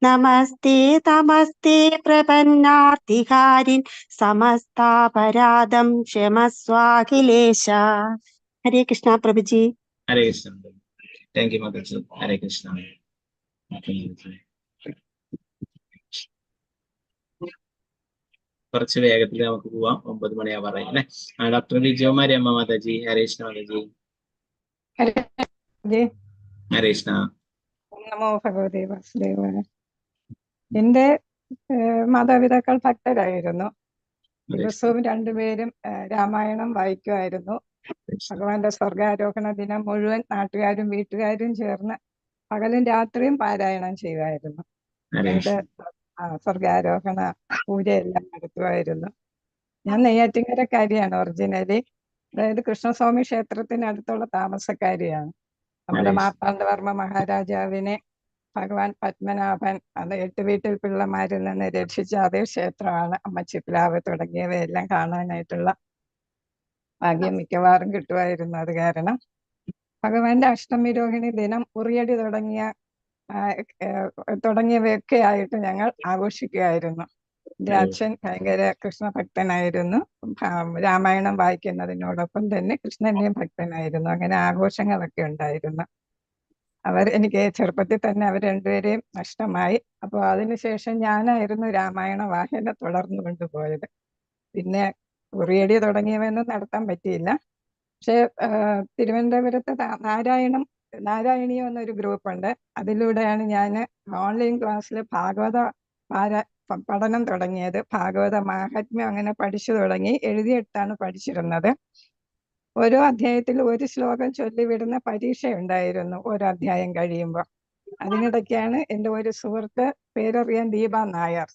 നമസ്തേ നമസ്തേ പ്രപന്നാർത്തിഹാരിൻ സമസ്താപരാധം ക്ഷമസ്വാഖിലേശ. ഹരേ കൃഷ്ണ പ്രഭുജി. ഹരേ കൃഷ്ണ. Thank you Mataji. ഹരേ കൃഷ്ണ. കുറച്ച് വേഗത്തിൽ നമുക്ക് പോവാം. 9 മണിയാവാറായി അല്ലെ. ഡോക്ടർ വിജയകുമാരി അമ്മ മാതാജി. ഹരേ കൃഷ്ണ മാതാജി. ഹരേ കൃഷ്ണ. നമോ ഭഗവതേ വാസുദേവായ. എന്റെ മാതാപിതാക്കൾ ഭക്തരായിരുന്നു. ദിവസവും രണ്ടുപേരും രാമായണം വായിക്കുമായിരുന്നു. ഭഗവാന്റെ സ്വർഗാരോഹണ ദിനം മുഴുവൻ നാട്ടുകാരും വീട്ടുകാരും ചേർന്ന് പകലും രാത്രിയും പാരായണം ചെയ്യുമായിരുന്നു. എന്നിട്ട് സ്വർഗാരോഹണ പൂജയെല്ലാം നടത്തുമായിരുന്നു. ഞാൻ നെയ്യാറ്റിൻകരക്കാരിയാണ് ഒറിജിനലി. അതായത് കൃഷ്ണസ്വാമി ക്ഷേത്രത്തിനടുത്തുള്ള താമസക്കാരിയാണ്. നമ്മുടെ മാർത്താണ്ഡവർമ്മ മഹാരാജാവിനെ ഭഗവാൻ പത്മനാഭൻ അത് 8 വീട്ടിൽ പിള്ളമാരിൽ നിന്ന് രക്ഷിച്ച അതേ ക്ഷേത്രമാണ്. അമ്മച്ചിപ്ലാവ് തുടങ്ങിയവയെല്ലാം കാണാനായിട്ടുള്ള ഭാഗ്യം മിക്കവാറും കിട്ടുമായിരുന്നു. അത് കാരണം ഭഗവാന്റെ അഷ്ടമി രോഹിണി ദിനം ഉറിയടി തുടങ്ങിയവയൊക്കെ ആയിട്ട് ഞങ്ങൾ ആഘോഷിക്കുമായിരുന്നു. എൻ്റെ അച്ഛൻ ഭയങ്കര കൃഷ്ണഭക്തനായിരുന്നു. രാമായണം വായിക്കുന്നതിനോടൊപ്പം തന്നെ കൃഷ്ണന്റെയും ഭക്തനായിരുന്നു. അങ്ങനെ ആഘോഷങ്ങളൊക്കെ ഉണ്ടായിരുന്നു. എനിക്ക് ചെറുപ്പത്തിൽ തന്നെ അവർ രണ്ടുപേരെയും നഷ്ടമായി. അപ്പോൾ അതിനുശേഷം ഞാനായിരുന്നു രാമായണ വായന തുടർന്നു കൊണ്ടുപോയത്. പിന്നെ ഉറിയടി തുടങ്ങിയവയൊന്നും നടത്താൻ പറ്റിയില്ല. പക്ഷെ തിരുവനന്തപുരത്ത് നാരായണീയം എന്നൊരു ഗ്രൂപ്പുണ്ട്. അതിലൂടെയാണ് ഞാൻ ഓൺലൈൻ ക്ലാസ്സിൽ ഭാഗവത പഠനം തുടങ്ങിയത്. ഭാഗവത മാഹാത്മ്യം അങ്ങനെ പഠിച്ചു തുടങ്ങി. എഴുതിയെടുത്താണ് പഠിച്ചിരുന്നത്. ഓരോ അധ്യായത്തിൽ ഒരു ശ്ലോകം ചൊല്ലിവിടുന്ന പരീക്ഷ ഉണ്ടായിരുന്നു ഓരോ അധ്യായം കഴിയുമ്പോൾ. അതിനിടയ്ക്കാണ് എൻ്റെ ഒരു സുഹൃത്ത്, പേരറിയാൻ ദീപ നായർ,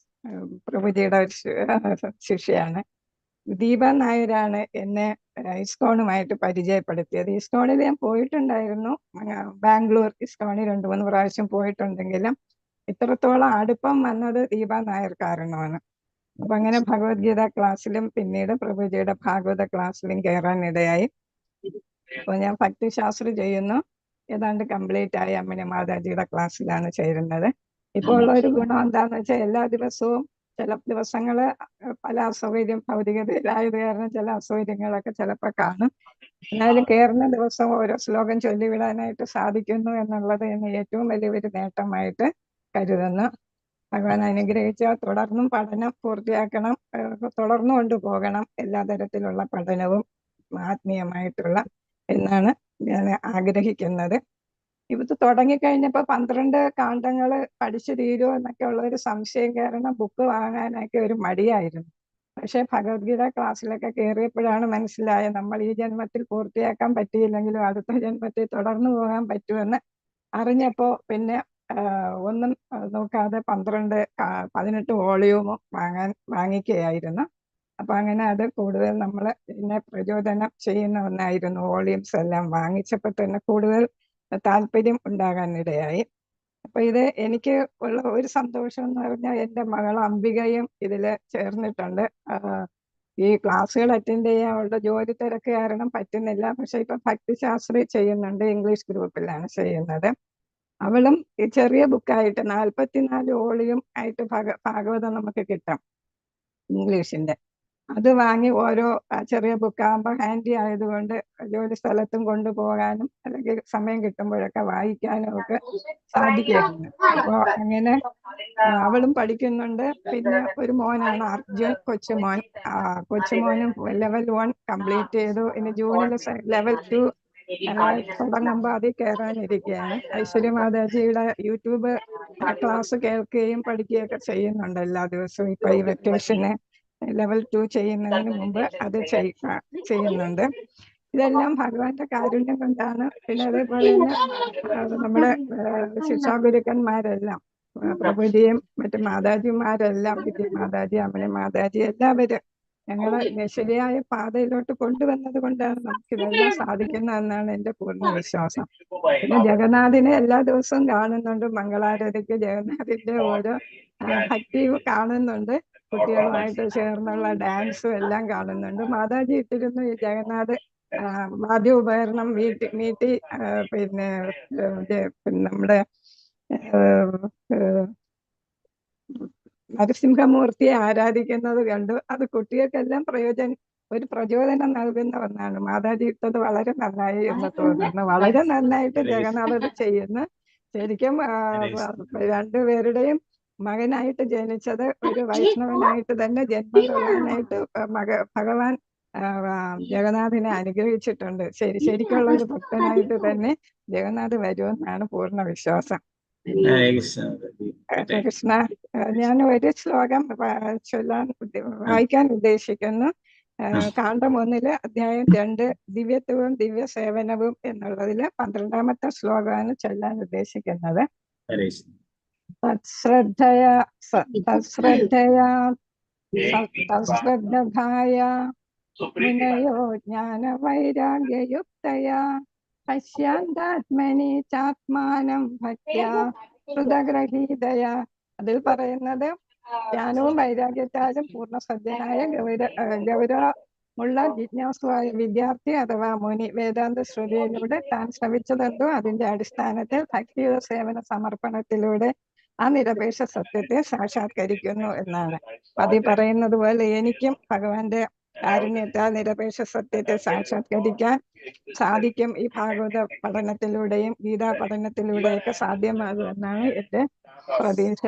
പ്രഭുജിയുടെ ഒരു ശിഷ്യയാണ്. ദീപ നായരാണ് എന്നെ ഇസ്കോണുമായിട്ട് പരിചയപ്പെടുത്തിയത്. ഇസ്കോണിൽ ഞാൻ പോയിട്ടുണ്ടായിരുന്നു. ബാംഗ്ലൂർ ഇസ്കോണിൽ 2-3 പ്രാവശ്യം പോയിട്ടുണ്ടെങ്കിലും ഇത്രത്തോളം അടുപ്പം വന്നത് ദീപ നായർ കാരണമാണ്. അപ്പൊ അങ്ങനെ ഭഗവത്ഗീത ക്ലാസ്സിലും പിന്നീട് പ്രഭുജിയുടെ ഭാഗവത ക്ലാസ്സിലും കയറാനിടയായി. അപ്പോൾ ഞാൻ ഭക്തിശാസ്ത്രം ചെയ്യുന്നു. ഏതാണ്ട് കംപ്ലീറ്റ് ആയി അമ്മിണി മാതാജിയുടെ ക്ലാസ്സിലാണ് ചേരുന്നത്. ഇപ്പോൾ ഉള്ള ഒരു ഗുണം എന്താന്ന് വെച്ചാൽ എല്ലാ ദിവസവും, ചില ദിവസങ്ങള് പല അസൗകര്യം ഭൗതികതയിലായത് കാരണം ചില അസൗകര്യങ്ങളൊക്കെ ചിലപ്പോൾ കാണും. എന്നാലും കയറുന്ന ദിവസം ഓരോ ശ്ലോകം ചൊല്ലിവിടാനായിട്ട് സാധിക്കുന്നു എന്നുള്ളത് എന്നെ ഏറ്റവും വലിയൊരു നേട്ടമായിട്ട് കരുതുന്നു. ഭഗവാൻ അനുഗ്രഹിച്ചാൽ തുടർന്നും പഠനം പൂർത്തിയാക്കണം, തുടർന്നു കൊണ്ടുപോകണം. എല്ലാ തരത്തിലുള്ള പഠനവും ആത്മീയമായിട്ടുള്ള എന്നാണ് ഞാൻ ആഗ്രഹിക്കുന്നത്. ഇത് തുടങ്ങിക്കഴിഞ്ഞപ്പോൾ 12 കാണ്ഡങ്ങൾ പഠിച്ചു തീരുമോ എന്നൊക്കെ ഉള്ള ഒരു സംശയം കാരണം ബുക്ക് വാങ്ങാനൊക്കെ ഒരു മടിയായിരുന്നു. പക്ഷെ ഭഗവത്ഗീത ക്ലാസ്സിലൊക്കെ കയറിയപ്പോഴാണ് മനസ്സിലായത് നമ്മൾ ഈ ജന്മത്തിൽ പൂർത്തിയാക്കാൻ പറ്റിയില്ലെങ്കിലും അടുത്ത ജന്മത്തിൽ തുടർന്നു പോകാൻ പറ്റുമെന്ന് അറിഞ്ഞപ്പോൾ പിന്നെ ഒന്നും നോക്കാതെ 18 വോളിയൂമും വാങ്ങിക്കുകയായിരുന്നു. അപ്പൊ അങ്ങനെ അത് കൂടുതൽ നമ്മൾ എന്നെ പ്രചോദനം ചെയ്യുന്ന ഒന്നായിരുന്നു. വോളിയൂംസ് എല്ലാം വാങ്ങിച്ചപ്പോൾ തന്നെ കൂടുതൽ താല്പര്യം ഉണ്ടാകാനിടയായി. അപ്പൊ ഇത് എനിക്ക് ഉള്ള ഒരു സന്തോഷം എന്ന് പറഞ്ഞാൽ എൻ്റെ മകൾ അംബികയും ഇതിൽ ചേർന്നിട്ടുണ്ട്. ഈ ക്ലാസ്സുകൾ അറ്റൻഡ് ചെയ്യാൻ അവളുടെ ജോലി തിരക്ക് കാരണം പറ്റുന്നില്ല. പക്ഷെ ഇപ്പൊ ഭക്തിശാസ്ത്രി ചെയ്യുന്നുണ്ട്, ഇംഗ്ലീഷ് ഗ്രൂപ്പിലാണ് ചെയ്യുന്നത്. അവളും ഈ ചെറിയ ബുക്കായിട്ട് 44 വോളിയൂം ആയിട്ട് ഭാഗവതം നമുക്ക് കിട്ടും ഇംഗ്ലീഷിന്റെ. അത് വാങ്ങി ഓരോ ചെറിയ ബുക്കാകുമ്പോൾ ഹാൻഡി ആയതുകൊണ്ട് ജോലി സ്ഥലത്തും കൊണ്ടുപോകാനും അല്ലെങ്കിൽ സമയം കിട്ടുമ്പോഴൊക്കെ വായിക്കാനും ഒക്കെ സാധിക്കുമായിരുന്നു. അപ്പോൾ അങ്ങനെ അവളും പഠിക്കുന്നുണ്ട്. പിന്നെ ഒരു മോനാണ് അർജുൻ, കൊച്ചുമോനും ലെവൽ 1 കംപ്ലീറ്റ് ചെയ്തു. ഇനി ജൂണിൽ ലെവൽ 2 തുടങ്ങുമ്പോൾ അതിൽ കയറാനിരിക്കുകയാണ്. ഐശ്വര്യ മാതാജിയുടെ യൂട്യൂബ് ക്ലാസ് കേൾക്കുകയും പഠിക്കുകയൊക്കെ ചെയ്യുന്നുണ്ട് എല്ലാ ദിവസവും. ഇപ്പൊ ഈ വെക്കേഷന് ലെവൽ 2 ചെയ്യുന്നതിന് മുമ്പ് അത് ചെയ്യുന്നുണ്ട്. ഇതെല്ലാം ഭഗവാന്റെ കാരുണ്യം കൊണ്ടാണ്. പിന്നെ അതേപോലെ തന്നെ നമ്മുടെ ശിക്ഷാഗുരുക്കന്മാരെല്ലാം, പ്രഭുജിയും മറ്റു മാതാജിമാരെല്ലാം, വിദ്യ മാതാജി, അമ്മിണി മാതാജി, എല്ലാവരും ഞങ്ങളെ ശരിയായ പാതയിലോട്ട് കൊണ്ടുവന്നത് കൊണ്ടാണ് നമുക്കിതെല്ലാം സാധിക്കുന്നതെന്നാണ് എൻ്റെ പൂർണ്ണ വിശ്വാസം. പിന്നെ ജഗന്നാഥിനെ എല്ലാ ദിവസവും കാണുന്നുണ്ട്. മംഗളാരതിക്ക് ജഗന്നാഥിന്റെ ഓരോ ഭക്തി കാണുന്നുണ്ട്. കുട്ടികളുമായിട്ട് ചേർന്നുള്ള ഡാൻസും എല്ലാം കാണുന്നുണ്ട്. മാതാജി ഇട്ടിരുന്നു ഈ ജഗന്നാഥ് വാദ്യ ഉപകരണം മീട്ടി പിന്നെ നമ്മുടെ നരസിംഹമൂർത്തിയെ ആരാധിക്കുന്നത് കണ്ടു. അത് കുട്ടികൾക്കെല്ലാം ഒരു പ്രചോദനം നൽകുന്ന ഒന്നാണ്. മാതാജി ഇട്ടത് വളരെ നന്നായി എന്ന് തോന്നുന്നു. വളരെ നന്നായിട്ട് ജഗന്നാഥ് ചെയ്യുന്നു. ശരിക്കും രണ്ടുപേരുടെയും മകനായിട്ട് ജനിച്ചത് ഒരു വൈഷ്ണവനായിട്ട് തന്നെ ജന്മം കൊള്ളാനായിട്ട് ഭഗവാൻ ജഗന്നാഥനെ അനുഗ്രഹിച്ചിട്ടുണ്ട്. ശരിക്കുള്ള ഒരു ഭക്തനായിട്ട് തന്നെ ജഗന്നാഥ് വരുമെന്നാണ് പൂർണ്ണ വിശ്വാസം. ഹരേ കൃഷ്ണ. ഹരേ കൃഷ്ണ. ഞാൻ ഒരു ശ്ലോകം വായിക്കാൻ ഉദ്ദേശിക്കുന്നു. കാണ്ഡം 1 അധ്യായം 2 ദിവ്യത്വവും ദിവ്യ സേവനവും എന്നുള്ളതില് 12ാമത്തെ ശ്ലോകമാണ് ചൊല്ലാൻ ഉദ്ദേശിക്കുന്നത്. തശ്രദ്ധായ മുനയോ ജ്ഞാന വൈരാഗ്യയുക്തയ പശ്യാന്താത്മനി ചാത്മാനം ഭക്ത്യാ ഹൃദഗ്രഹീതയ. അതിൽ പറയുന്നത് ജ്ഞാനവും വൈരാഗ്യത്താലും പൂർണ്ണ സജ്ജനായ ഗൗരവമുള്ള ജിജ്ഞാസുവായ വിദ്യാർത്ഥി അഥവാ മുനി വേദാന്ത ശ്രുതിയിലൂടെ താൻ ശ്രവിച്ചതെന്തോ അതിന്റെ അടിസ്ഥാനത്തിൽ ഭക്തിയുടെ സേവന സമർപ്പണത്തിലൂടെ ആ നിരപേക്ഷ സത്യത്തെ സാക്ഷാത്കരിക്കുന്നു എന്നാണ്. പതി പറയുന്നത് പോലെ എനിക്കും ഭഗവാന്റെ കാരുണ്യത്താൽ നിരപേക്ഷ സത്യത്തെ സാക്ഷാത്കരിക്കാൻ സാധിക്കും. ഈ ഭാഗവത പഠനത്തിലൂടെയും ഗീതാ പഠനത്തിലൂടെയൊക്കെ സാധ്യമാകുമെന്നാണ് എന്റെ പ്രതീക്ഷ.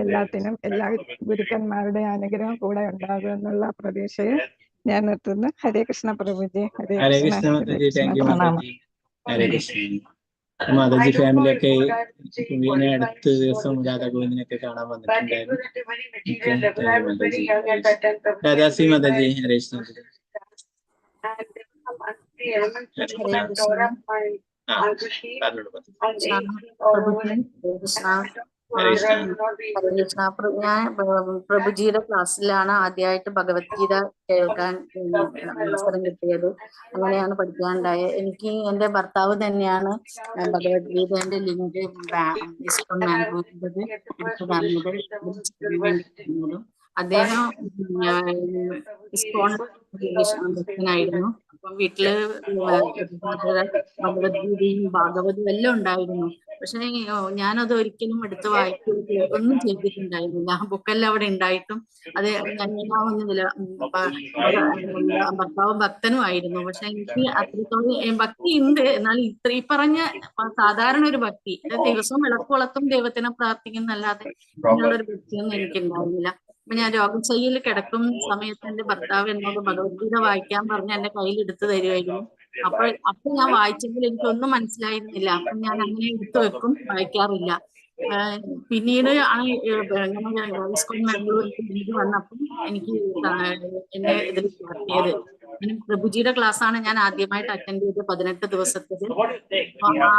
എല്ലാത്തിനും എല്ലാ ഗുരുക്കന്മാരുടെ അനുഗ്രഹം കൂടെ ഉണ്ടാകും എന്നുള്ള പ്രതീക്ഷയിൽ ഞാൻ നിർത്തുന്നു. ഹരേ കൃഷ്ണ പ്രഭുജി. ഹരേ കൃഷ്ണ. പ്രണാമം. ഹരേ കൃഷ്ണ. മാതാജി ഫാമിലിയൊക്കെ പിന്നെ അടുത്ത ദിവസം രാധാഗോവിന്ദനൊക്കെ കാണാൻ വന്നിട്ടുണ്ടായിരുന്നു. രാധാശ്രീ മാതാജി. ഹരേ കൃഷ്ണ. ഞാൻ പ്രഭുജിയുടെ ക്ലാസ്സിലാണ് ആദ്യമായിട്ട് ഭഗവത്ഗീത കേൾക്കാൻ അവസരം കിട്ടിയത്. അങ്ങനെയാണ് പഠിക്കാനുണ്ടായത്. എനിക്ക് എന്റെ ഭർത്താവ് തന്നെയാണ് ഭഗവത്ഗീതന്റെ ലിങ്ക് ഇസ്കോൺ മാംഗോയുടെ എടുത്തു തന്നത്. അദ്ദേഹം ഇസ്കോൺ ഭക്തനായിരുന്നു. അപ്പം വീട്ടില് ഭഗവത്ഗീതയും ഭാഗവതവും എല്ലാം ഉണ്ടായിരുന്നു. പക്ഷെ ഞാനത് ഒരിക്കലും എടുത്ത് വായിക്കുകയോ ഒന്നും ചെയ്തിട്ടുണ്ടായിരുന്നില്ല. ആ ബുക്കെല്ലാം അവിടെ ഉണ്ടായിട്ടും അത് ഞാനൊന്നുമില്ല. ഭർത്താവ് ഭക്തനും ആയിരുന്നു. പക്ഷെ എനിക്ക് അത്രത്തോളം ഭക്തി ഉണ്ട്. എന്നാൽ ഈ പറഞ്ഞ സാധാരണ ഒരു ഭക്തി, ദിവസവും വിളക്കുളത്തും ദൈവത്തിനെ പ്രാർത്ഥിക്കുന്നല്ലാതെ അങ്ങനെയുള്ളൊരു ഭക്തിയൊന്നും എനിക്കുണ്ടായിരുന്നില്ല. അപ്പൊ ഞാൻ രോഗശയ്യയിൽ കിടക്കുന്ന സമയത്ത് എന്റെ ഭർത്താവ് എന്നോട് ഭഗവത്ഗീത വായിക്കാൻ പറഞ്ഞ് എന്റെ കയ്യിൽ എടുത്തു തരുമായിരുന്നു. അപ്പോൾ ഞാൻ വായിച്ചെങ്കിൽ എനിക്കൊന്നും മനസ്സിലായിരുന്നില്ല. അപ്പൊ ഞാൻ അങ്ങനെ എടുത്തു വെക്കും, വായിക്കാറില്ല. പിന്നീട് ആണ് ഇസ്കോൺ മാംഗ്ലൂരിലേക്ക് വന്നപ്പം എനിക്ക് എന്നെ ഇതിൽ ചേർത്തിയത്. പ്രഭുജിയുടെ ക്ലാസ്സാണ് ഞാൻ ആദ്യമായിട്ട് അറ്റൻഡ് ചെയ്ത് 18 ദിവസത്തേത്.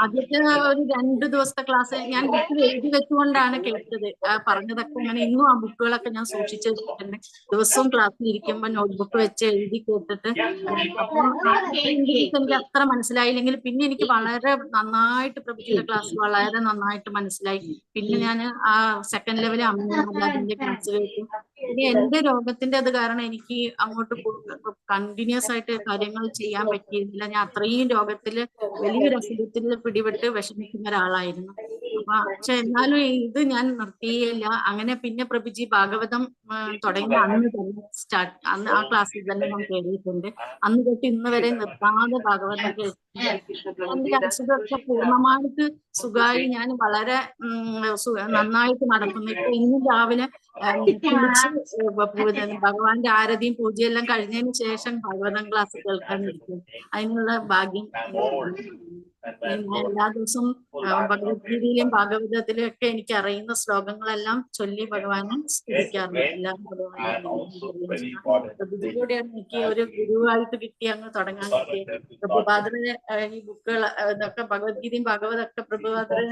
ആദ്യത്തെ ഒരു 2 ദിവസത്തെ ക്ലാസ് ഞാൻ ബുക്കിൽ എഴുതി വെച്ചുകൊണ്ടാണ് കേട്ടത്. പറഞ്ഞതൊക്കെ അങ്ങനെ ഇന്നും ആ ബുക്കുകളൊക്കെ ഞാൻ സൂക്ഷിച്ചു വെച്ചിട്ടുണ്ട്. ദിവസവും ക്ലാസ്സിൽ ഇരിക്കുമ്പോൾ നോട്ട്ബുക്ക് വെച്ച് എഴുതി കേട്ടിട്ട് അപ്പൊ എനിക്ക് അത്ര മനസ്സിലായില്ലെങ്കിൽ പിന്നെ എനിക്ക് വളരെ നന്നായിട്ട് പ്രഭുജിയുടെ ക്ലാസ് വളരെ നന്നായിട്ട് മനസ്സിലായി. പിന്നെ ഞാൻ ആ സെക്കൻഡ് ലെവൽ അമ്മയുടെ ക്ലാസ് കേട്ടു. പിന്നെ എന്റെ രോഗത്തിന്റെ അത് കാരണം എനിക്ക് അങ്ങോട്ട് കണ്ടിന്യൂസ് ആയിട്ട് കാര്യങ്ങൾ ചെയ്യാൻ പറ്റിയിരുന്നില്ല. ഞാൻ അത്രയും രോഗത്തില് വലിയൊരു അസുഖത്തിൽ പിടിപെട്ട് വിഷമിക്കുന്ന ഒരാളായിരുന്നു. പക്ഷെ എന്നാലും ഇത് ഞാൻ നിർത്തിയില്ല. അങ്ങനെ പിന്നെ പ്രഭുജി ഭാഗവതം തുടങ്ങി അന്ന് തന്നെ അന്ന് ആ ക്ലാസ്സിൽ തന്നെ ഞാൻ കേട്ടിട്ടുണ്ട്. അന്ന് തൊട്ട് ഇന്ന് വരെ നിർത്താതെ ഭാഗവതം കേട്ടിട്ടുണ്ട്. എന്റെ അസുഖമൊക്കെ പൂർണ്ണമായിട്ട് സുഖമായി ഞാൻ വളരെ നന്നായിട്ട് നടക്കുന്നു. ഇപ്പൊ ഇന്നും രാവിലെ ഭഗവാന്റെ ആരതിയും പൂജയെല്ലാം കഴിഞ്ഞതിന് ശേഷം ഭാഗവതം ക്ലാസ് കേൾക്കാൻ ഇരിക്കും. അതിനുള്ള ഭാഗ്യം എല്ലാ ദിവസവും ഭഗവത്ഗീതയിലും ഭാഗവതത്തിലും ഒക്കെ എനിക്ക് അറിയുന്ന ശ്ലോകങ്ങളെല്ലാം ചൊല്ലി ഭഗവാനെ സ്തുതിക്കാറുണ്ട്. എല്ലാം പ്രഭുജിയിലൂടെയാണ് എനിക്ക് ഒരു ഗുരുവായിട്ട് കിട്ടി അങ്ങ് തുടങ്ങാൻ കിട്ടിയത്. പ്രഭുപാദര് ഈ ബുക്കുകൾ ഇതൊക്കെ ഭഗവത്ഗീതയും ഭാഗവതമൊക്കെ പ്രഭുപാദര്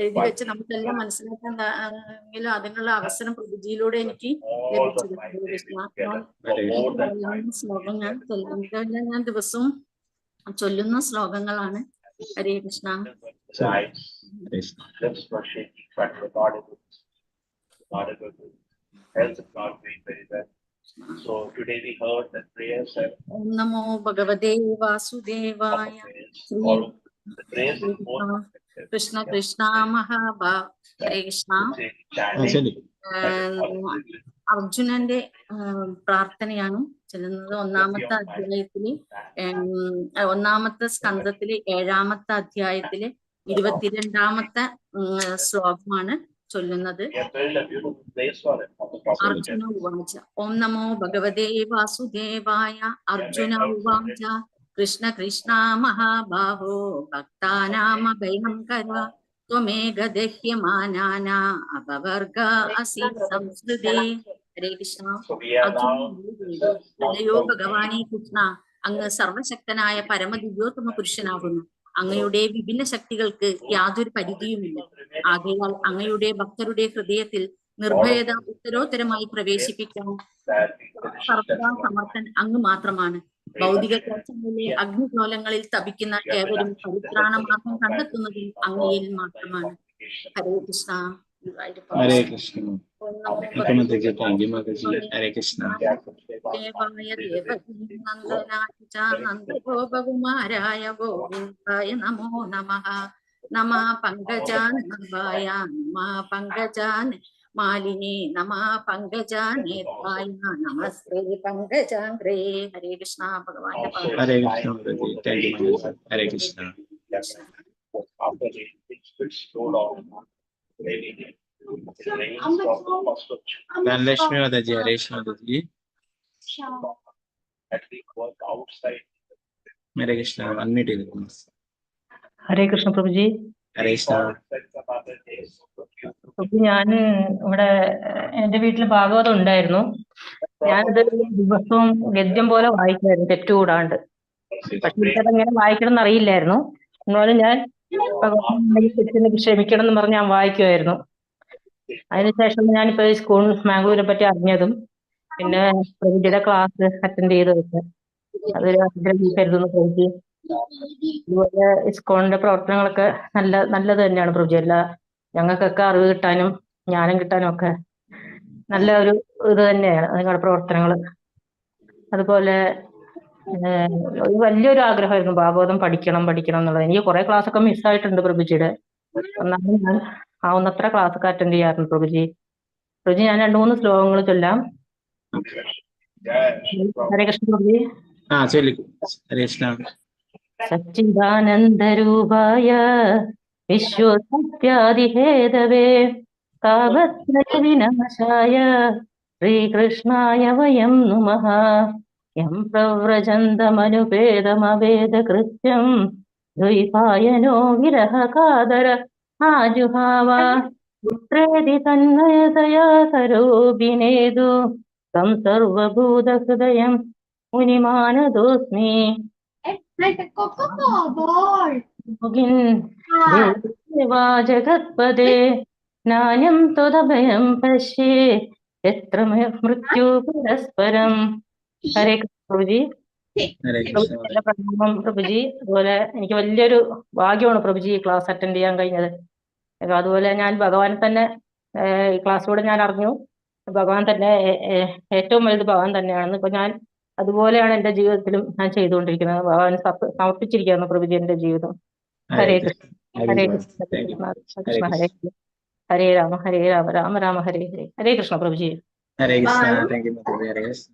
എഴുതി വെച്ച് നമുക്കെല്ലാം മനസ്സിലാക്കാൻ എങ്കിലും അതിനുള്ള അവസരം പ്രഭുജിയിലൂടെ എനിക്ക് ലഭിച്ചത്. ശ്ലോകം ഞാൻ ദിവസവും ചൊല്ലുന്ന ശ്ലോകങ്ങളാണ്. ഹരേ കൃഷ്ണ. നമോ ഭഗവതേ വാസുദേവായ. കൃഷ്ണ കൃഷ്ണ മഹാഭാവ. ഹരേ കൃഷ്ണ. അർജുനന്റെ പ്രാർത്ഥനയാണ് ചെല്ലുന്നത്. ഒന്നാമത്തെ സ്കന്ധത്തിലെ 7ാമത്തെ അധ്യായത്തിലെ 22ാമത്തെ ശ്ലോകമാണ് ചൊല്ലുന്നത്. അർജുന ഉവാച ഓം നമോ ഭഗവതേ വാസുദേവായ. അർജുന ഉവാച കൃഷ്ണ കൃഷ്ണ മഹാബാഹോ ഭക്താനാമഭയങ്കര ത്വമേക ദഹ്യമാനാന അപവർഗ അസി സംസ്കൃതേ. ഹരേ കൃഷ്ണ. അല്ലയോ ഭഗവാനേ കൃഷ്ണ, അങ്ങ് സർവശക്തനായ പരമദിവ്യോത്തമ പുരുഷനാകുന്നു. അങ്ങയുടെ വിഭിന്ന ശക്തികൾക്ക് യാതൊരു പരിധിയുമില്ല. ആകയാൽ അങ്ങയുടെ ഭക്തരുടെ ഹൃദയത്തിൽ നിർഭയത ഉത്തരോത്തരമായി പ്രവേശിപ്പിക്കാൻ സർവദാ സമർത്ഥൻ അങ്ങ് മാത്രമാണ്. ഭൗതിക കോശങ്ങളിലെ അഗ്നിഗോലങ്ങളിൽ തപിക്കുന്ന ഏവരും പരിത്രാണമാർഗം കണ്ടെത്തുന്നതും അങ്ങയിൽ മാത്രമാണ്. ഹരേ കൃഷ്ണ. ഹരേ കൃഷ്ണ. ഹരേ കൃഷ്ണ. ദേവായ ദേവകീ നന്ദനായ ച നന്ദഗോപകുമാരായ ഗോവിന്ദായ നമോ നമഃ. നമഃ പങ്കജാനന്ദായ നമഃ പങ്കജാന മാലിനേ നമഃ പങ്കജാനേത്രായ നമസ്തേ പങ്കജാംഗ്രേ. ഹരേ കൃഷ്ണ. ഭഗവാന്റെ ഹരേ കൃഷ്ണ. ഹരേ കൃഷ്ണ. ധനലക്ഷ്മി മാതാജി. ഹരേ കൃഷ്ണ മാതാജി. ഹരേ കൃഷ്ണ. അൺമ്യൂട്ട് ചെയ്തിരിക്കുന്നു. ഹരേ കൃഷ്ണ പ്രഭുജി. ഹരേ കൃഷ്ണ. ഞാൻ ഇവിടെ എന്റെ വീട്ടിൽ ഭാഗവതം ഉണ്ടായിരുന്നു. ഞാനത് ദിവസവും ഗദ്യം പോലെ വായിക്കുമായിരുന്നു, തെറ്റുകൂടാണ്ട്. പക്ഷെ എനിക്കതെങ്ങനെ വായിക്കണം എന്ന് അറിയില്ലായിരുന്നു. എന്നാലും ഞാൻ ഭഗവാൻ ക്ഷമിക്കണം എന്ന് പറഞ്ഞ് ഞാൻ വായിക്കുമായിരുന്നു. അതിനുശേഷം ഞാനിപ്പോ ഈ സ്കൂൾ മാംഗ്ലൂരിനെ പറ്റി അറിഞ്ഞതും പിന്നെ പ്രഭുജിയുടെ ക്ലാസ് അറ്റൻഡ് ചെയ്തതൊക്കെ അതൊരു അനുഗ്രഹം കരുതുന്നു പ്രഭുജി. ഇതുപോലെ ഇസ്കോണിന്റെ പ്രവർത്തനങ്ങളൊക്കെ നല്ലത് തന്നെയാണ് പ്രഭുജി. ഞങ്ങൾക്കൊക്കെ അറിവ് കിട്ടാനും ജ്ഞാനം കിട്ടാനും ഒക്കെ നല്ല ഒരു ഇത് തന്നെയാണ് നിങ്ങളുടെ പ്രവർത്തനങ്ങൾ. അതുപോലെ വലിയൊരു ആഗ്രഹമായിരുന്നു ഭാഗവതം പഠിക്കണം എന്നുള്ളത്. എനിക്ക് കുറെ ക്ലാസ് ഒക്കെ മിസ്സായിട്ടുണ്ട് പ്രഭുജിയുടെ. എന്നാലും ഞാൻ ആവുന്നത്ര ക്ലാസ് ഒക്കെ അറ്റൻഡ് ചെയ്യാറുണ്ട് പ്രഭുജി. ഞാൻ 2-3 ശ്ലോകങ്ങൾ ചൊല്ലാം. ഹരേ കൃഷ്ണ പ്രഭുജി. സച്ചിദാനന്ദരൂപായ വിശ്വസത്യാദിഹേതവേ താവത്വിനാശായ ശ്രീകൃഷ്ണായ വയം നുമഃ. യം പ്രവ്രജന്തമനുപേദമവേദകൃത്യം ദ്വൈപായനോ വിരഹകാതര ആജുഹാവ. പുത്രേതി തന്മയതയാ സരോപിനേതു കം സർവഭൂതഹൃദയം മുനിമാനതോസ്മി. ജഗത്പദേ നാന്യം ത്വദഭയം പശ്യേ യത്ര മൃത്യു പരസ്പരം. ഹരേ കൃഷ്ണ പ്രഭുജി. എന്റെ പ്രണാമം പ്രഭുജി. അതുപോലെ എനിക്ക് വലിയൊരു ഭാഗ്യമാണ് പ്രഭുജി ഈ ക്ലാസ് അറ്റൻഡ് ചെയ്യാൻ കഴിഞ്ഞത്. അതുപോലെ ഞാൻ ഭഗവാൻ തന്നെ ഈ ക്ലാസ്സിലൂടെ ഞാൻ അറിഞ്ഞു ഭഗവാൻ തന്നെ ഏറ്റവും വലുത് ഭഗവാൻ തന്നെയാണെന്ന്. ഇപ്പൊ ഞാൻ അതുപോലെയാണ് എന്റെ ജീവിതത്തിലും ഞാൻ ചെയ്തുകൊണ്ടിരിക്കുന്നത്. ഭഗവാൻ സമർപ്പിച്ചിരിക്കുകയാണ് പ്രഭുജി എന്റെ ജീവിതം. ഹരേ കൃഷ്ണ. ഹരേ കൃഷ്ണ കൃഷ്ണ കൃഷ്ണ ഹരേ ഹരേ രാമ ഹരേ രാമ രാമ രാമ ഹരേ ഹരേ. ഹരേ കൃഷ്ണ പ്രഭുജി. ഹരേ കൃഷ്ണ. Thank you Mataji. ഹരേ കൃഷ്ണ.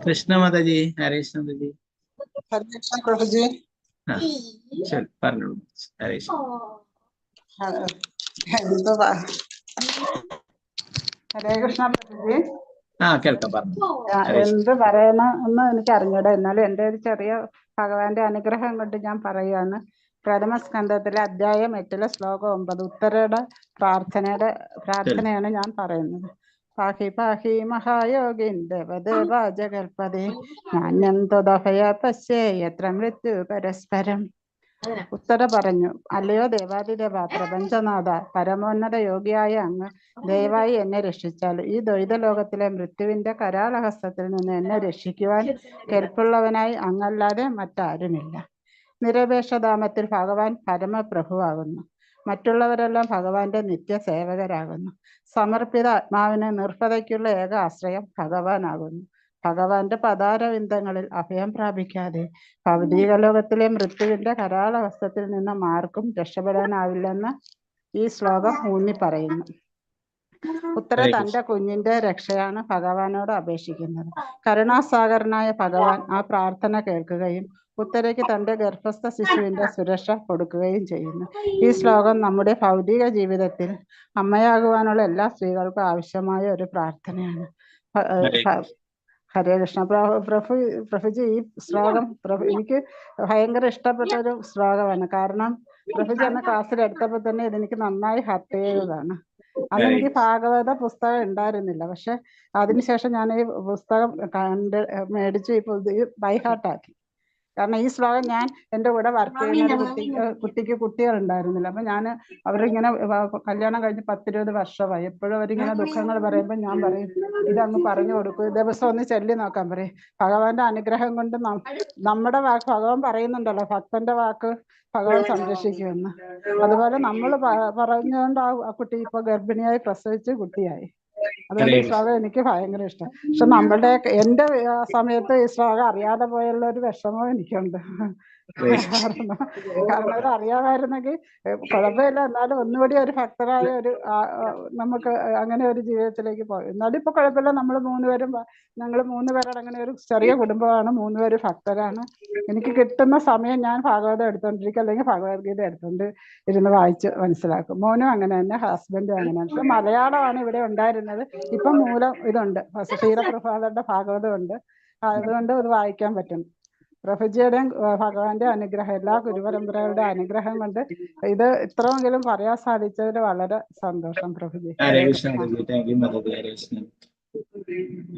കൃഷ്ണ മാതാജി. ഹരേ കൃഷ്ണ മാതാജി. ഹരേ കൃഷ്ണ പ്രഭുജി. പറഞ്ഞോളൂ. ഹരേ കൃഷ്ണ. ഹരേ കൃഷ്ണ പ്രഭുജി. കേൾക്കാം, പറഞ്ഞു. എന്ത് പറയണമെന്ന് എനിക്ക് അറിഞ്ഞൂടാ. എന്നാലും എൻ്റെ ഒരു ചെറിയ ഭഗവാന്റെ അനുഗ്രഹം കൊണ്ട് ഞാൻ പറയുകയാണ്. പ്രഥമ സ്കന്ധത്തിലെ അധ്യായം 8 ശ്ലോകം 9 ഉത്തരയുടെ പ്രാർത്ഥനയാണ് ഞാൻ പറയുന്നത്. പാഹി പാഹി മഹായോഗിൻ ദേവദേവ ജഗൽപദേ നാന്യം ത്വദഭയ പശ്യേ യത്ര മൃത്യു പരസ്പരം. ഉത്തര പറഞ്ഞു, അല്ലയോ ദേവാദിദേവ പ്രപഞ്ചനാഥ, പരമോന്നത യോഗിയായ അങ്ങ് ദയവായി എന്നെ രക്ഷിച്ചാൽ ഈ ദ്വൈതലോകത്തിലെ മൃത്യുവിന്റെ കരാളഹസ്തത്തിൽ നിന്ന് എന്നെ രക്ഷിക്കുവാൻ കെൽപ്പുള്ളവനായി അങ്ങല്ലാതെ മറ്റാരുമില്ല. നിരപേക്ഷധാമത്തിൽ ഭഗവാൻ പരമപ്രഭുവാകുന്നു. മറ്റുള്ളവരെല്ലാം ഭഗവാന്റെ നിത്യസേവകരാകുന്നു. സമർപ്പിത ആത്മാവിന് നിർഭതയ്ക്കുള്ള ഏക ആശ്രയം ഭഗവാനാകുന്നു. ഭഗവാന്റെ പദാരവിന്ദങ്ങളിൽ അഭയം പ്രാപിക്കാതെ ഭൗതിക ലോകത്തിലെ മൃത്യുവിന്റെ കരാളഹസ്തത്തിൽ നിന്നും ആർക്കും രക്ഷപ്പെടാനാവില്ലെന്ന് ഈ ശ്ലോകം ഊന്നി പറയുന്നു. ഉത്തര ഹരേ തന്റെ കൃഷ്ണ. കുഞ്ഞിന്റെ രക്ഷയാണ് ഭഗവാനോട് അപേക്ഷിക്കുന്നത്. കരുണാസാഗരനായ ഭഗവാൻ ആ പ്രാർത്ഥന കേൾക്കുകയും ഉത്തരയ്ക്ക് തന്റെ ഗർഭസ്ഥ ശിശുവിന്റെ സുരക്ഷ കൊടുക്കുകയും ചെയ്യുന്നു. ഈ ശ്ലോകം നമ്മുടെ ഭൗതിക ജീവിതത്തിൽ അമ്മയാകുവാനുള്ള എല്ലാ സ്ത്രീകൾക്കും ആവശ്യമായ ഒരു പ്രാർത്ഥനയാണ്. ഹരേ ഹരേ കൃഷ്ണ. പ്രഭുജി, ഈ ശ്ലോകം എനിക്ക് ഭയങ്കര ഇഷ്ടപ്പെട്ട ഒരു ശ്ലോകമാണ്. കാരണം പ്രഭുജി എന്ന ക്ലാസ്സിൽ എടുത്തപ്പോൾ തന്നെ ഇതെനിക്ക് നന്നായി ഹർട്ട് ചെയ്തതാണ്. അന്ന് എനിക്ക് ഭാഗവത പുസ്തകം ഉണ്ടായിരുന്നില്ല. പക്ഷെ അതിനുശേഷം ഞാൻ ഈ പുസ്തകം മേടിച്ച് ഇപ്പോൾ ബൈ ഹാർട്ടാക്കി. കാരണം ഈ ശ്ലോകം ഞാൻ എൻ്റെ കൂടെ വർക്ക് ചെയ്യുന്ന ഒരു കുട്ടിക്ക് കുട്ടികളുണ്ടായിരുന്നില്ല. അപ്പം ഞാൻ അവരിങ്ങനെ കല്യാണം കഴിഞ്ഞ് 10-20 വർഷമായി. എപ്പോഴും അവരിങ്ങനെ ദുഃഖങ്ങൾ പറയുമ്പോൾ ഞാൻ പറയും, ഇതങ്ങ് പറഞ്ഞു കൊടുക്കും, ദിവസം ഒന്ന് ചൊല്ലി നോക്കാൻ പറയും. ഭഗവാന്റെ അനുഗ്രഹം കൊണ്ട് നമ്മുടെ വാക്ക് ഭഗവാൻ പറയുന്നുണ്ടല്ലോ, ഭക്തന്റെ വാക്ക് ഭഗവാൻ സംരക്ഷിക്കുമെന്ന്. അതുപോലെ നമ്മൾ പറഞ്ഞുകൊണ്ട് ആ കുട്ടി ഇപ്പൊ ഗർഭിണിയായി പ്രസവിച്ച് കുട്ടിയായി. അതുകൊണ്ട് ഈ ശ്ലോകം എനിക്ക് ഭയങ്കര ഇഷ്ടം. പക്ഷെ എൻ്റെ സമയത്ത് ഈ ശ്ലോകം അറിയാതെ പോയുള്ള ഒരു വിഷമവും എനിക്കുണ്ട്. കാരണം അത് അറിയാമായിരുന്നെങ്കിൽ കുഴപ്പമില്ല, എന്നാലും ഒന്നുകൂടി ഒരു ഭക്തരായ ഒരു നമുക്ക് അങ്ങനെ ഒരു ജീവിതത്തിലേക്ക് പോയി. എന്നാലും ഇപ്പൊ കുഴപ്പമില്ല, ഞങ്ങൾ 3 പേരടങ്ങനെ ഒരു ചെറിയ കുടുംബമാണ്. 3 പേര് ഭക്തരാണ്. എനിക്ക് കിട്ടുന്ന സമയം ഞാൻ ഭാഗവതം എടുത്തോണ്ടിരിക്കും, അല്ലെങ്കിൽ ഭഗവത്ഗീത എടുത്തോണ്ട് ഇരുന്ന് വായിച്ച് മനസ്സിലാക്കും. മോനും അങ്ങനെ തന്നെ, ഹസ്ബൻഡും അങ്ങനെ. പക്ഷെ മലയാളമാണ് ഇവിടെ ഉണ്ടായിരുന്നത്. ഇപ്പൊ മൂലം ഇതുണ്ട്, ക്ഷീരപ്രഭാതരുടെ ഭാഗവതം ഉണ്ട്. അതുകൊണ്ട് ഇത് വായിക്കാൻ പറ്റും. പ്രഭുജിയുടെയും ഭഗവാന്റെ അനുഗ്രഹം, എല്ലാ ഗുരുപരമ്പരകളുടെ അനുഗ്രഹം കൊണ്ട് ഇത് ഇത്രമെങ്കിലും പറയാൻ സാധിച്ചതിൽ വളരെ സന്തോഷം പ്രഭുജി. ഹരേ കൃഷ്ണ. Thank you Mataji. ഹരേ കൃഷ്ണ.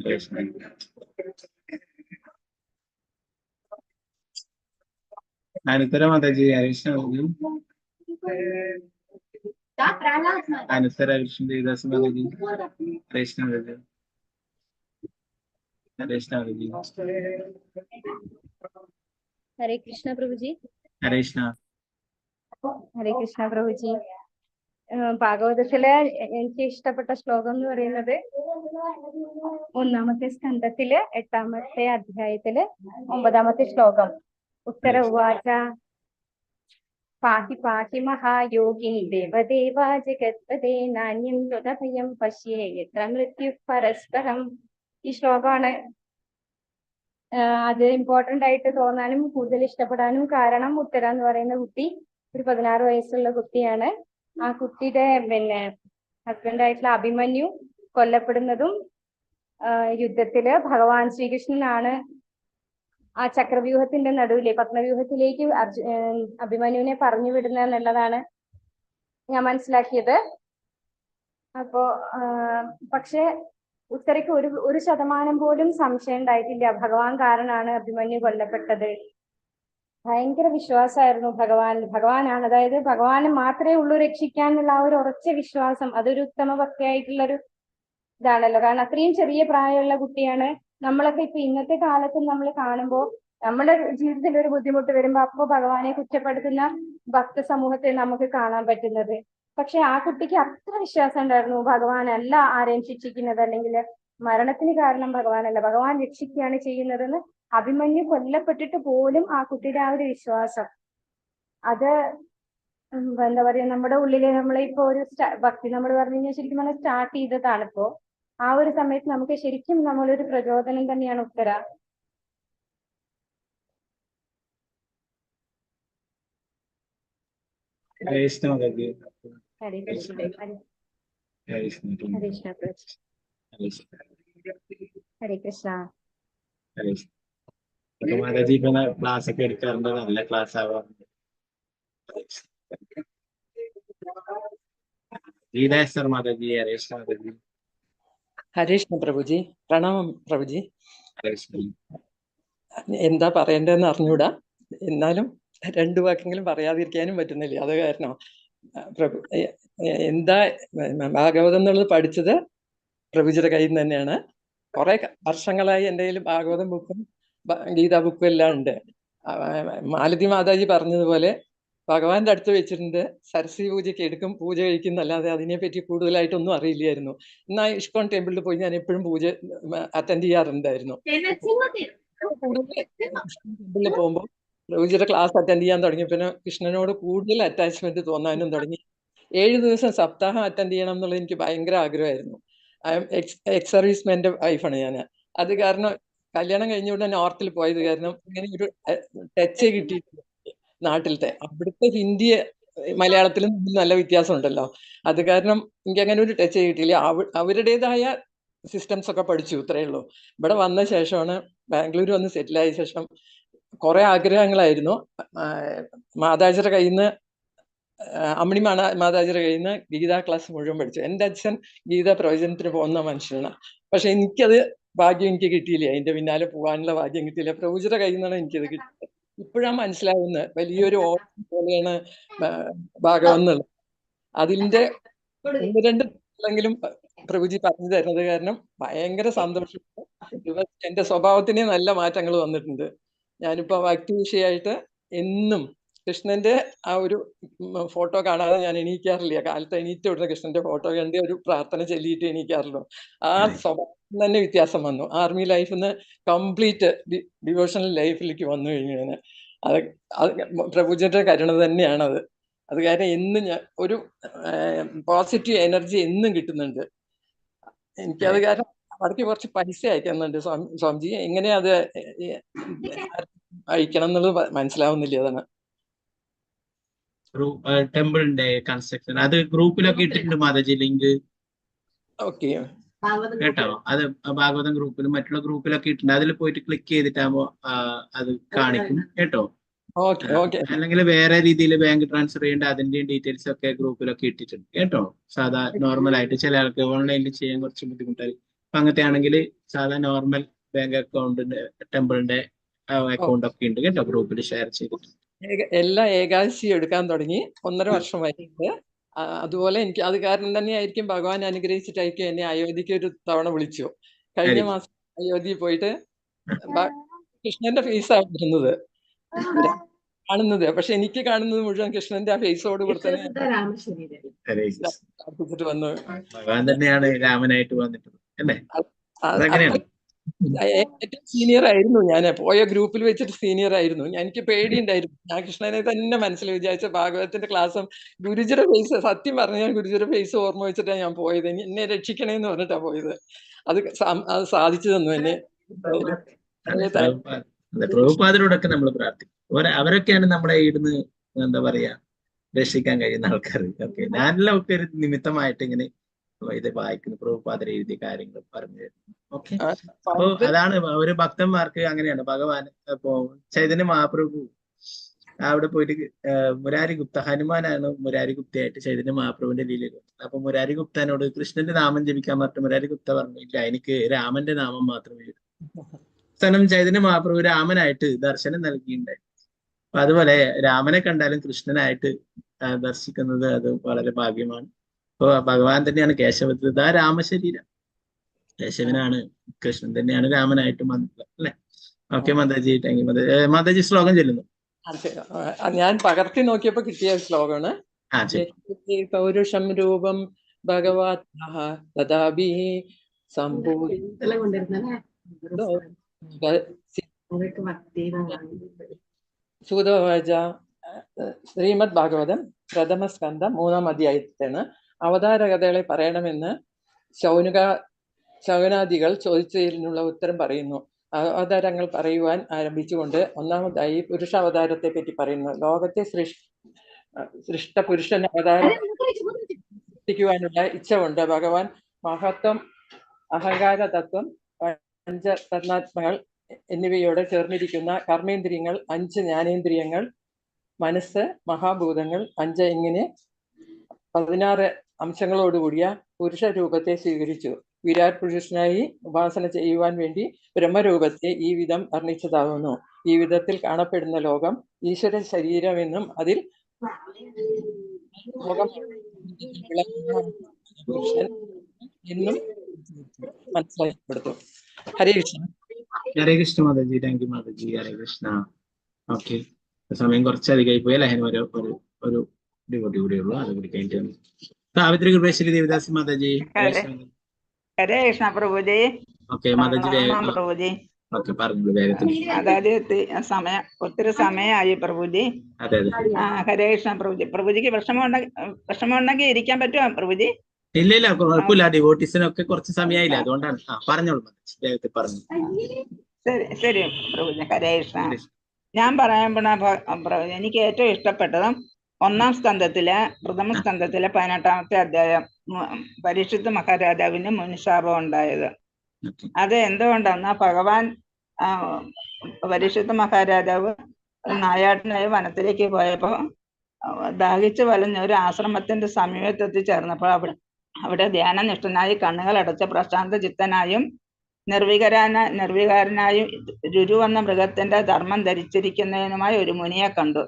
ഹരേ കൃഷ്ണ. അനുത്തര മാതാജി. ഹരേ കൃഷ്ണ. അനുത്തര കൃഷ്ണ ദേവദാസ് മാതാജി. ഹരേ കൃഷ്ണ മാതാജി. ഹരേ കൃഷ്ണ മാതാജി. ഹരേ കൃഷ്ണ പ്രഭുജി. ഹരേ കൃഷ്ണ. ഹരേ കൃഷ്ണ പ്രഭുജി. ഭാഗവതത്തിലെ എനിക്ക് ഇഷ്ടപ്പെട്ട ശ്ലോകം എന്ന് പറയുന്നത് 1-ാമത്തെ സ്കന്ധത്തില് 8-ാമത്തെ അധ്യായത്തില് 9-ാമത്തെ ശ്ലോകം. ഉത്തര ഉവാച പാഹി പാഹി മഹായോഗിനി ദേവദേവ ജഗത്പദേ നാന്യം ത്വദഭയം പശ്യേ യത്ര മൃത്യു പരസ്പരം. ഈ ശ്ലോകമാണ് അത് ഇമ്പോർട്ടന്റ് ആയിട്ട് തോന്നാനും കൂടുതൽ ഇഷ്ടപ്പെടാനും കാരണം ഉത്തര എന്ന് പറയുന്ന കുട്ടി ഒരു 16 വയസ്സുള്ള കുട്ടിയാണ്. ആ കുട്ടിയുടെ ഹസ്ബൻഡായിട്ടുള്ള അഭിമന്യു കൊല്ലപ്പെടുന്നതും യുദ്ധത്തില് ഭഗവാൻ ശ്രീകൃഷ്ണനാണ് ആ ചക്രവ്യൂഹത്തിന്റെ നടുവിലെ പത്മവ്യൂഹത്തിലേക്ക് അഭിമന്യുവിനെ പറഞ്ഞു വിടുന്ന എന്നുള്ളതാണ് ഞാൻ മനസ്സിലാക്കിയത്. അപ്പോ പക്ഷെ ഉത്തരയ്ക്ക് ഒരു ശതമാനം പോലും സംശയം ഉണ്ടായിട്ടില്ല, ഭഗവാൻ കാരണമാണ് അഭിമന്യു കൊല്ലപ്പെട്ടത്. ഭയങ്കര വിശ്വാസമായിരുന്നു ഭഗവാനാണ്, അതായത് ഭഗവാന് മാത്രമേ ഉള്ളൂ രക്ഷിക്കാൻ എന്നുള്ള ആ ഒരു ഉറച്ച വിശ്വാസം. അതൊരു ഉത്തമ ഭക്തിയായിട്ടുള്ളൊരു ഇതാണല്ലോ. കാരണം അത്രയും ചെറിയ പ്രായമുള്ള കുട്ടിയാണ്. നമ്മളൊക്കെ ഇപ്പൊ ഇന്നത്തെ കാലത്ത് നമ്മൾ കാണുമ്പോൾ നമ്മുടെ ജീവിതത്തിൽ ഒരു ബുദ്ധിമുട്ട് വരുമ്പോ അപ്പൊ ഭഗവാനെ കുറ്റപ്പെടുത്തുന്ന ഭക്ത സമൂഹത്തെ നമുക്ക് കാണാൻ പറ്റുന്നത്. പക്ഷെ ആ കുട്ടിക്ക് അത്ര വിശ്വാസം ഉണ്ടായിരുന്നു, ഭഗവാനല്ല ആരെയും ശിക്ഷിക്കുന്നത്, അല്ലെങ്കിൽ മരണത്തിന് കാരണം ഭഗവാനല്ല, ഭഗവാൻ രക്ഷിക്കുകയാണ് ചെയ്യുന്നതെന്ന്. അഭിമന്യു കൊല്ലപ്പെട്ടിട്ട് പോലും ആ കുട്ടിയുടെ ആ ഒരു വിശ്വാസം, അത് എന്താ പറയാ, നമ്മുടെ ഉള്ളില് നമ്മളിപ്പോ ഒരു ഭക്തി നമ്മൾ പറഞ്ഞു കഴിഞ്ഞാൽ ശരിക്കും പറഞ്ഞാൽ സ്റ്റാർട്ട് ചെയ്തതാണിപ്പോ. ആ ഒരു സമയത്ത് നമുക്ക് ശരിക്കും നമ്മളൊരു പ്രചോദനം തന്നെയാണ് ഉത്തര. ഹരേ കൃഷ്ണ മാതാജി. ഹരേ കൃഷ്ണ. ഹരേ കൃഷ്ണ. ഹരേ കൃഷ്ണ. ഹരേ കൃഷ്ണ. ഹരേ കൃഷ്ണ. മാതാജി ഇപ്പൊ ക്ലാസ് ഒക്കെ എടുക്കാറുണ്ട്, നല്ല ക്ലാസ് ആവാറുണ്ട്. ഗീതാശ്വർ മാതാജി. ഹരേ കൃഷ്ണ മാതാജി. ഹരേ കൃഷ്ണ പ്രഭുജി. പ്രണാമം പ്രഭുജി. ഹരേ കൃഷ്ണ. എന്താ പറയണ്ടെന്ന് അറിഞ്ഞൂടാ, എന്നാലും 2 വാക്കെങ്കിലും പറയാതിരിക്കാനും പറ്റുന്നില്ല. അത് കാരണം പ്രഭു എന്താ ഭാഗവതം എന്നുള്ളത് പഠിച്ചത് പ്രഭുജിയുടെ കയ്യിൽ നിന്ന് തന്നെയാണ്. കുറെ വർഷങ്ങളായി എൻ്റെ കയ്യിൽ ഭാഗവതം ബുക്കും ഗീതാ ബുക്കും എല്ലാം ഉണ്ട്. മാലതി മാതാജി പറഞ്ഞതുപോലെ ഭഗവാന്റെ അടുത്ത് വെച്ചിട്ടുണ്ട്, സരസ്വതി പൂജയ്ക്ക് എടുക്കും, പൂജ കഴിക്കും എന്നല്ലാതെ അതിനെപ്പറ്റി കൂടുതലായിട്ടൊന്നും അറിയില്ലായിരുന്നു. എന്നാൽ ഇസ്കോൺ ടെമ്പിളിൽ പോയി ഞാൻ എപ്പോഴും പൂജ അറ്റൻഡ് ചെയ്യാറുണ്ടായിരുന്നു. ടെമ്പിളിൽ പോകുമ്പോൾ പ്രഭുജിയുടെ ക്ലാസ് അറ്റൻഡ് ചെയ്യാൻ തുടങ്ങിയപ്പോൾ കൃഷ്ണനോട് കൂടുതൽ അറ്റാച്ച്മെന്റ് തോന്നാനും തുടങ്ങി. 7 ദിവസം സപ്താഹം അറ്റൻഡ് ചെയ്യണം എന്നുള്ളത് എനിക്ക് ഭയങ്കര ആഗ്രഹമായിരുന്നു. എക്സ് സർവീസ്മെന്റെ വൈഫാണ് ഞാൻ. അത് കാരണം കല്യാണം കഴിഞ്ഞ ഉടനെ നോർത്തിൽ പോയത് കാരണം ഇങ്ങനെ ഒരു ടച്ച് കിട്ടിയിട്ടില്ല നാട്ടിലത്തെ. അവിടുത്തെ ഹിന്ദി മലയാളത്തിലും നല്ല വ്യത്യാസം ഉണ്ടല്ലോ. അത് കാരണം എനിക്ക് അങ്ങനെ ഒരു ടച്ച് കിട്ടിയില്ല. അവരുടേതായ സിസ്റ്റംസ് ഒക്കെ പഠിച്ചു, ഇത്രയേ ഉള്ളൂ. ഇവിടെ വന്ന ശേഷമാണ്, ബാംഗ്ലൂർ വന്ന് സെറ്റിലായ ശേഷം കുറെ ആഗ്രഹങ്ങളായിരുന്നു. മാതാജിയുടെ കയ്യിൽ നിന്ന്, അമ്മിണി മാതാജിയുടെ കയ്യിൽ നിന്ന് ഗീതാ ക്ലാസ് മുഴുവൻ പഠിച്ചു. എൻ്റെ അച്ഛൻ ഗീതാ പ്രവചനത്തിന് പോകുന്ന മനുഷ്യനാണ്. പക്ഷെ എനിക്കത് ഭാഗ്യം എനിക്ക് കിട്ടിയില്ല, അതിന്റെ പിന്നാലെ പോകാനുള്ള ഭാഗ്യം കിട്ടിയില്ല. പ്രഭുജിയുടെ കയ്യിൽ നിന്നാണ് എനിക്കത് കിട്ടിയത്. ഇപ്പോഴാണ് മനസ്സിലാവുന്നത് വലിയൊരു ഓർമ്മ പോലെയാണ് ഭാഗവതം എന്നുള്ളത്. അതിന്റെ 1-2 െങ്കിലും പ്രഭുജി പറഞ്ഞു തരുന്നത് കാരണം ഭയങ്കര സന്തോഷം. എന്റെ സ്വഭാവത്തിന് നല്ല മാറ്റങ്ങൾ വന്നിട്ടുണ്ട്. ഞാനിപ്പോ വ്യക്തിവിഷയമായിട്ട് എന്നും കൃഷ്ണന്റെ ആ ഒരു ഫോട്ടോ കാണാതെ ഞാൻ എണീക്കാറില്ല. കാലത്ത് എണീറ്റ് ഉടനെ കൃഷ്ണന്റെ ഫോട്ടോ കണ്ട് ഒരു പ്രാർത്ഥന ചൊല്ലിയിട്ട് എണീക്കാറുള്ളൂ. ആ സ്വഭാവം തന്നെ വ്യത്യാസം വന്നു. ആർമി ലൈഫിൽ നിന്ന് കംപ്ലീറ്റ് ഡിവോഷണൽ ലൈഫിലേക്ക് വന്നു കഴിഞ്ഞു. അത് പ്രഭുജിയുടെ കരുണ തന്നെയാണത്. അത് കാരണം എന്നും ഞാൻ ഒരു പോസിറ്റീവ് എനർജി എന്നും കിട്ടുന്നുണ്ട്. എനിക്കത് കാരണം അവർക്ക് കുറച്ച് പൈസ അയക്കുന്നുണ്ട് സ്വാമിജി. എങ്ങനെയാ അത് അയക്കണം എന്നുള്ളത് മനസ്സിലാവുന്നില്ല. അതാണ് ടെമ്പിളിന്റെ കൺസ്ട്രക്ഷൻ അത് ഗ്രൂപ്പിലൊക്കെ ഇട്ടിട്ടുണ്ട് മാതാജി, ലിങ്ക്. ഓക്കെ കേട്ടോ, അത് ഭാഗവതം ഗ്രൂപ്പിലും മറ്റുള്ള ഗ്രൂപ്പിലൊക്കെ ഇട്ടുണ്ട്. അതിൽ പോയിട്ട് ക്ലിക്ക് ചെയ്തിട്ടാകുമ്പോ അത് കാണിക്കും കേട്ടോ. അല്ലെങ്കിൽ വേറെ രീതിയിൽ ബാങ്ക് ട്രാൻസ്ഫർ ചെയ്യേണ്ട അതിന്റെയും ഡീറ്റെയിൽസ് ഒക്കെ ഗ്രൂപ്പിലൊക്കെ ഇട്ടിട്ടുണ്ട് കേട്ടോ. സാധാ നോർമൽ ആയിട്ട് ചില ആൾക്ക് ഓൺലൈനിൽ ചെയ്യാൻ കുറച്ച് ബുദ്ധിമുട്ടായി. അപ്പൊ അങ്ങനത്തെ ആണെങ്കിൽ സാധാ നോർമൽ ബാങ്ക് അക്കൗണ്ടിന്റെ ടെമ്പിളിന്റെ അക്കൗണ്ട് ഒക്കെ ഉണ്ട് കേട്ടോ, ഗ്രൂപ്പിൽ ഷെയർ ചെയ്തിട്ടുണ്ട്. എല്ലാ ഏകാദശി എടുക്കാൻ തുടങ്ങി 1.5 വർഷമായിട്ട്. അതുപോലെ എനിക്ക് അത് കാരണം തന്നെയായിരിക്കും ഭഗവാൻ അനുഗ്രഹിച്ചിട്ടായിരിക്കും എന്നെ അയോധ്യക്ക് ഒരു തവണ വിളിച്ചു. കഴിഞ്ഞ മാസം അയോധ്യയിൽ പോയിട്ട് കൃഷ്ണന്റെ ഫേസാണ് വരുന്നത് കാണുന്നത്. പക്ഷെ എനിക്ക് കാണുന്നത് മുഴുവൻ കൃഷ്ണന്റെ ആ ഫേസോട് കൂടെ തന്നെ വന്നു. ഭഗവാൻ തന്നെയാണ് രാമനായിട്ട് വന്നിട്ടുള്ളത് അല്ലേ? അതങ്ങനെയാണ്. ഏറ്റവും സീനിയർ ആയിരുന്നു ഞാൻ. പോയ ഗ്രൂപ്പിൽ വെച്ചിട്ട് സീനിയർ ആയിരുന്നു. എനിക്ക് പേടിയുണ്ടായിരുന്നു. ഞാൻ കൃഷ്ണനെ തന്നെ മനസ്സിൽ വിചാരിച്ച ഭാഗവതത്തിന്റെ ക്ലാസ്സും ഗുരുജിയുടെ ഫേസ്, സത്യം പറഞ്ഞാൽ ഗുരുജിയുടെ ഫേസ് ഓർമ്മ വെച്ചിട്ടാണ് ഞാൻ പോയത്. എന്നെ രക്ഷിക്കണേന്ന് പറഞ്ഞിട്ടാ പോയത്. അത് സാധിച്ചു തന്നു എന്നെ. പ്രഭുപാദരോടൊക്കെ നമ്മൾ പ്രാർത്ഥിക്കും. അവരൊക്കെയാണ് നമ്മളെ ഇടുന്ന് എന്താ പറയാ രക്ഷിക്കാൻ കഴിയുന്ന ആൾക്കാർ. ഓക്കെ, ഞാനെല്ലാം ഒക്കെ ഒരു നിമിത്തമായിട്ട് ഇങ്ങനെ ഇത് വായിക്കുന്നു, പ്രഭുപാദർ എഴുതിയ കാര്യങ്ങൾ പറഞ്ഞു തരുന്നു. ഓക്കെ, അപ്പൊ അതാണ് ഒരു ഭക്തന്മാർക്ക് അങ്ങനെയാണ്. ഭഗവാൻ ഇപ്പോ ചൈതന്യ മഹാപ്രഭു അവിടെ പോയിട്ട് മുരാരി ഗുപ്ത, ഹനുമാനാണ് മുരാരി ഗുപ്തയായിട്ട് ചൈതന്യ മഹാപ്രഭുവിന്റെ ലീലകൾ. അപ്പൊ മുരാരി ഗുപ്തനോട് കൃഷ്ണന്റെ നാമം ജപിക്കാൻ പറഞ്ഞിട്ട് മുരാരി ഗുപ്ത പറഞ്ഞു, ഇല്ല എനിക്ക് രാമന്റെ നാമം മാത്രമേ സ്ഥലം ചൈതന്യ മഹാപ്രഭു രാമനായിട്ട് ദർശനം നൽകിയിട്ടുണ്ടായി. അപ്പൊ അതുപോലെ രാമനെ കണ്ടാലും കൃഷ്ണനായിട്ട് ദർശിക്കുന്നത് അത് വളരെ ഭാഗ്യമാണ്. അപ്പൊ ഭഗവാൻ തന്നെയാണ് കേശവദത്ത രാമശരീരം. കേശവനാണ്, കൃഷ്ണൻ തന്നെയാണ് രാമനായിട്ട് വന്നിട്ടുള്ളത് അല്ലെ? Okay Mataji, thank you. Mataji ശ്ലോകം ചൊല്ലുന്നു. ഞാൻ പകർത്തി നോക്കിയപ്പോ കിട്ടിയ ശ്ലോകമാണ്. പൗരുഷം രൂപം ഭഗവത് തഥാപി സംഭൂതി സൂതവാച. ശ്രീമദ് ഭാഗവതം പ്രഥമസ്കന്ധം 3-ാം അധ്യായത്തിലാണ് അവതാര കഥകളെ പറയണമെന്ന് ശൗനാദികൾ ചോദിച്ചതിനുള്ള ഉത്തരം പറയുന്നു. അവതാരങ്ങൾ പറയുവാൻ ആരംഭിച്ചുകൊണ്ട് 1-ാമതായി പുരുഷാവതാരത്തെ പറ്റി പറയുന്നു. ലോകത്തെ സൃഷ്ട പുരുഷൻ അവതാരം സൃഷ്ടിക്കുവാനുള്ള ഇച്ഛ കൊണ്ട് ഭഗവാൻ മഹത്വം, അഹങ്കാര തത്വം, പഞ്ചതന്മാത്മകൾ എന്നിവയോടെ ചേർന്നിരിക്കുന്ന കർമ്മേന്ദ്രിയങ്ങൾ, 5 ജ്ഞാനേന്ദ്രിയങ്ങൾ, മനസ്സ്, മഹാഭൂതങ്ങൾ 5 ഇങ്ങനെ 16 അംശങ്ങളോടുകൂടിയ പുരുഷ രൂപത്തെ സ്വീകരിച്ചു. വിരാട് പുരുഷനായി ഉപാസന ചെയ്യുവാൻ വേണ്ടി ബ്രഹ്മരൂപത്തെ ഈ വിധം വർണ്ണിച്ചതാകുന്നു. ഈ വിധത്തിൽ കാണപ്പെടുന്ന ലോകം ഈശ്വര ശരീരമെന്നും അതിൽ പുരുഷൻ എന്നും മനസ്സിലാക്കപ്പെടുത്തും. Hare Krishna. Hare Krishna Mataji, thank you Mataji. Hare Krishna. Okay, സമയം കുറച്ചധികമായി പോയാൽ അതിന് ഒരു ഡിവോട്ടി കൂടെ ഉള്ളൂ, അത് കൂടി കഴിഞ്ഞിട്ട് സാവിത്രി കൃപേശ്വരി ദേവദാസി മാതാജി. ഹരേ കൃഷ്ണ പ്രഭുജി. ഓക്കെ മാതാജി, പ്രഭുജി ഓക്കെ, പറഞ്ഞോളൂ വേഗത്തിൽ. അതായത് ഒത്തിരി സമയമായി പ്രഭുജി. അതെ അതെ. ഹരേ കൃഷ്ണ പ്രഭുജി. പ്രഭുജിക്ക് വിഷമമുണ്ടെങ്കിൽ ഇരിക്കാൻ പറ്റുമോ പ്രഭുജി? ഇല്ല കുഴപ്പമില്ല, ഡിവോട്ടീസിനൊക്കെ കുറച്ച് സമയമായില്ല, അതുകൊണ്ടാണ്. വേഗത്തിൽ പറഞ്ഞു. ശരി പ്രഭുജി. ഹരേ കൃഷ്ണ. ഞാൻ പറയാൻ പോണ എനിക്ക് ഏറ്റവും ഇഷ്ടപ്പെട്ടത് പ്രഥമ സ്കന്ധത്തിലെ 18-ാമത്തെ അധ്യായം, പരീക്ഷിത്ത് മഹാരാജാവിന് മുൻശാപം ഉണ്ടായത്. അത് എന്തുകൊണ്ടാണ് ഭഗവാൻ പരീക്ഷിത്ത് മഹാരാജാവ് നായാട്ടിനായി വനത്തിലേക്ക് പോയപ്പോ ദാഹിച്ചു വലഞ്ഞ ഒരു ആശ്രമത്തിന്റെ സമീപത്ത് എത്തിച്ചേർന്നപ്പോൾ അവിടെ ധ്യാനനിഷ്ഠനായി കണ്ണുകൾ അടച്ച പ്രശാന്ത ചിത്തനായും നിർവികാരനായും രുരു എന്ന മൃഗത്തിന്റെ ധർമ്മം ധരിച്ചിരിക്കുന്നതിനുമായി ഒരു മുനിയെ കണ്ടു.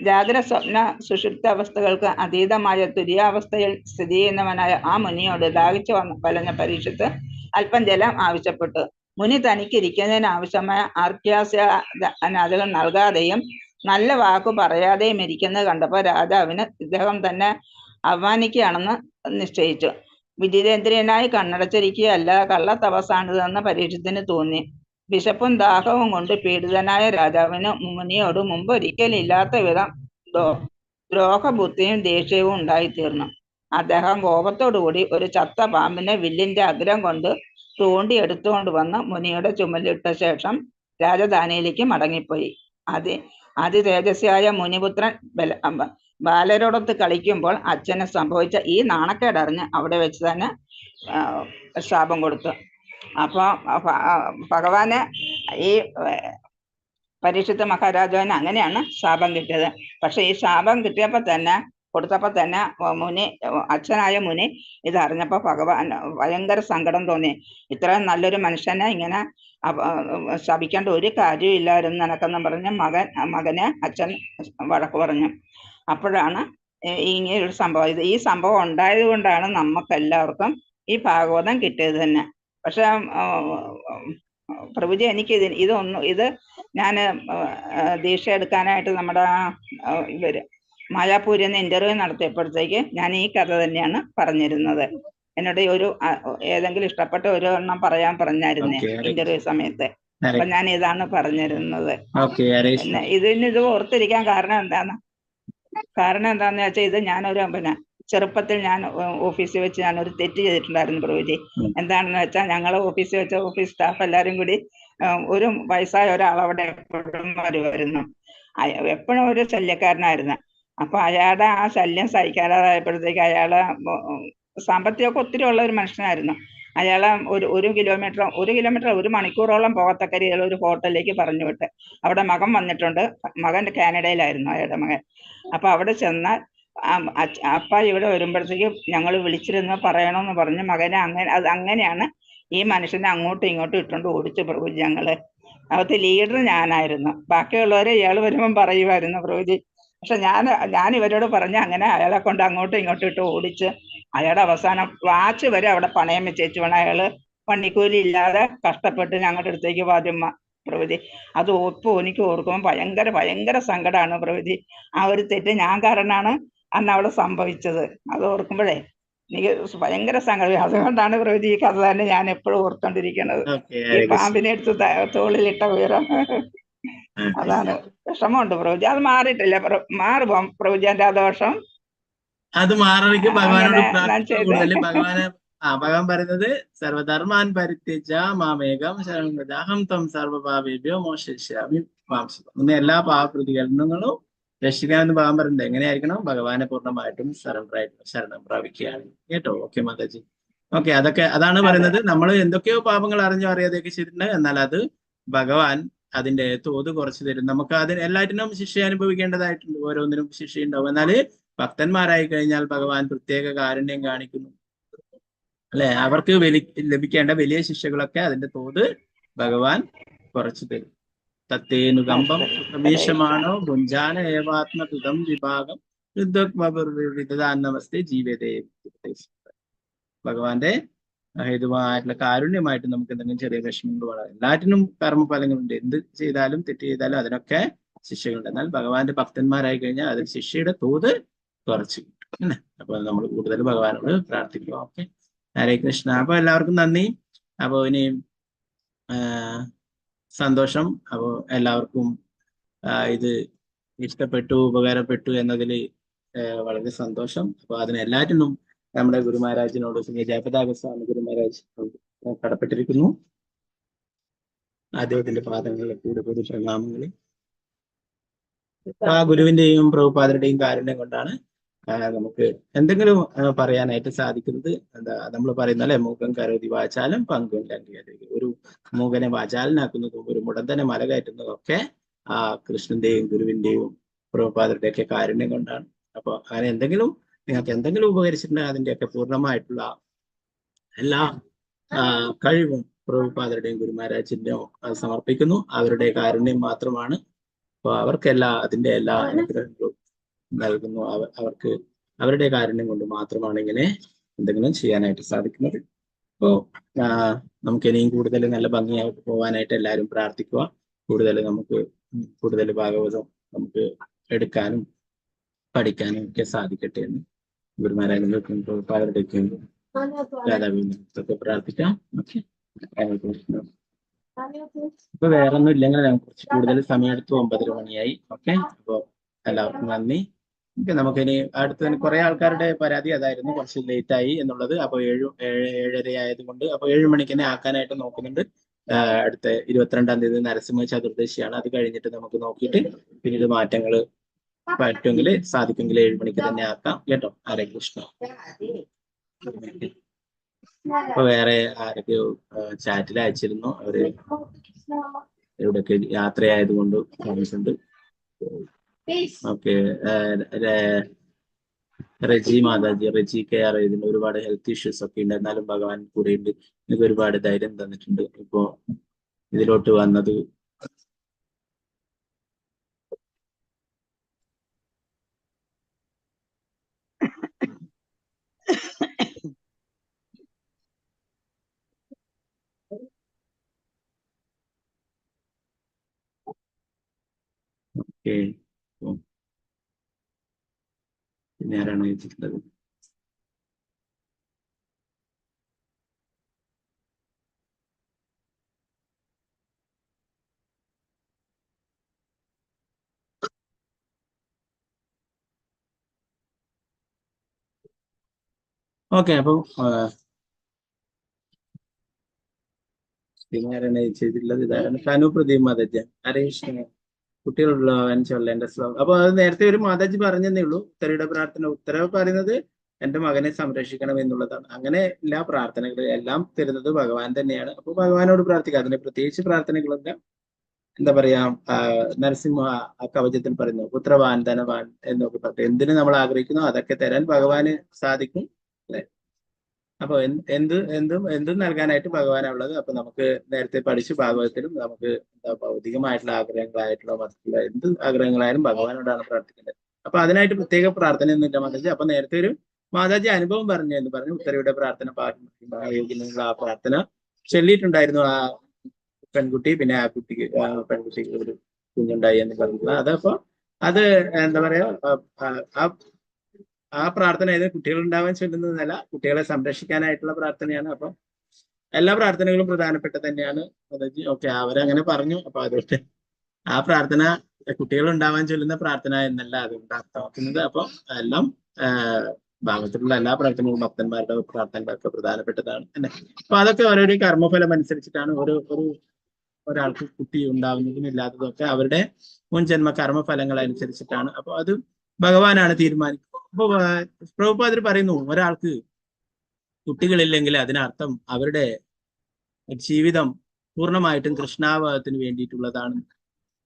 ജാഗ്ര സ്വപ്ന സുഷുപ്ത അവസ്ഥകൾക്ക് അതീതമായ തുര്യാവസ്ഥയിൽ സ്ഥിതി ചെയ്യുന്നവനായ ആ മുനിയോട് ദാഹിച്ചു വലഞ്ഞ പരീക്ഷിത്ത് അല്പം ജലം ആവശ്യപ്പെട്ടു. മുനി തനിക്ക് ഇരിക്കുന്നതിന് ആവശ്യമായ അർഘ്യാസ്യാദികൾ നൽകാതെയും നല്ല വാക്കു പറയാതെയും ഇരിക്കുന്നത് കണ്ടപ്പോൾ രാജാവിന് ഇദ്ദേഹം തന്നെ അവമാനിക്കുകയാണെന്ന് നിശ്ചയിച്ചു. വിജിതേന്ദ്രിയനായി കണ്ണടച്ചിരിക്കുകയല്ല, കള്ള തപസ്സാണിതെന്ന് പരീക്ഷത്തിന് തോന്നി. വിശപ്പും ദാഹവും കൊണ്ട് പീഡിതനായ രാജാവിന് മുനിയോട് മുമ്പ് ഒരിക്കലും ഇല്ലാത്ത വിധം ദ്രോഹബുദ്ധിയും ദേഷ്യവും ഉണ്ടായിത്തീർന്നു. അദ്ദേഹം കോപത്തോടുകൂടി ഒരു ചത്ത പാമ്പിനെ വില്ലിന്റെ അഗ്രം കൊണ്ട് തോണ്ടി എടുത്തുകൊണ്ട് വന്ന് മുനിയുടെ ചുമലിട്ട ശേഷം രാജധാനിയിലേക്ക് മടങ്ങിപ്പോയി. അതിതേജസ്വിയായ മുനിപുത്രൻ ബാലരോടൊത്ത് കളിക്കുമ്പോൾ അച്ഛന് സംഭവിച്ച ഈ നാണക്കേടറിഞ്ഞ് അവിടെ വെച്ച് തന്നെ ശാപം കൊടുത്തു. അപ്പൊ ഭഗവാന് ഈ പരീക്ഷിത്ത് മഹാരാജാവിന് അങ്ങനെയാണ് ശാപം കിട്ടിയത്. പക്ഷെ ഈ ശാപം കൊടുത്തപ്പോ തന്നെ അച്ഛനായ മുനി ഇതറിഞ്ഞപ്പോ ഭഗവാൻ ഭയങ്കര സങ്കടം തോന്നി. ഇത്രയും നല്ലൊരു മനുഷ്യനെ ഇങ്ങനെ ശപിക്കേണ്ട ഒരു കാര്യവും ഇല്ലായിരുന്നു നിനക്കെന്ന് പറഞ്ഞ് മകനെ അച്ഛൻ വഴക്ക് പറഞ്ഞു. അപ്പോഴാണ് ഇങ്ങനെ ഒരു സംഭവം. ഈ സംഭവം ഉണ്ടായത് കൊണ്ടാണ് നമുക്കെല്ലാവർക്കും ഈ ഭാഗവതം കിട്ടിയത് തന്നെ. പക്ഷെ പ്രഭുജി എനിക്ക് ഇത് ഞാൻ ദീക്ഷ എടുക്കാനായിട്ട് നമ്മുടെ മായാപൂരിൽ നിന്ന് ഇന്റർവ്യൂ നടത്തിയപ്പോഴത്തേക്ക് ഞാൻ ഈ കഥ തന്നെയാണ് പറഞ്ഞിരുന്നത്. എന്നോട് ഏതെങ്കിലും ഇഷ്ടപ്പെട്ട ഒരു എണ്ണം പറയാൻ പറഞ്ഞായിരുന്നേ ഇന്റർവ്യൂ സമയത്ത്. അപ്പൊ ഞാൻ ഇതാണ് പറഞ്ഞിരുന്നത്. ഇത് ഓർത്തിരിക്കാൻ കാരണം എന്താന്ന് വെച്ചാൽ ഇത് ഞാനൊരു ചെറുപ്പത്തിൽ ഞാൻ ഓഫീസിൽ വെച്ച് ഞാനൊരു തെറ്റ് ചെയ്തിട്ടുണ്ടായിരുന്നു പ്രഭുജി. എന്താണെന്ന് വെച്ചാൽ ഞങ്ങളെ ഓഫീസിൽ വെച്ച ഓഫീസ് സ്റ്റാഫ് എല്ലാരും കൂടി ഒരു വയസ്സായ ഒരാളവിടെ എപ്പോഴും വരുമായിരുന്നു. എപ്പോഴും ഒരു ശല്യക്കാരനായിരുന്നു. അപ്പൊ അയാളുടെ ആ ശല്യം സഹിക്കാതായപ്പോഴത്തേക്ക് അയാളെ സാമ്പത്തികമൊക്കെ ഒത്തിരി ഉള്ള ഒരു മനുഷ്യനായിരുന്നു. അയാളെ ഒരു കിലോമീറ്റർ 1 മണിക്കൂറോളം പോകത്തക്ക രീതിയിൽ ഒരു ഹോട്ടലിലേക്ക് പറഞ്ഞു വിട്ട്. അവിടെ മകൻ വന്നിട്ടുണ്ട്. മകൻ കാനഡയിലായിരുന്നു അയാളുടെ മകൻ. അപ്പൊ അവിടെ ചെന്നാൽ അപ്പ ഇവിടെ വരുമ്പോഴത്തേക്ക് ഞങ്ങൾ വിളിച്ചിരുന്ന് പറയണമെന്ന് പറഞ്ഞ് മകനെ അങ്ങനെയാണ് ഈ മനുഷ്യനെ അങ്ങോട്ടും ഇങ്ങോട്ടും ഇട്ടുകൊണ്ട് ഓടിച്ചു പ്രഭുജി. ഞങ്ങള് അകത്ത് ലീഡർ ഞാനായിരുന്നു. ബാക്കിയുള്ളവരെ ഇയാൾ വരുമ്പം പറയുമായിരുന്നു പ്രഭുജി. പക്ഷെ ഞാൻ ഇവരോട് പറഞ്ഞ് അങ്ങനെ അയാളെ കൊണ്ട് അങ്ങോട്ടും ഇങ്ങോട്ടും ഇട്ട് ഓടിച്ച് അയാളുടെ അവസാനം വാച്ച് വരെ അവിടെ പണയം വെച്ചേച്ചു വേണം. അയാള് പണിക്കൂലി ഇല്ലാതെ കഷ്ടപ്പെട്ട് ഞങ്ങളുടെ അടുത്തേക്ക് വാദ്യമ്മ പ്രഭുജി. അത് എനിക്ക് ഓർക്കുമ്പോൾ ഭയങ്കര സങ്കടമാണ് പ്രഭുജി. ആ ഒരു തെറ്റ് ഞാൻ കാരണമാണ് അന്ന് അവിടെ സംഭവിച്ചത്. അത് ഓർക്കുമ്പോഴേ എനിക്ക് ഭയങ്കര സങ്കടം. അതുകൊണ്ടാണ് പ്രഭുജി ഈ കഥ തന്നെ ഞാൻ എപ്പോഴും ഓർത്തോണ്ടിരിക്കുന്നത്. ഈ പാമ്പിനെ എടുത്ത് തോളിലിട്ട ഉയരം അതാണ്. വിഷമമുണ്ട് പ്രഭുജി. അത് മാറിയിട്ടില്ല. മാറുമോ പ്രഭുജി എന്റെ ആ ദോഷം? അത് മാറണമെങ്കിൽ ഭഗവാനോട് കൂടുതൽ ഭഗവാൻ പറയുന്നത് സർവധർമാൻ പരിത്യജ മാമേകം ശരണം ത്വം സർവപാപേഭ്യോ മോക്ഷിഷ്യാമി മാം ശുഭം. ഇന്ന് എല്ലാ പാപപ്രതികരണങ്ങളും രക്ഷിക്കാമെന്ന് ഭഗവാൻ പറയുന്നത് എങ്ങനെയായിരിക്കണം? ഭഗവാനെ പൂർണ്ണമായിട്ടും ശരണം പ്രാപിക്കുകയാണ് കേട്ടോ. ഓക്കെ മാതാജി. ഓക്കെ, അതാണ് പറയുന്നത്. നമ്മൾ എന്തൊക്കെയോ പാപങ്ങൾ അറിഞ്ഞോ അറിയാതെയൊക്കെ ചെയ്തിട്ടുണ്ട്. എന്നാൽ അത് ഭഗവാൻ അതിന്റെ തോത് കുറച്ച് തരും. നമുക്ക് എല്ലാറ്റിനും ശിക്ഷ അനുഭവിക്കേണ്ടതായിട്ടുണ്ട്. ഓരോന്നിനും ശിക്ഷയുണ്ടാവും. എന്നാല് ഭക്തന്മാരായി കഴിഞ്ഞാൽ ഭഗവാൻ പ്രത്യേക കാരുണ്യം കാണിക്കുന്നു അല്ലെ. അവർക്ക് ലഭിക്കേണ്ട വലിയ ശിക്ഷകളൊക്കെ അതിന്റെ തോത് ഭഗവാൻ കുറച്ചു തരും. തത്തേനുകമ്പം പ്രവേശമാണോ ഭുഞ്ചാന ഏവാത്മകൃതം വിഭാഗം നമസ്തേ ജീവിതേ. ഭഗവാന്റെ ഹേതുവായിട്ടുള്ള കാരുണ്യമായിട്ട് നമുക്ക് എന്തെങ്കിലും ചെറിയ വിഷമങ്ങൾ വളരെ എല്ലാറ്റിനും കർമ്മഫലങ്ങളുണ്ട്. എന്ത് ചെയ്താലും തെറ്റ് ചെയ്താലും അതിനൊക്കെ ശിക്ഷകളുണ്ട്. എന്നാൽ ഭഗവാന്റെ ഭക്തന്മാരായി കഴിഞ്ഞാൽ അതിൽ ശിക്ഷയുടെ തോത് കുറച്ച് കിട്ടും. അപ്പൊ നമ്മൾ കൂടുതൽ ഭഗവാനോട് പ്രാർത്ഥിക്കുക. ഓക്കെ, ഹരേ കൃഷ്ണ. അപ്പൊ എല്ലാവർക്കും നന്ദി. അപ്പൊ ഇനി സന്തോഷം. അപ്പോൾ എല്ലാവർക്കും ഇത് ഇഷ്ടപ്പെട്ടു, ഉപകാരപ്പെട്ടു എന്നതിൽ വളരെ സന്തോഷം. അപ്പോൾ അതിന് എല്ലാറ്റിനും നമ്മുടെ ഗുരു മഹാരാജിനോട് ശ്രീ ജയപതാക സ്വാമി ഗുരു മഹാരാജ് കടപ്പെട്ടിരിക്കുന്നു. അദ്ദേഹത്തിന്റെ പാദങ്ങളിൽ കൂടി പ്രണാമങ്ങളിൽ. ആ ഗുരുവിന്റെയും പ്രഭുപാദരുടെയും കാരുണ്യം കൊണ്ടാണ് നമുക്ക് എന്തെങ്കിലും പറയാനായിട്ട് സാധിക്കുന്നത്. എന്താ നമ്മൾ പറയുന്ന അല്ലെ, മൂകം കരോതി വാചാലം പങ്കും ലംഘ്യതേ. ഒരു മൂകനെ വാചാലനാക്കുന്നതും ഒരു മുടന്തനെ മല കയറ്റുന്നതും ആ കൃഷ്ണന്റെയും ഗുരുവിന്റെയും പ്രഭുപാദരുടെ ഒക്കെ കാരുണ്യം കൊണ്ടാണ്. അപ്പൊ അങ്ങനെ എന്തെങ്കിലും നിങ്ങൾക്ക് എന്തെങ്കിലും ഉപകരിച്ചിട്ടുണ്ടെങ്കിൽ അതിന്റെയൊക്കെ പൂർണ്ണമായിട്ടുള്ള എല്ലാ കഴിവും പ്രഭുപാദരുടെയും ഗുരു മഹാരാജിന്റെയും സമർപ്പിക്കുന്നു. അവരുടെ കാരുണ്യം മാത്രമാണ്. അപ്പൊ അതിന്റെ എല്ലാ അനുഗ്രഹങ്ങളും നൽകുന്നു. അവർക്ക് അവരുടെ കാരുണ്യം കൊണ്ട് മാത്രമാണ് ഇങ്ങനെ എന്തെങ്കിലും ചെയ്യാനായിട്ട് സാധിക്കുന്നത്. അപ്പോ നമുക്ക് ഇനിയും കൂടുതൽ നല്ല ഭംഗിയായിട്ട് പോകാനായിട്ട് എല്ലാവരും പ്രാർത്ഥിക്കുക. കൂടുതൽ ഭാഗവതം നമുക്ക് എടുക്കാനും പഠിക്കാനും ഒക്കെ സാധിക്കട്ടെ എന്ന് ഗുരുമാരാജനും പ്രഭുപാദരുടെയും രാധാവിനൊക്കെ പ്രാർത്ഥിക്കാം. ഓക്കെ, ഇപ്പൊ വേറെ ഒന്നും ഇല്ലെങ്കിൽ നമുക്ക് കുറച്ച് കൂടുതൽ സമയം എടുത്തു. 9:30 മണിയായി. ഓക്കെ, അപ്പൊ എല്ലാവർക്കും നന്ദി. നമുക്കിനി അടുത്ത കുറെ ആൾക്കാരുടെ പരാതി അതായിരുന്നു, കുറച്ച് ലേറ്റ് ആയി എന്നുള്ളത്. അപ്പൊ 7:30 ആയതുകൊണ്ട് അപ്പൊ 7 മണിക്ക് തന്നെ ആക്കാനായിട്ട് നോക്കുന്നുണ്ട്. അടുത്ത 22-ാം തീയതി നരസിംഹ ചതുർദശിയാണ്. അത് കഴിഞ്ഞിട്ട് നമുക്ക് നോക്കിയിട്ട് പിന്നീട് മാറ്റങ്ങൾ പറ്റുമെങ്കിൽ സാധിക്കുമെങ്കിൽ 7 മണിക്ക് തന്നെ ആക്കാം കേട്ടോ. ഹരേ കൃഷ്ണ. അപ്പൊ വേറെ ആരൊക്കെ ചാറ്റിൽ അയച്ചിരുന്നു, അവര് എവിടെയൊക്കെ യാത്രയായതുകൊണ്ട് പറഞ്ഞിട്ടുണ്ട്. ഓക്കെ, റെജി മാതാജി, റെജി കെയർ, ഇതിന് ഒരുപാട് ഹെൽത്ത് ഇഷ്യൂസ് ഒക്കെ ഉണ്ട്, എന്നാലും ഭഗവാൻ കൂടെ ഉണ്ട്, എനിക്ക് ഒരുപാട് ധൈര്യം തന്നിട്ടുണ്ട്. ഇപ്പോ ഇതിലോട്ട് വന്നത് പിന്നെ ആരാണ് വെച്ചിട്ടുള്ളത്? ഓക്കെ, അപ്പൊ പിന്നെ ആരാണ് ചെയ്തിട്ടുള്ളത്? ഇതാരാണ്? ഷാനു പ്രദീപ് മാതാജി. ഹരേഷ് കുട്ടികളുള്ളവൻ ചൊല്ലേണ്ട ശ്ലോകം. അപ്പൊ അത് നേരത്തെ ഒരു മാതാജി പറഞ്ഞതേ ഉള്ളൂ. ഉത്തരയുടെ പ്രാർത്ഥന ഉത്തരവ് പറയുന്നത് എന്റെ മകനെ സംരക്ഷിക്കണം എന്നുള്ളതാണ്. അങ്ങനെ എല്ലാ പ്രാർത്ഥനകളും എല്ലാം തരുന്നത് ഭഗവാൻ തന്നെയാണ്. അപ്പൊ ഭഗവാനോട് പ്രാർത്ഥിക്കുക. അതിന് പ്രത്യേകിച്ച് പ്രാർത്ഥനകളൊക്കെ എന്താ പറയാ, നരസിംഹ കവചത്തിൽ പറയുന്നു, പുത്രവാൻ ധനവാൻ എന്നൊക്കെ പറഞ്ഞു. എന്തിനു നമ്മൾ ആഗ്രഹിക്കുന്നു അതൊക്കെ തരാൻ ഭഗവാന് സാധിക്കും, അല്ലെ? അപ്പൊ എന്തും നൽകാനായിട്ട് ഭഗവാനുള്ളത്. അപ്പൊ നമുക്ക് നേരത്തെ പഠിച്ചു ഭാഗവതത്തിലും നമുക്ക് ഭൗതികമായിട്ടുള്ള ആഗ്രഹങ്ങളായിട്ടുള്ള മറ്റുള്ള എന്ത് ആഗ്രഹങ്ങളായാലും ഭഗവാനോടാണ് പ്രാർത്ഥിക്കേണ്ടത്. അപ്പൊ അതിനായിട്ട് പ്രത്യേക പ്രാർത്ഥനയൊന്നുമില്ല മാതാജി. അപ്പൊ നേരത്തെ ഒരു മാതാജി അനുഭവം പറഞ്ഞു എന്ന് പറഞ്ഞു. ഉത്തരയുടെ പ്രാർത്ഥന ആ പ്രാർത്ഥന ചൊല്ലിയിട്ടുണ്ടായിരുന്നു ആ പെൺകുട്ടി. പിന്നെ ആ പെൺകുട്ടിക്ക് ഒരു കുഞ്ഞുണ്ടായി എന്ന് പറഞ്ഞിട്ടുള്ള അതപ്പോ അത് എന്താ പറയാ, ആ പ്രാർത്ഥന ഏത് കുട്ടികൾ ഉണ്ടാവാൻ ചൊല്ലുന്നതല്ല, കുട്ടികളെ സംരക്ഷിക്കാനായിട്ടുള്ള പ്രാർത്ഥനയാണ്. അപ്പൊ എല്ലാ പ്രാർത്ഥനകളും പ്രധാനപ്പെട്ട തന്നെയാണ് മാതാജി. ഓക്കെ, അവരങ്ങനെ പറഞ്ഞു. അപ്പൊ അതുകൊണ്ട് ആ പ്രാർത്ഥന കുട്ടികൾ ഉണ്ടാവാൻ ചൊല്ലുന്ന പ്രാർത്ഥന എന്നല്ല അതുകൊണ്ട് അർത്ഥമാക്കുന്നത്. അപ്പൊ എല്ലാം ഭാഗത്തിലുള്ള എല്ലാ പ്രാർത്ഥനകളും ഭക്തന്മാരുടെ പ്രാർത്ഥനകളൊക്കെ പ്രധാനപ്പെട്ടതാണ് അല്ലെ. അപ്പൊ അതൊക്കെ ഓരോരോ കർമ്മഫലം അനുസരിച്ചിട്ടാണ് ഒരാൾക്ക് കുട്ടി ഉണ്ടാവുന്നതും ഇല്ലാത്തതും ഒക്കെ അവരുടെ മുൻജന്മ കർമ്മഫലങ്ങൾ അനുസരിച്ചിട്ടാണ്. അപ്പൊ അത് ഭഗവാനാണ് തീരുമാനിക്കുന്നത്. അപ്പൊ പ്രഭുപാദർ പറയുന്നു, ഒരാൾക്ക് കുട്ടികളില്ലെങ്കിൽ അതിനർത്ഥം അവരുടെ ജീവിതം പൂർണ്ണമായിട്ടും കൃഷ്ണാവധത്തിന് വേണ്ടിയിട്ടുള്ളതാണ്,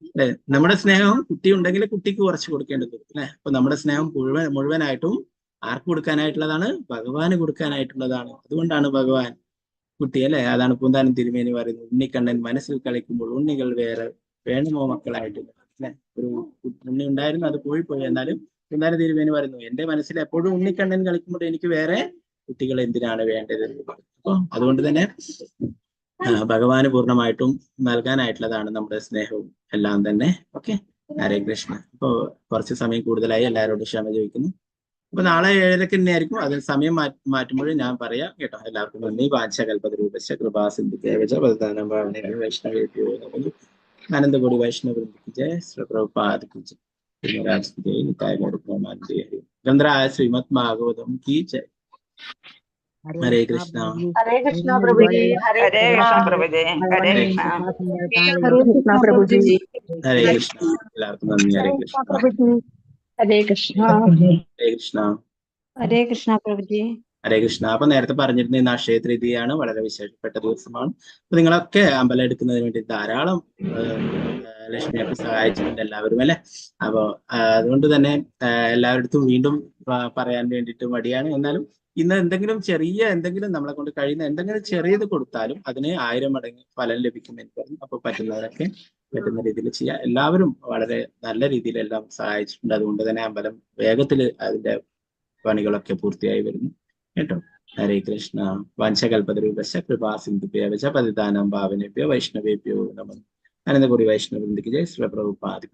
അല്ലെ? നമ്മുടെ സ്നേഹം കുട്ടി ഉണ്ടെങ്കിൽ കുട്ടിക്ക് കുറച്ച് കൊടുക്കേണ്ടത്, അല്ലെ? അപ്പൊ നമ്മുടെ സ്നേഹം മുഴുവനായിട്ടും ആർക്ക് കൊടുക്കാനായിട്ടുള്ളതാണ്? ഭഗവാന് കൊടുക്കാനായിട്ടുള്ളതാണ്. അതുകൊണ്ടാണ് ഭഗവാൻ കുട്ടി, അല്ലെ? അതാണ് പൂന്താനം തിരുമേനി പറയുന്നത്, ഉണ്ണിക്കണ്ണൻ മനസ്സിൽ കളിക്കുമ്പോൾ ഉണ്ണികൾ വേറെ വേണമോ മക്കളായിട്ടില്ല, അല്ലെ? ഒരു ഉണ്ണി ഉണ്ടായിരുന്നു, അത് പോയി. എന്നാലും പൂന്താനം തിരുമേനി പറയുന്നു, എന്റെ മനസ്സിൽ എപ്പോഴും ഉണ്ണിക്കണ്ണൻ കളിക്കുമ്പോൾ എനിക്ക് വേറെ കുട്ടികൾ എന്തിനാണ് വേണ്ടത്? അപ്പൊ അതുകൊണ്ട് തന്നെ ഭഗവാന് പൂർണ്ണമായിട്ടും നൽകാനായിട്ടുള്ളതാണ് നമ്മുടെ സ്നേഹവും എല്ലാം തന്നെ. ഓക്കെ, ഹരേ കൃഷ്ണ. അപ്പോ കുറച്ച് സമയം കൂടുതലായി, എല്ലാവരോടും ക്ഷമ ചോദിക്കുന്നു. അപ്പൊ നാളെ 7:30 തന്നെ ആയിരിക്കും. അതിന് സമയം മാറ്റുമ്പോൾ ഞാൻ പറയാം കേട്ടോ. എല്ലാവർക്കും നന്ദി. വാഞ്ചകൽപതരൂപശ്ച കൃപാസിന്ധുഭ്യവച വരദാനം ഭാവനേന വൈഷ്ണവേഭ്യോ നമഃ. ആനന്ദകോടി വൈഷ്ണവവൃന്ദ ജയ ശ്രീ പ്രഭുപാദ की जय। निताय गंधराय श्रीमद् भागवतम की जय। हरे कृष्णा प्रभुजी, हरे कृष्णा प्रभुजी, हरे कृष्णा प्रभुजी, हरे कृष्णा। എല്ലാവർക്കും നന്ദി. ഹരേ കൃഷ്ണ. ഹരേ കൃഷ്ണ. ഹരേ കൃഷ്ണ. ഹരേ കൃഷ്ണ പ്രഭുജി. ഹരേ കൃഷ്ണ. അപ്പൊ നേരത്തെ പറഞ്ഞിരുന്ന ഇന്ന് അക്ഷയ തൃതീയയാണ്, വളരെ വിശേഷപ്പെട്ട ദിവസമാണ്. അപ്പൊ നിങ്ങളൊക്കെ അമ്പലം എടുക്കുന്നതിന് വേണ്ടി ധാരാളം ലക്ഷ്മിയൊക്കെ സഹായിച്ചിട്ടുണ്ട് എല്ലാവരും അല്ലെ. അപ്പൊ അതുകൊണ്ട് തന്നെ എല്ലാവരുടെ വീണ്ടും പറയാൻ വേണ്ടിയിട്ട് മടിയാണ്. എന്നാലും ഇന്ന് എന്തെങ്കിലും നമ്മളെ കൊണ്ട് കഴിയുന്ന എന്തെങ്കിലും ചെറിയത് കൊടുത്താലും അതിന് 1000 മടങ്ങ് ഫലം ലഭിക്കും എന്ന് പറഞ്ഞു. അപ്പൊ പറ്റുന്നവരൊക്കെ പറ്റുന്ന രീതിയിൽ ചെയ്യാം. എല്ലാവരും വളരെ നല്ല രീതിയിൽ എല്ലാം സഹായിച്ചിട്ടുണ്ട്. അതുകൊണ്ട് തന്നെ അമ്പലം വേഗത്തിൽ അതിന്റെ പണികളൊക്കെ പൂർത്തിയായി വരുന്നു കേട്ടോ. ഹരേ കൃഷ്ണ. വംശകൽപതരൂപശ്ച കൃപാസിന്ധുഭ്യവച പതിതാനാം പാവനേഭ്യോ വൈഷ്ണവേഭ്യോ നമഃ. അനന്തകോടി വൈഷ്ണവവൃന്ദ की जय। श्री प्रभुपाद।